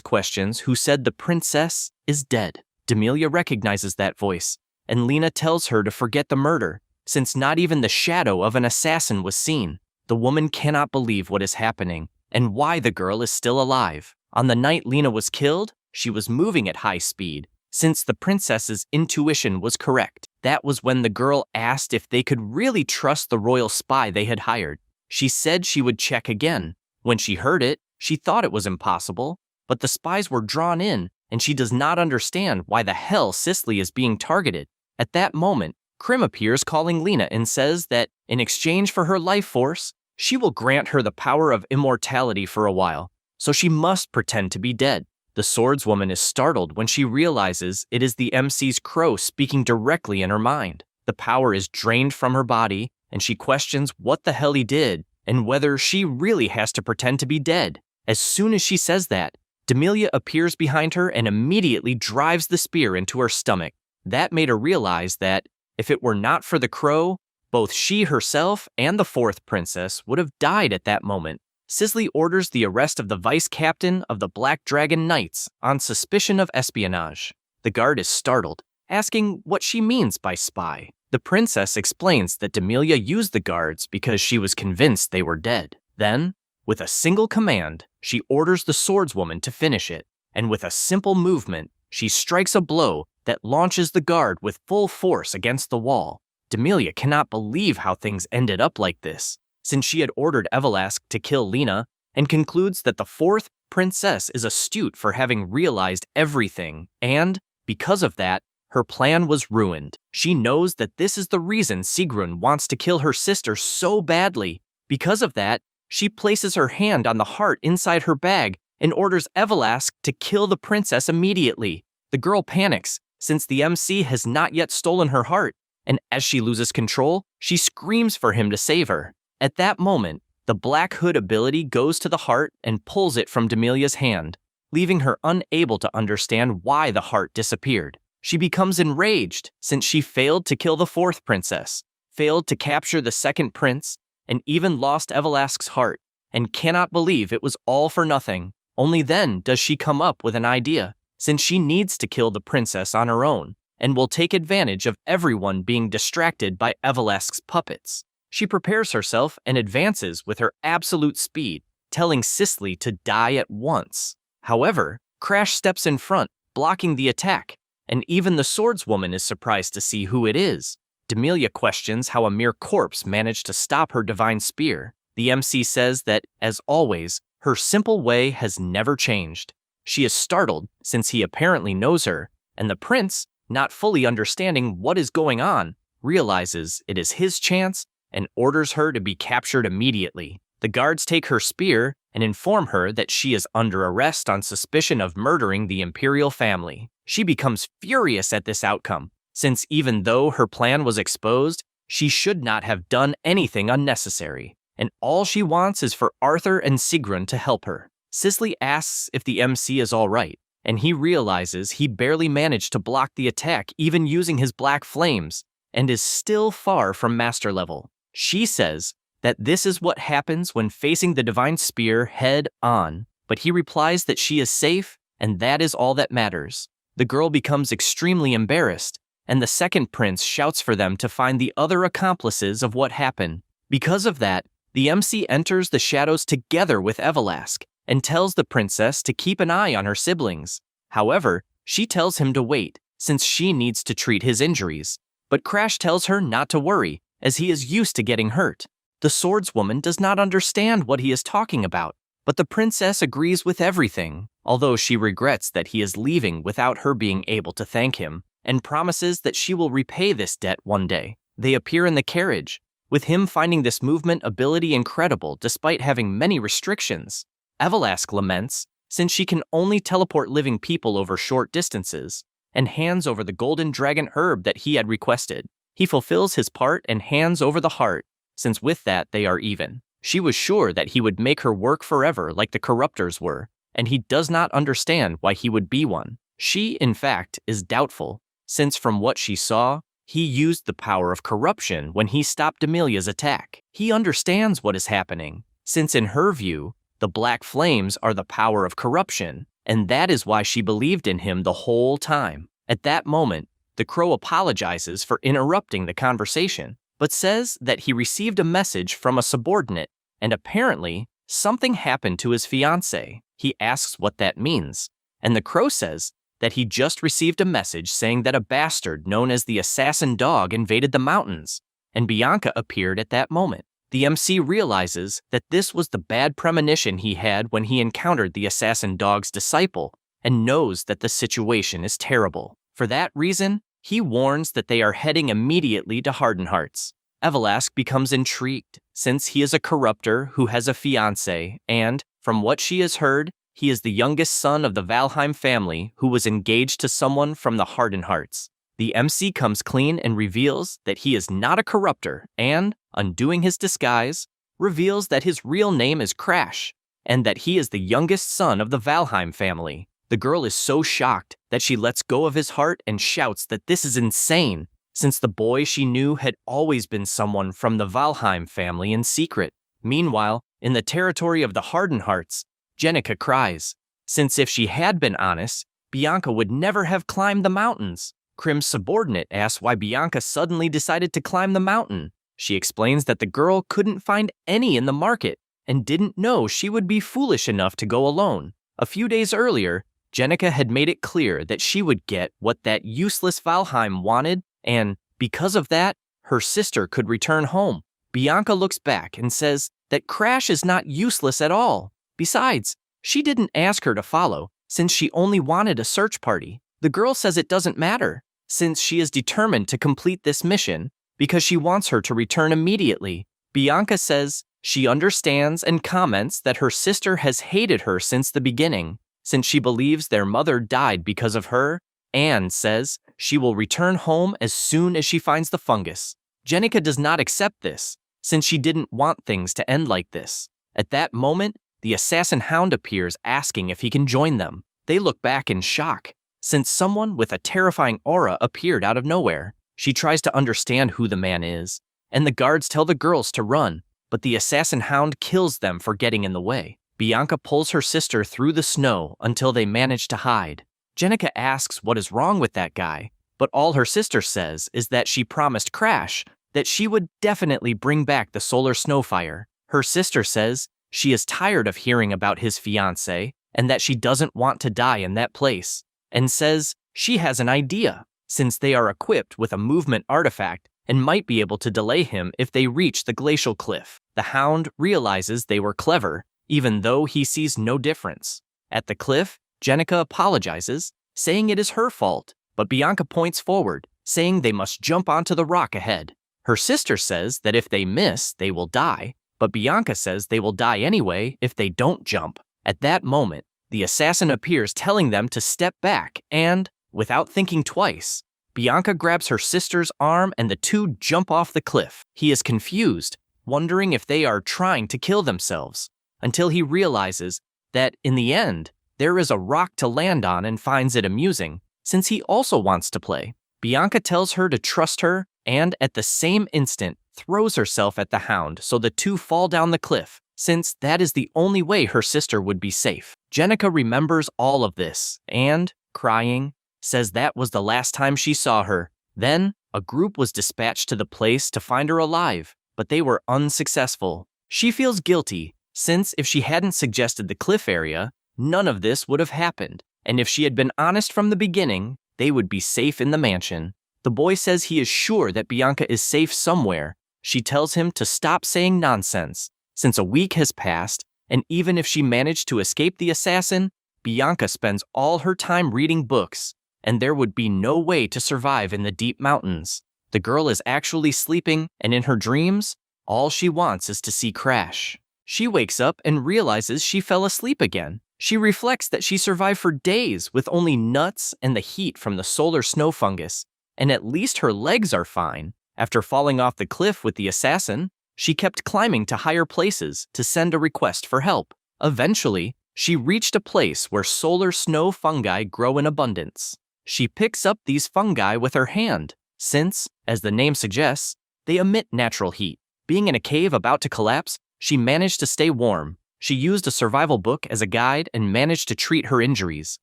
Speaker 1: questions who said the princess is dead. Demelia recognizes that voice, and Lena tells her to forget the murder, since not even the shadow of an assassin was seen. The woman cannot believe what is happening, and why the girl is still alive. On the night Lena was killed, she was moving at high speed, since the princess's intuition was correct. That was when the girl asked if they could really trust the royal spy they had hired. She said she would check again. When she heard it, she thought it was impossible, but the spies were drawn in, and she does not understand why the hell Cicely is being targeted. At that moment, Krim appears calling Lena and says that, in exchange for her life force, she will grant her the power of immortality for a while, so she must pretend to be dead. The swordswoman is startled when she realizes it is the MC's crow speaking directly in her mind. The power is drained from her body, and she questions what the hell he did and whether she really has to pretend to be dead. As soon as she says that, Demelia appears behind her and immediately drives the spear into her stomach. That made her realize that, if it were not for the crow, both she herself and the fourth princess would have died at that moment. Cicely orders the arrest of the vice captain of the Black Dragon Knights on suspicion of espionage. The guard is startled, asking what she means by spy. The princess explains that Demelia used the guards because she was convinced they were dead. Then, with a single command, she orders the swordswoman to finish it, and with a simple movement, she strikes a blow that launches the guard with full force against the wall. Demelia cannot believe how things ended up like this, since she had ordered Evelask to kill Lena, and concludes that the fourth princess is astute for having realized everything, and, because of that, her plan was ruined. She knows that this is the reason Sigrun wants to kill her sister so badly. Because of that, she places her hand on the heart inside her bag and orders Evelask to kill the princess immediately. The girl panics, since the MC has not yet stolen her heart, and as she loses control, she screams for him to save her. At that moment, the Black Hood ability goes to the heart and pulls it from Demelia's hand, leaving her unable to understand why the heart disappeared. She becomes enraged since she failed to kill the fourth princess, failed to capture the second prince, and even lost Evelask's heart, and cannot believe it was all for nothing. Only then does she come up with an idea, since she needs to kill the princess on her own, and will take advantage of everyone being distracted by Evelask's puppets. She prepares herself and advances with her absolute speed, telling Cicely to die at once. However, Crash steps in front, blocking the attack, and even the swordswoman is surprised to see who it is. Demelia questions how a mere corpse managed to stop her divine spear. The MC says that, as always, her simple way has never changed. She is startled since he apparently knows her, and the prince, not fully understanding what is going on, realizes it is his chance and orders her to be captured immediately. The guards take her spear and inform her that she is under arrest on suspicion of murdering the imperial family. She becomes furious at this outcome, since even though her plan was exposed, she should not have done anything unnecessary, and all she wants is for Arthur and Sigrun to help her. Cicely asks if the MC is alright, and he realizes he barely managed to block the attack even using his black flames, and is still far from master level. She says, that this is what happens when facing the divine spear head on, but he replies that she is safe and that is all that matters. The girl becomes extremely embarrassed, and the second prince shouts for them to find the other accomplices of what happened. Because of that, the MC enters the shadows together with Everlast and tells the princess to keep an eye on her siblings. However, she tells him to wait, since she needs to treat his injuries. But Crash tells her not to worry, as he is used to getting hurt. The swordswoman does not understand what he is talking about, but the princess agrees with everything, although she regrets that he is leaving without her being able to thank him, and promises that she will repay this debt one day. They appear in the carriage, with him finding this movement ability incredible despite having many restrictions. Everlast laments, since she can only teleport living people over short distances, and hands over the golden dragon herb that he had requested. He fulfills his part and hands over the heart, since with that they are even. She was sure that he would make her work forever like the corruptors were, and he does not understand why he would be one. She, in fact, is doubtful, since from what she saw, he used the power of corruption when he stopped Amelia's attack. He understands what is happening, since in her view, the black flames are the power of corruption, and that is why she believed in him the whole time. At that moment, the crow apologizes for interrupting the conversation, but says that he received a message from a subordinate, and apparently, something happened to his fiancée. He asks what that means, and the crow says that he just received a message saying that a bastard known as the assassin dog invaded the mountains, and Bianca appeared at that moment. The MC realizes that this was the bad premonition he had when he encountered the assassin dog's disciple, and knows that the situation is terrible. For that reason, he warns that they are heading immediately to Hardened Hearts. Everlast becomes intrigued, since he is a corruptor who has a fiancé, and, from what she has heard, he is the youngest son of the Valheim family who was engaged to someone from the Hardened Hearts. The MC comes clean and reveals that he is not a corruptor and, undoing his disguise, reveals that his real name is Crash, and that he is the youngest son of the Valheim family. The girl is so shocked that she lets go of his heart and shouts that this is insane, since the boy she knew had always been someone from the Valheim family in secret. Meanwhile, in the territory of the Hardened Hearts, Jenica cries, since if she had been honest, Bianca would never have climbed the mountains. Krim's subordinate asks why Bianca suddenly decided to climb the mountain. She explains that the girl couldn't find any in the market and didn't know she would be foolish enough to go alone. A few days earlier, Jenica had made it clear that she would get what that useless Valheim wanted, and because of that, her sister could return home. Bianca looks back and says that Crash is not useless at all. Besides, she didn't ask her to follow, since she only wanted a search party. The girl says it doesn't matter, since she is determined to complete this mission, because she wants her to return immediately. Bianca says she understands and comments that her sister has hated her since the beginning, since she believes their mother died because of her, and says she will return home as soon as she finds the fungus. Jenica does not accept this, since she didn't want things to end like this. At that moment, the assassin hound appears asking if he can join them. They look back in shock, since someone with a terrifying aura appeared out of nowhere. She tries to understand who the man is, and the guards tell the girls to run, but the assassin hound kills them for getting in the way. Bianca pulls her sister through the snow until they manage to hide. Jenica asks what is wrong with that guy, but all her sister says is that she promised Crash that she would definitely bring back the solar snowfire. Her sister says she is tired of hearing about his fiancé and that she doesn't want to die in that place, and says she has an idea, since they are equipped with a movement artifact and might be able to delay him if they reach the glacial cliff. The hound realizes they were clever, even though he sees no difference. At the cliff, Jenica apologizes, saying it is her fault, but Bianca points forward, saying they must jump onto the rock ahead. Her sister says that if they miss, they will die, but Bianca says they will die anyway if they don't jump. At that moment, the assassin appears telling them to step back and, without thinking twice, Bianca grabs her sister's arm and the two jump off the cliff. He is confused, wondering if they are trying to kill themselves, until he realizes that, in the end, there is a rock to land on and finds it amusing, since he also wants to play. Bianca tells her to trust her, and at the same instant, throws herself at the hound so the two fall down the cliff, since that is the only way her sister would be safe. Jenica remembers all of this and, crying, says that was the last time she saw her. Then, a group was dispatched to the place to find her alive, but they were unsuccessful. She feels guilty, since if she hadn't suggested the cliff area, none of this would have happened, and if she had been honest from the beginning, they would be safe in the mansion. The boy says he is sure that Bianca is safe somewhere. She tells him to stop saying nonsense, since a week has passed, and even if she managed to escape the assassin, Bianca spends all her time reading books, and there would be no way to survive in the deep mountains. The girl is actually sleeping, and in her dreams, all she wants is to see Crash. She wakes up and realizes she fell asleep again. She reflects that she survived for days with only nuts and the heat from the solar snow fungus, and at least her legs are fine. After falling off the cliff with the assassin, she kept climbing to higher places to send a request for help. Eventually, she reached a place where solar snow fungi grow in abundance. She picks up these fungi with her hand, since, as the name suggests, they emit natural heat. Being in a cave about to collapse, she managed to stay warm. She used a survival book as a guide and managed to treat her injuries.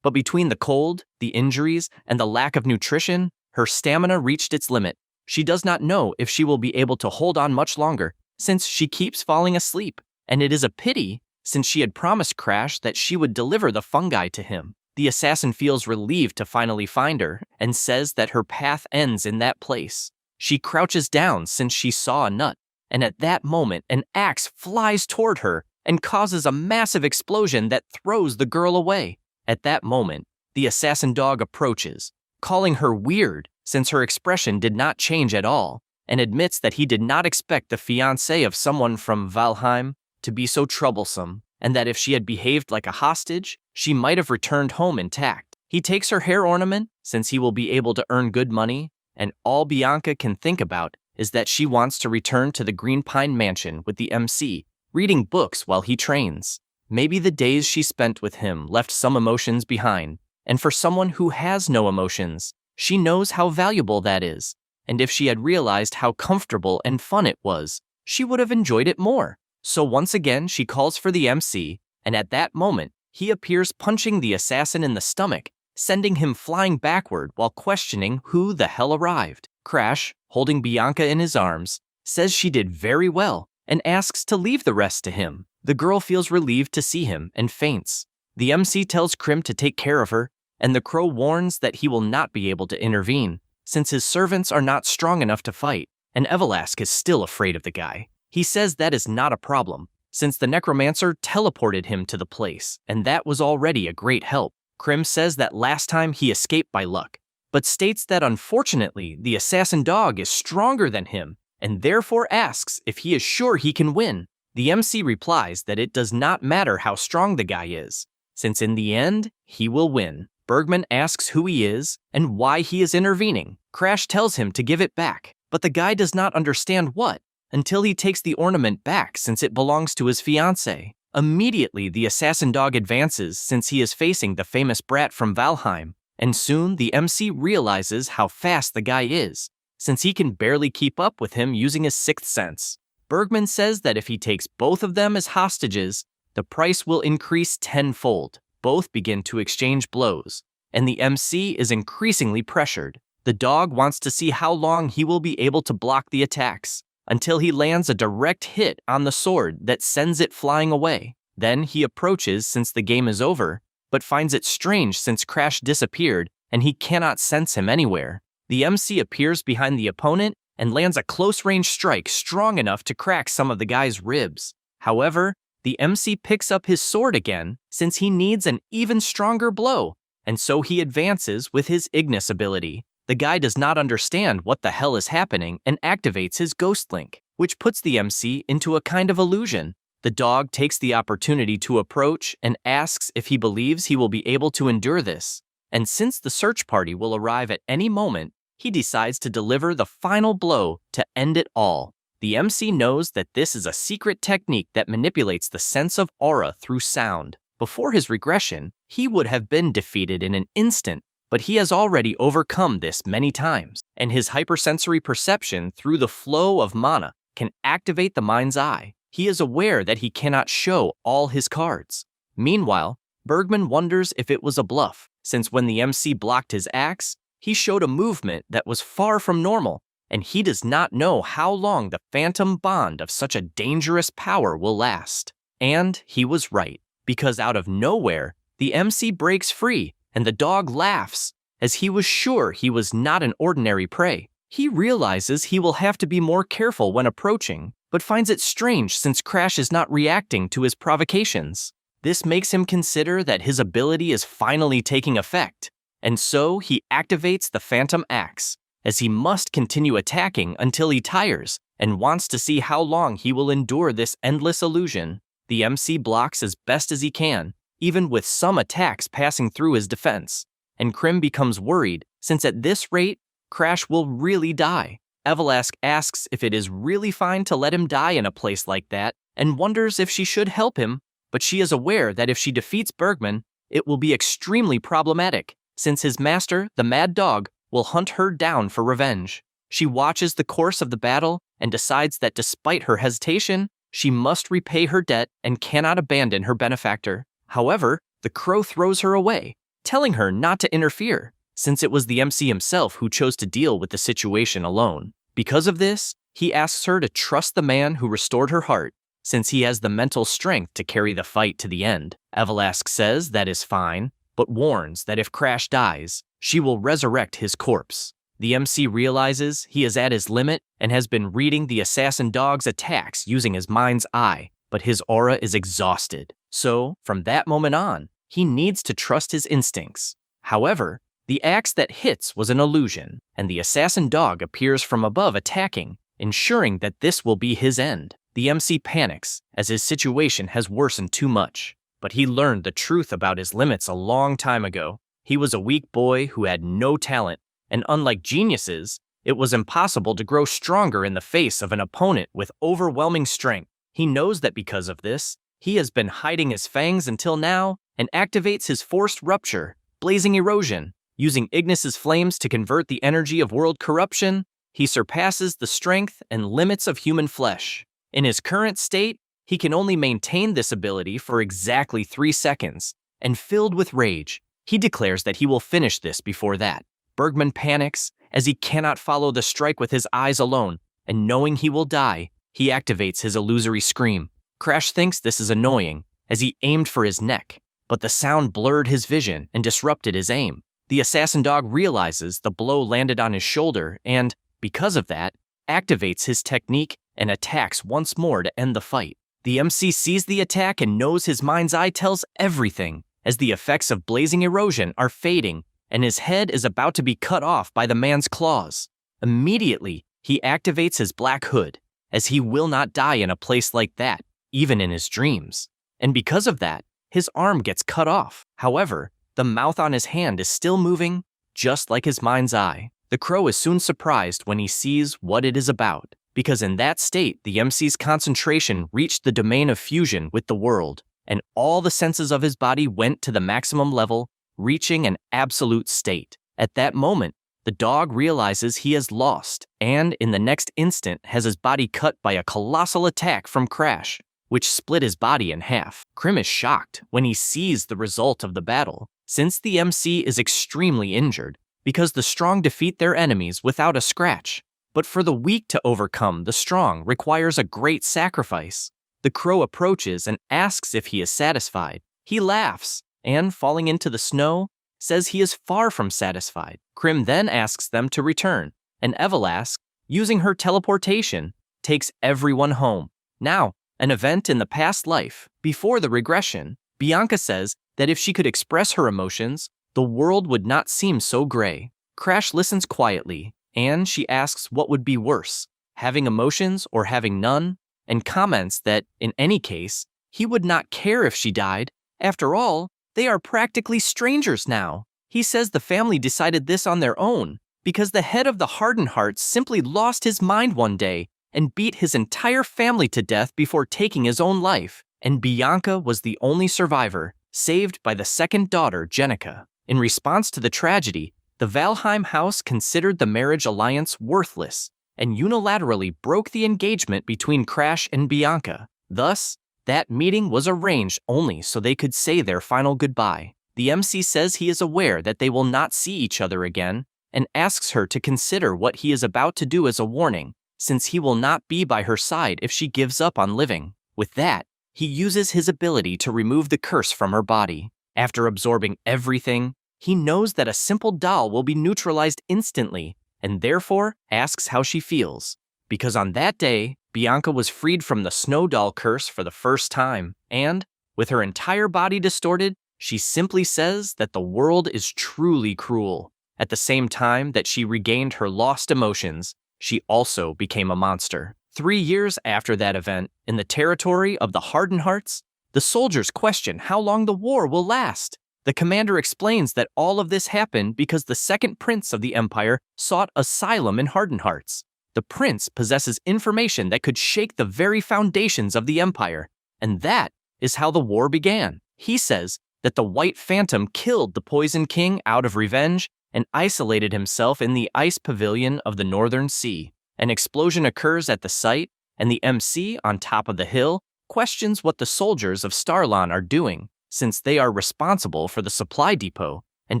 Speaker 1: But between the cold, the injuries, and the lack of nutrition, her stamina reached its limit. She does not know if she will be able to hold on much longer, since she keeps falling asleep, and it is a pity, since she had promised Crash that she would deliver the fungi to him. The assassin feels relieved to finally find her, and says that her path ends in that place. She crouches down since she saw a nut, and at that moment an axe flies toward her and causes a massive explosion that throws the girl away. At that moment, the assassin dog approaches, calling her weird since her expression did not change at all, and admits that he did not expect the fiancée of someone from Valheim to be so troublesome, and that if she had behaved like a hostage, she might have returned home intact. He takes her hair ornament since he will be able to earn good money, and all Bianca can think about is that she wants to return to the Green Pine Mansion with the MC, reading books while he trains. Maybe the days she spent with him left some emotions behind, and for someone who has no emotions, she knows how valuable that is, and if she had realized how comfortable and fun it was, she would have enjoyed it more. So once again she calls for the MC, and at that moment, he appears punching the assassin in the stomach, sending him flying backward while questioning who the hell arrived. Crash, holding Bianca in his arms, says she did very well, and asks to leave the rest to him. The girl feels relieved to see him and faints. The MC tells Krim to take care of her, and the crow warns that he will not be able to intervene, since his servants are not strong enough to fight, and Evelask is still afraid of the guy. He says that is not a problem, since the necromancer teleported him to the place, and that was already a great help. Krim says that last time he escaped by luck, but states that unfortunately the assassin dog is stronger than him, and therefore asks if he is sure he can win. The MC replies that it does not matter how strong the guy is, since in the end, he will win. Bergman asks who he is and why he is intervening. Crash tells him to give it back, but the guy does not understand what, until he takes the ornament back since it belongs to his fiancée. Immediately, the assassin dog advances since he is facing the famous brat from Valheim, and soon the MC realizes how fast the guy is, since he can barely keep up with him using his sixth sense. Bergman says that if he takes both of them as hostages, the price will increase tenfold. Both begin to exchange blows, and the MC is increasingly pressured. The dog wants to see how long he will be able to block the attacks, until he lands a direct hit on the sword that sends it flying away. Then he approaches since the game is over, but finds it strange since Crash disappeared and he cannot sense him anywhere. The MC appears behind the opponent and lands a close-range strike strong enough to crack some of the guy's ribs. However, the MC picks up his sword again since he needs an even stronger blow, and so he advances with his Ignis ability. The guy does not understand what the hell is happening and activates his Ghost Link, which puts the MC into a kind of illusion. The dog takes the opportunity to approach and asks if he believes he will be able to endure this. And since the search party will arrive at any moment, he decides to deliver the final blow to end it all. The MC knows that this is a secret technique that manipulates the sense of aura through sound. Before his regression, he would have been defeated in an instant, but he has already overcome this many times, and his hypersensory perception through the flow of mana can activate the mind's eye. He is aware that he cannot show all his cards. Meanwhile, Bergman wonders if it was a bluff, since when the MC blocked his axe, he showed a movement that was far from normal, and he does not know how long the phantom bond of such a dangerous power will last. And he was right, because out of nowhere, the MC breaks free, and the dog laughs, as he was sure he was not an ordinary prey. He realizes he will have to be more careful when approaching, but finds it strange since Crash is not reacting to his provocations. This makes him consider that his ability is finally taking effect, and so he activates the Phantom Axe, as he must continue attacking until he tires and wants to see how long he will endure this endless illusion. The MC blocks as best as he can, even with some attacks passing through his defense, and Krim becomes worried since at this rate, Crash will really die. Evelask asks if it is really fine to let him die in a place like that and wonders if she should help him, but she is aware that if she defeats Bergman, it will be extremely problematic, since his master, the Mad Dog, will hunt her down for revenge. She watches the course of the battle and decides that despite her hesitation, she must repay her debt and cannot abandon her benefactor. However, the crow throws her away, telling her not to interfere, since it was the MC himself who chose to deal with the situation alone. Because of this, he asks her to trust the man who restored her heart, since he has the mental strength to carry the fight to the end. Evelask says that is fine, but warns that if Crash dies, she will resurrect his corpse. The MC realizes he is at his limit and has been reading the assassin dog's attacks using his mind's eye, but his aura is exhausted. So, from that moment on, he needs to trust his instincts. However, the axe that hits was an illusion, and the assassin dog appears from above attacking, ensuring that this will be his end. The MC panics, as his situation has worsened too much. But he learned the truth about his limits a long time ago. He was a weak boy who had no talent, and unlike geniuses, it was impossible to grow stronger in the face of an opponent with overwhelming strength. He knows that because of this, he has been hiding his fangs until now and activates his forced rupture, blazing erosion. Using Ignis's flames to convert the energy of world corruption, he surpasses the strength and limits of human flesh. In his current state, he can only maintain this ability for exactly 3 seconds, and filled with rage, he declares that he will finish this before that. Bergman panics, as he cannot follow the strike with his eyes alone, and knowing he will die, he activates his illusory scream. Crash thinks this is annoying, as he aimed for his neck, but the sound blurred his vision and disrupted his aim. The assassin dog realizes the blow landed on his shoulder and, because of that, activates his technique and attacks once more to end the fight. The MC sees the attack and knows his mind's eye tells everything, as the effects of blazing erosion are fading and his head is about to be cut off by the man's claws. Immediately, he activates his black hood, as he will not die in a place like that, even in his dreams. And because of that, his arm gets cut off. However, the mouth on his hand is still moving, just like his mind's eye. The crow is soon surprised when he sees what it is about, because in that state, the MC's concentration reached the domain of fusion with the world, and all the senses of his body went to the maximum level, reaching an absolute state. At that moment, the dog realizes he has lost, and in the next instant has his body cut by a colossal attack from Crash, which split his body in half. Krim is shocked when he sees the result of the battle, since the MC is extremely injured, because the strong defeat their enemies without a scratch. But for the weak to overcome the strong requires a great sacrifice. The crow approaches and asks if he is satisfied. He laughs, and falling into the snow, says he is far from satisfied. Krim then asks them to return, and Evelask, using her teleportation, takes everyone home. Now, an event in the past life, before the regression, Bianca says that if she could express her emotions, the world would not seem so gray. Crash listens quietly, and she asks what would be worse, having emotions or having none, and comments that, in any case, he would not care if she died. After all, they are practically strangers now. He says the family decided this on their own, because the head of the Hardened Hearts simply lost his mind one day and beat his entire family to death before taking his own life, and Bianca was the only survivor, saved by the second daughter, Jenica. In response to the tragedy, the Valheim house considered the marriage alliance worthless and unilaterally broke the engagement between Crash and Bianca. Thus, that meeting was arranged only so they could say their final goodbye. The MC says he is aware that they will not see each other again and asks her to consider what he is about to do as a warning, since he will not be by her side if she gives up on living. With that, he uses his ability to remove the curse from her body. After absorbing everything, he knows that a simple doll will be neutralized instantly and therefore asks how she feels. Because on that day, Bianca was freed from the snow doll curse for the first time, and, with her entire body distorted, she simply says that the world is truly cruel. At the same time that she regained her lost emotions, she also became a monster. 3 years after that event, in the territory of the Hardened Hearts, the soldiers question how long the war will last. The commander explains that all of this happened because the second prince of the empire sought asylum in Hardened Hearts. The prince possesses information that could shake the very foundations of the empire, and that is how the war began. He says that the White Phantom killed the Poison King out of revenge and isolated himself in the ice pavilion of the Northern Sea. An explosion occurs at the site, and the MC on top of the hill questions what the soldiers of Starlon are doing, since they are responsible for the supply depot, and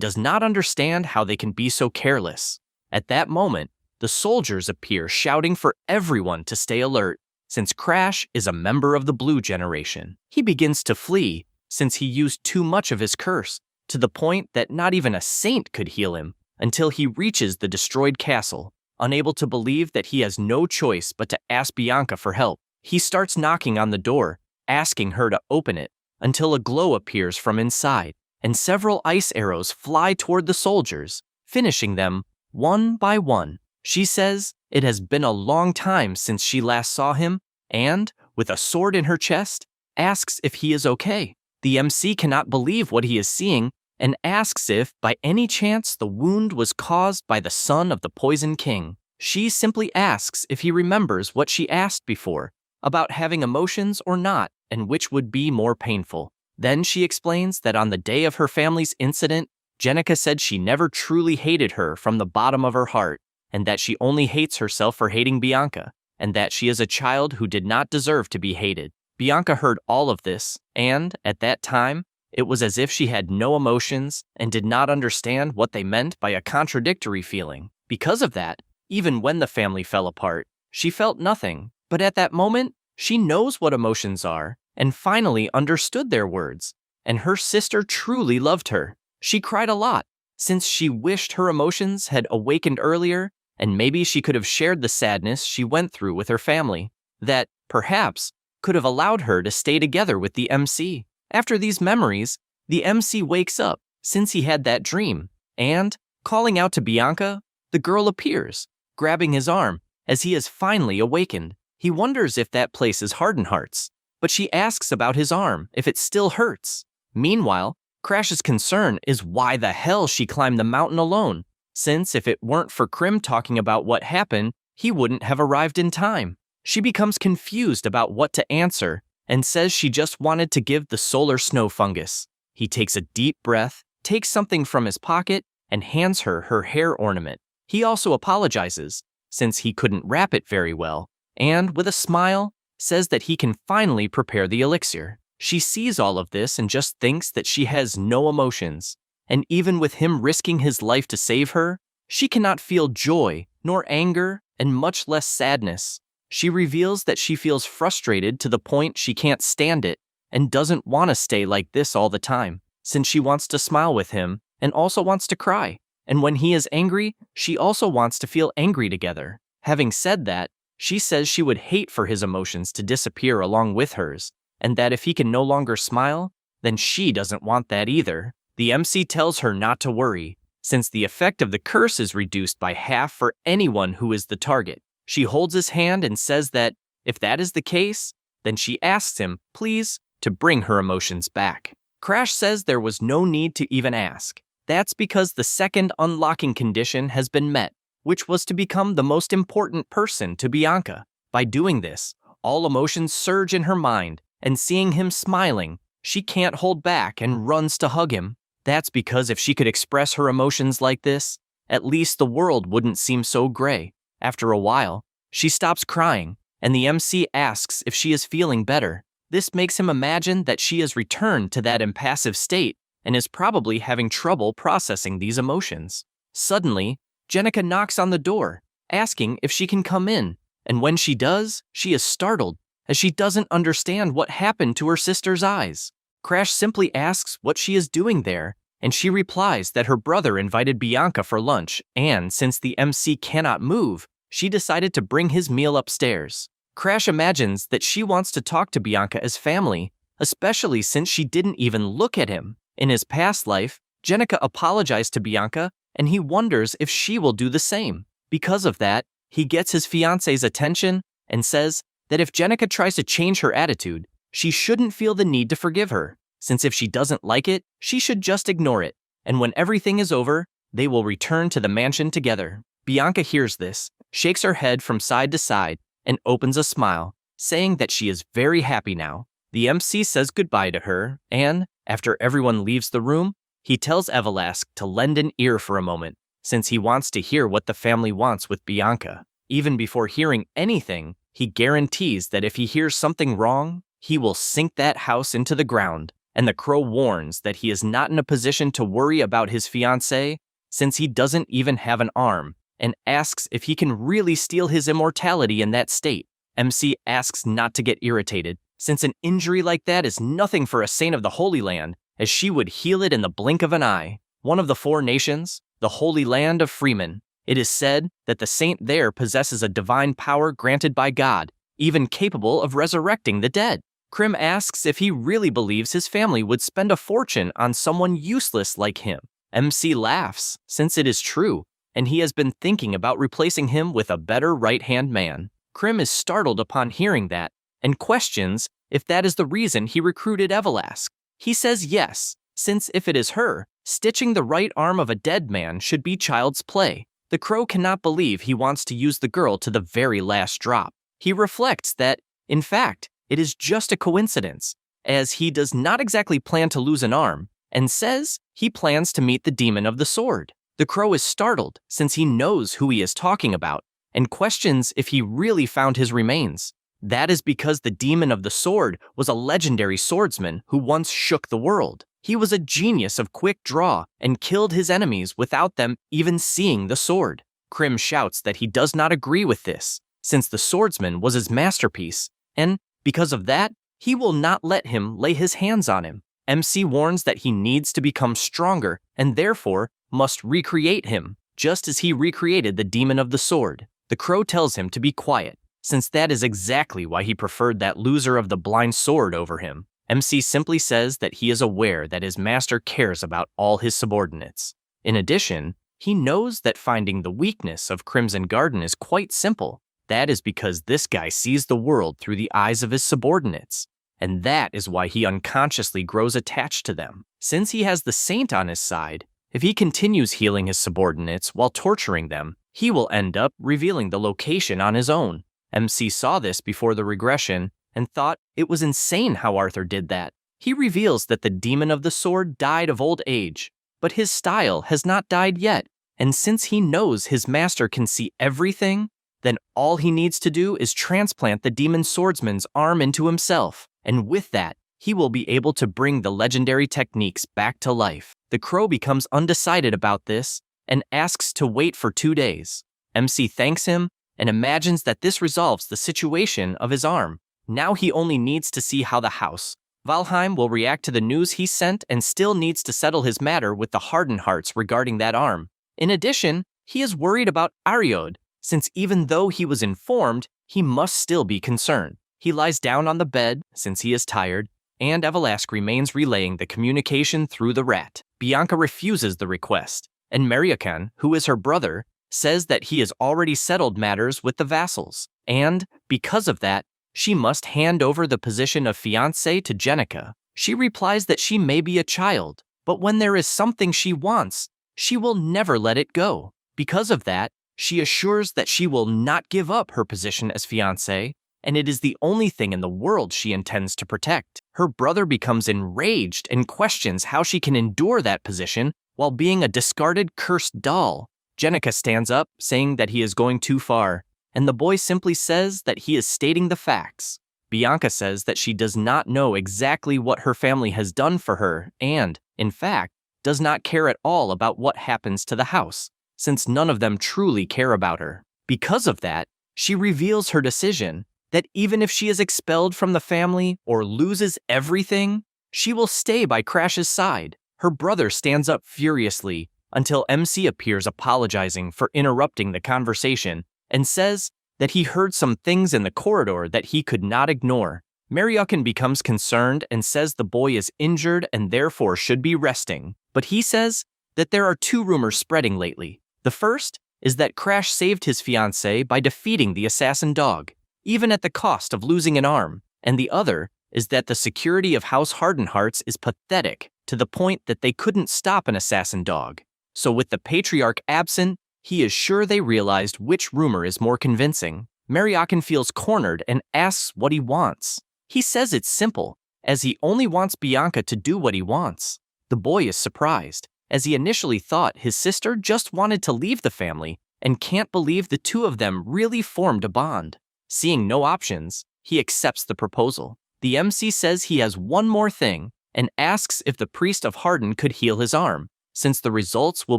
Speaker 1: does not understand how they can be so careless. At that moment, the soldiers appear shouting for everyone to stay alert, since Crash is a member of the Blue Generation. He begins to flee, since he used too much of his curse, to the point that not even a saint could heal him, until he reaches the destroyed castle. Unable to believe that he has no choice but to ask Bianca for help, he starts knocking on the door, asking her to open it, until a glow appears from inside, and several ice arrows fly toward the soldiers, finishing them one by one. She says it has been a long time since she last saw him, and, with a sword in her chest, asks if he is okay. The MC cannot believe what he is seeing, and asks if, by any chance, the wound was caused by the son of the Poison King. She simply asks if he remembers what she asked before, about having emotions or not, and which would be more painful. Then she explains that on the day of her family's incident, Jenica said she never truly hated her from the bottom of her heart, and that she only hates herself for hating Bianca, and that she is a child who did not deserve to be hated. Bianca heard all of this, and, at that time, it was as if she had no emotions and did not understand what they meant by a contradictory feeling. Because of that, even when the family fell apart, she felt nothing. But at that moment, she knows what emotions are, and finally understood their words. And her sister truly loved her. She cried a lot, since she wished her emotions had awakened earlier, and maybe she could have shared the sadness she went through with her family. That, perhaps, could have allowed her to stay together with the MC. After these memories, the MC wakes up, since he had that dream, and, calling out to Bianca, the girl appears, grabbing his arm, as he has finally awakened. He wonders if that place is Hardened Hearts, but she asks about his arm, if it still hurts. Meanwhile, Crash's concern is why the hell she climbed the mountain alone, since if it weren't for Krim talking about what happened, he wouldn't have arrived in time. She becomes confused about what to answer, and says she just wanted to give the solar snow fungus. He takes a deep breath, takes something from his pocket, and hands her her hair ornament. He also apologizes, since he couldn't wrap it very well, and, with a smile, says that he can finally prepare the elixir. She sees all of this and just thinks that she has no emotions, and even with him risking his life to save her, she cannot feel joy, nor anger, and much less sadness. She reveals that she feels frustrated to the point she can't stand it and doesn't want to stay like this all the time, since she wants to smile with him and also wants to cry. And when he is angry, she also wants to feel angry together. Having said that, she says she would hate for his emotions to disappear along with hers, and that if he can no longer smile, then she doesn't want that either. The MC tells her not to worry, since the effect of the curse is reduced by half for anyone who is the target. She holds his hand and says that, if that is the case, then she asks him, please, to bring her emotions back. Crash says there was no need to even ask. That's because the second unlocking condition has been met, which was to become the most important person to Bianca. By doing this, all emotions surge in her mind, and seeing him smiling, she can't hold back and runs to hug him. That's because if she could express her emotions like this, at least the world wouldn't seem so gray. After a while, she stops crying, and the MC asks if she is feeling better. This makes him imagine that she has returned to that impassive state and is probably having trouble processing these emotions. Suddenly, Jenica knocks on the door, asking if she can come in, and when she does, she is startled, as she doesn't understand what happened to her sister's eyes. Crash simply asks what she is doing there, and she replies that her brother invited Bianca for lunch, and since the MC cannot move, she decided to bring his meal upstairs. Crash imagines that she wants to talk to Bianca as family, especially since she didn't even look at him. In his past life, Jenica apologized to Bianca, and he wonders if she will do the same. Because of that, he gets his fiance's attention and says that if Jenica tries to change her attitude, she shouldn't feel the need to forgive her, since if she doesn't like it, she should just ignore it, and when everything is over, they will return to the mansion together. Bianca hears this, shakes her head from side to side, and opens a smile, saying that she is very happy now. The MC says goodbye to her, and, after everyone leaves the room, he tells Evelask to lend an ear for a moment, since he wants to hear what the family wants with Bianca. Even before hearing anything, he guarantees that if he hears something wrong, he will sink that house into the ground, and the crow warns that he is not in a position to worry about his fiancée, since he doesn't even have an arm, and asks if he can really steal his immortality in that state. MC asks not to get irritated, since an injury like that is nothing for a saint of the Holy Land, as she would heal it in the blink of an eye. One of the 4 nations, the Holy Land of Freeman. It is said that the saint there possesses a divine power granted by God, even capable of resurrecting the dead. Krim asks if he really believes his family would spend a fortune on someone useless like him. MC laughs, since it is true, and he has been thinking about replacing him with a better right-hand man. Krim is startled upon hearing that, and questions if that is the reason he recruited Evelask. He says yes, since if it is her, stitching the right arm of a dead man should be child's play. The crow cannot believe he wants to use the girl to the very last drop. He reflects that, in fact, it is just a coincidence, as he does not exactly plan to lose an arm, and says he plans to meet the demon of the sword. The crow is startled, since he knows who he is talking about, and questions if he really found his remains. That is because the demon of the sword was a legendary swordsman who once shook the world. He was a genius of quick draw and killed his enemies without them even seeing the sword. Krim shouts that he does not agree with this, since the swordsman was his masterpiece, and because of that, he will not let him lay his hands on him. MC warns that he needs to become stronger and therefore must recreate him, just as he recreated the demon of the sword. The crow tells him to be quiet, since that is exactly why he preferred that loser of the blind sword over him. MC simply says that he is aware that his master cares about all his subordinates. In addition, he knows that finding the weakness of Crimson Garden is quite simple. That is because this guy sees the world through the eyes of his subordinates, and that is why he unconsciously grows attached to them. Since he has the saint on his side, if he continues healing his subordinates while torturing them, he will end up revealing the location on his own. MC saw this before the regression and thought it was insane how Arthur did that. He reveals that the demon of the sword died of old age, but his style has not died yet, and since he knows his master can see everything, then all he needs to do is transplant the demon swordsman's arm into himself, and with that, he will be able to bring the legendary techniques back to life. The crow becomes undecided about this and asks to wait for 2 days. MC thanks him and imagines that this resolves the situation of his arm. Now he only needs to see how the house, Valheim, will react to the news he sent and still needs to settle his matter with the Hardened Hearts regarding that arm. In addition, he is worried about Ariod, since even though he was informed, he must still be concerned. He lies down on the bed, since he is tired, and Evelask remains relaying the communication through the rat. Bianca refuses the request, and Mariakan, who is her brother, says that he has already settled matters with the vassals, and, because of that, she must hand over the position of fiancé to Jenica. She replies that she may be a child, but when there is something she wants, she will never let it go. Because of that, she assures that she will not give up her position as fiancé, and it is the only thing in the world she intends to protect. Her brother becomes enraged and questions how she can endure that position while being a discarded, cursed doll. Jenica stands up, saying that he is going too far, and the boy simply says that he is stating the facts. Bianca says that she does not know exactly what her family has done for her and, in fact, does not care at all about what happens to the house, since none of them truly care about her. Because of that, she reveals her decision that even if she is expelled from the family or loses everything, she will stay by Crash's side. Her brother stands up furiously until MC appears apologizing for interrupting the conversation and says that he heard some things in the corridor that he could not ignore. Mariukin becomes concerned and says the boy is injured and therefore should be resting, but he says that there are two rumors spreading lately. The first is that Crash saved his fiancée by defeating the assassin dog, even at the cost of losing an arm, and the other is that the security of House Hardenhearts is pathetic to the point that they couldn't stop an assassin dog. So with the patriarch absent, he is sure they realized which rumor is more convincing. Mariukin feels cornered and asks what he wants. He says it's simple, as he only wants Bianca to do what he wants. The boy is surprised, as he initially thought his sister just wanted to leave the family and can't believe the two of them really formed a bond. Seeing no options, he accepts the proposal. The MC says he has one more thing and asks if the priest of Harden could heal his arm, since the results will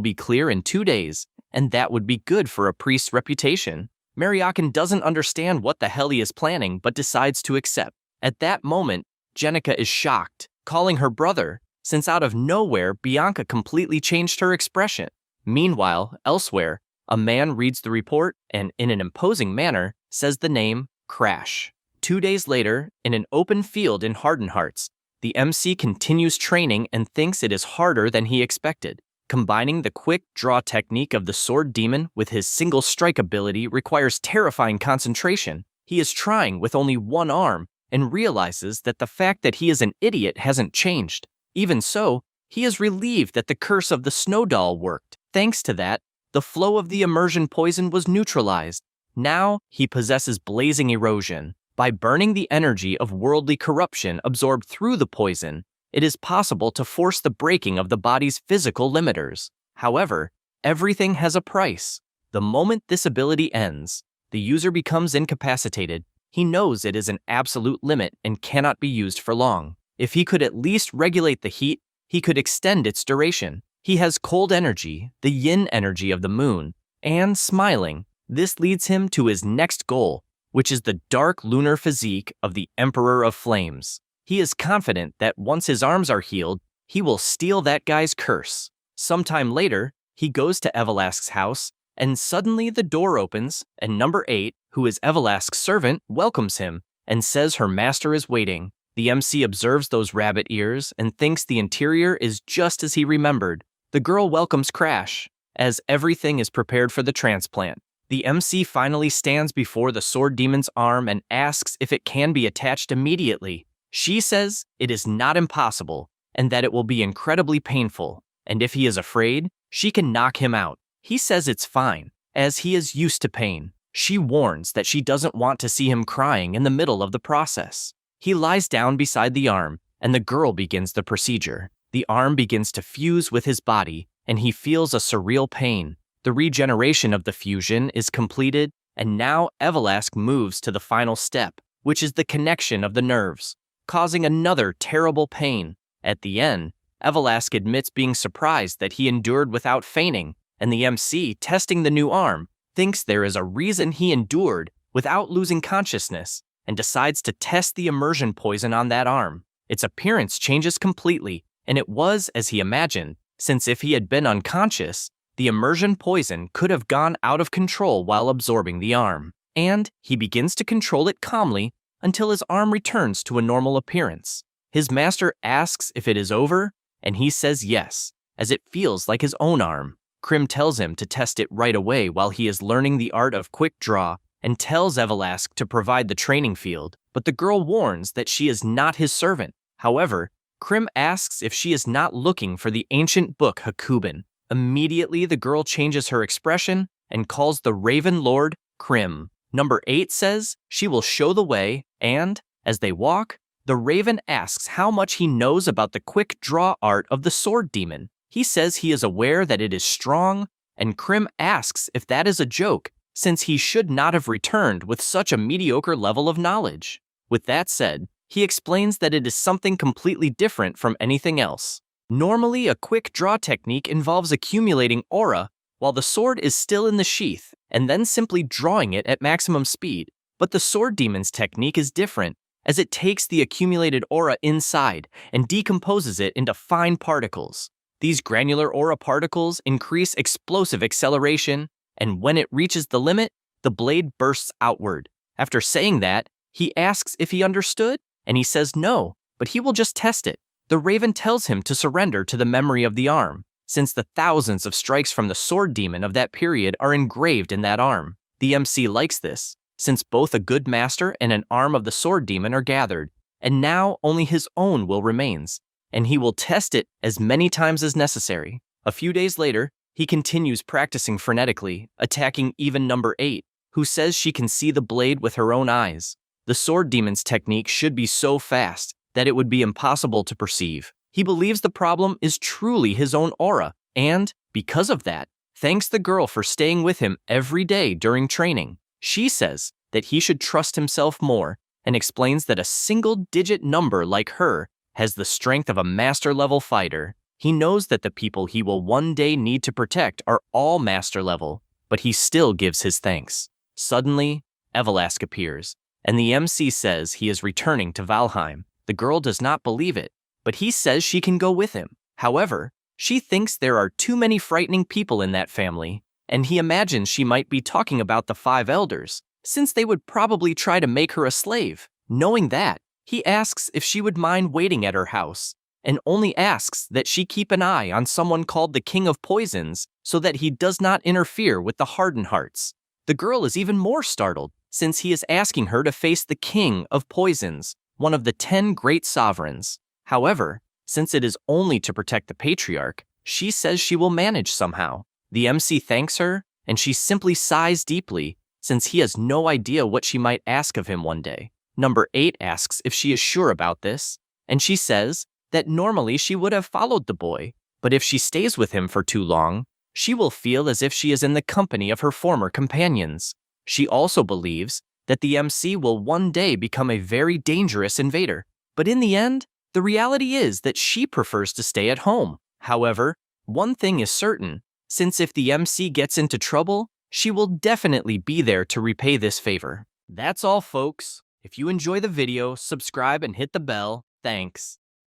Speaker 1: be clear in 2 days, and that would be good for a priest's reputation. Mariukin doesn't understand what the hell he is planning, but decides to accept. At that moment, Jenica is shocked, calling her brother, since out of nowhere, Bianca completely changed her expression. Meanwhile, elsewhere, a man reads the report and, in an imposing manner, says the name Crash. 2 days later, in an open field in Hardenhearts, the MC continues training and thinks it is harder than he expected. Combining the quick draw technique of the sword demon with his single strike ability requires terrifying concentration. He is trying with only one arm and realizes that the fact that he is an idiot hasn't changed. Even so, he is relieved that the curse of the snow doll worked. Thanks to that, the flow of the immersion poison was neutralized. Now, he possesses blazing erosion. By burning the energy of worldly corruption absorbed through the poison, it is possible to force the breaking of the body's physical limiters. However, everything has a price. The moment this ability ends, the user becomes incapacitated. He knows it is an absolute limit and cannot be used for long. If he could at least regulate the heat, he could extend its duration. He has cold energy, the yin energy of the moon, and smiling. This leads him to his next goal, which is the dark lunar physique of the Emperor of Flames. He is confident that once his arms are healed, he will steal that guy's curse. Sometime later, he goes to Evelask's house, and suddenly the door opens, and number 8, who is Evelask's servant, welcomes him and says her master is waiting. The MC observes those rabbit ears and thinks the interior is just as he remembered. The girl welcomes Crash, as everything is prepared for the transplant. The MC finally stands before the sword demon's arm and asks if it can be attached immediately. She says it is not impossible and that it will be incredibly painful, and if he is afraid, she can knock him out. He says it's fine, as he is used to pain. She warns that she doesn't want to see him crying in the middle of the process. He lies down beside the arm, and the girl begins the procedure. The arm begins to fuse with his body, and he feels a surreal pain. The regeneration of the fusion is completed, and now Evelask moves to the final step, which is the connection of the nerves, causing another terrible pain. At the end, Evelask admits being surprised that he endured without fainting, and the MC, testing the new arm, thinks there is a reason he endured without losing consciousness, and decides to test the immersion poison on that arm. Its appearance changes completely, and it was as he imagined, since if he had been unconscious, the immersion poison could have gone out of control while absorbing the arm. And he begins to control it calmly until his arm returns to a normal appearance. His master asks if it is over, and he says yes, as it feels like his own arm. Krim tells him to test it right away while he is learning the art of quick draw and tells Evelask to provide the training field, but the girl warns that she is not his servant. However, Krim asks if she is not looking for the ancient book Hakuben. Immediately, the girl changes her expression and calls the Raven Lord Krim. Number 8 says she will show the way, and, as they walk, the raven asks how much he knows about the quick draw art of the sword demon. He says he is aware that it is strong, and Krim asks if that is a joke, since he should not have returned with such a mediocre level of knowledge. With that said, he explains that it is something completely different from anything else. Normally, a quick draw technique involves accumulating aura while the sword is still in the sheath, and then simply drawing it at maximum speed. But the sword demon's technique is different, as it takes the accumulated aura inside and decomposes it into fine particles. These granular aura particles increase explosive acceleration, and when it reaches the limit, the blade bursts outward. After saying that, he asks if he understood, and he says no, but he will just test it. The raven tells him to surrender to the memory of the arm, since the thousands of strikes from the sword demon of that period are engraved in that arm. The MC likes this, since both a good master and an arm of the sword demon are gathered, and now only his own will remains, and he will test it as many times as necessary. A few days later, he continues practicing frenetically, attacking even number 8, who says she can see the blade with her own eyes. The sword demon's technique should be so fast that it would be impossible to perceive. He believes the problem is truly his own aura, and, because of that, thanks the girl for staying with him every day during training. She says that he should trust himself more, and explains that a single-digit number like her has the strength of a master-level fighter. He knows that the people he will one day need to protect are all master-level, but he still gives his thanks. Suddenly, Evelask appears, and the MC says he is returning to Valheim. The girl does not believe it, but he says she can go with him. However, she thinks there are too many frightening people in that family, and he imagines she might be talking about the 5 elders, since they would probably try to make her a slave. Knowing that, he asks if she would mind waiting at her house, and only asks that she keep an eye on someone called the King of Poisons so that he does not interfere with the Hardened Hearts. The girl is even more startled, since he is asking her to face the King of Poisons, one of the 10 great sovereigns. However, since it is only to protect the patriarch, she says she will manage somehow. The MC thanks her, and she simply sighs deeply, since he has no idea what she might ask of him one day. Number 8 asks if she is sure about this, and she says that normally she would have followed the boy, but if she stays with him for too long, she will feel as if she is in the company of her former companions. She also believes that the MC will one day become a very dangerous invader, but in the end, the reality is that she prefers to stay at home. However, one thing is certain, since if the MC gets into trouble, she will definitely be there to repay this favor. That's all, folks. If you enjoy the video, subscribe and hit the bell. Thanks.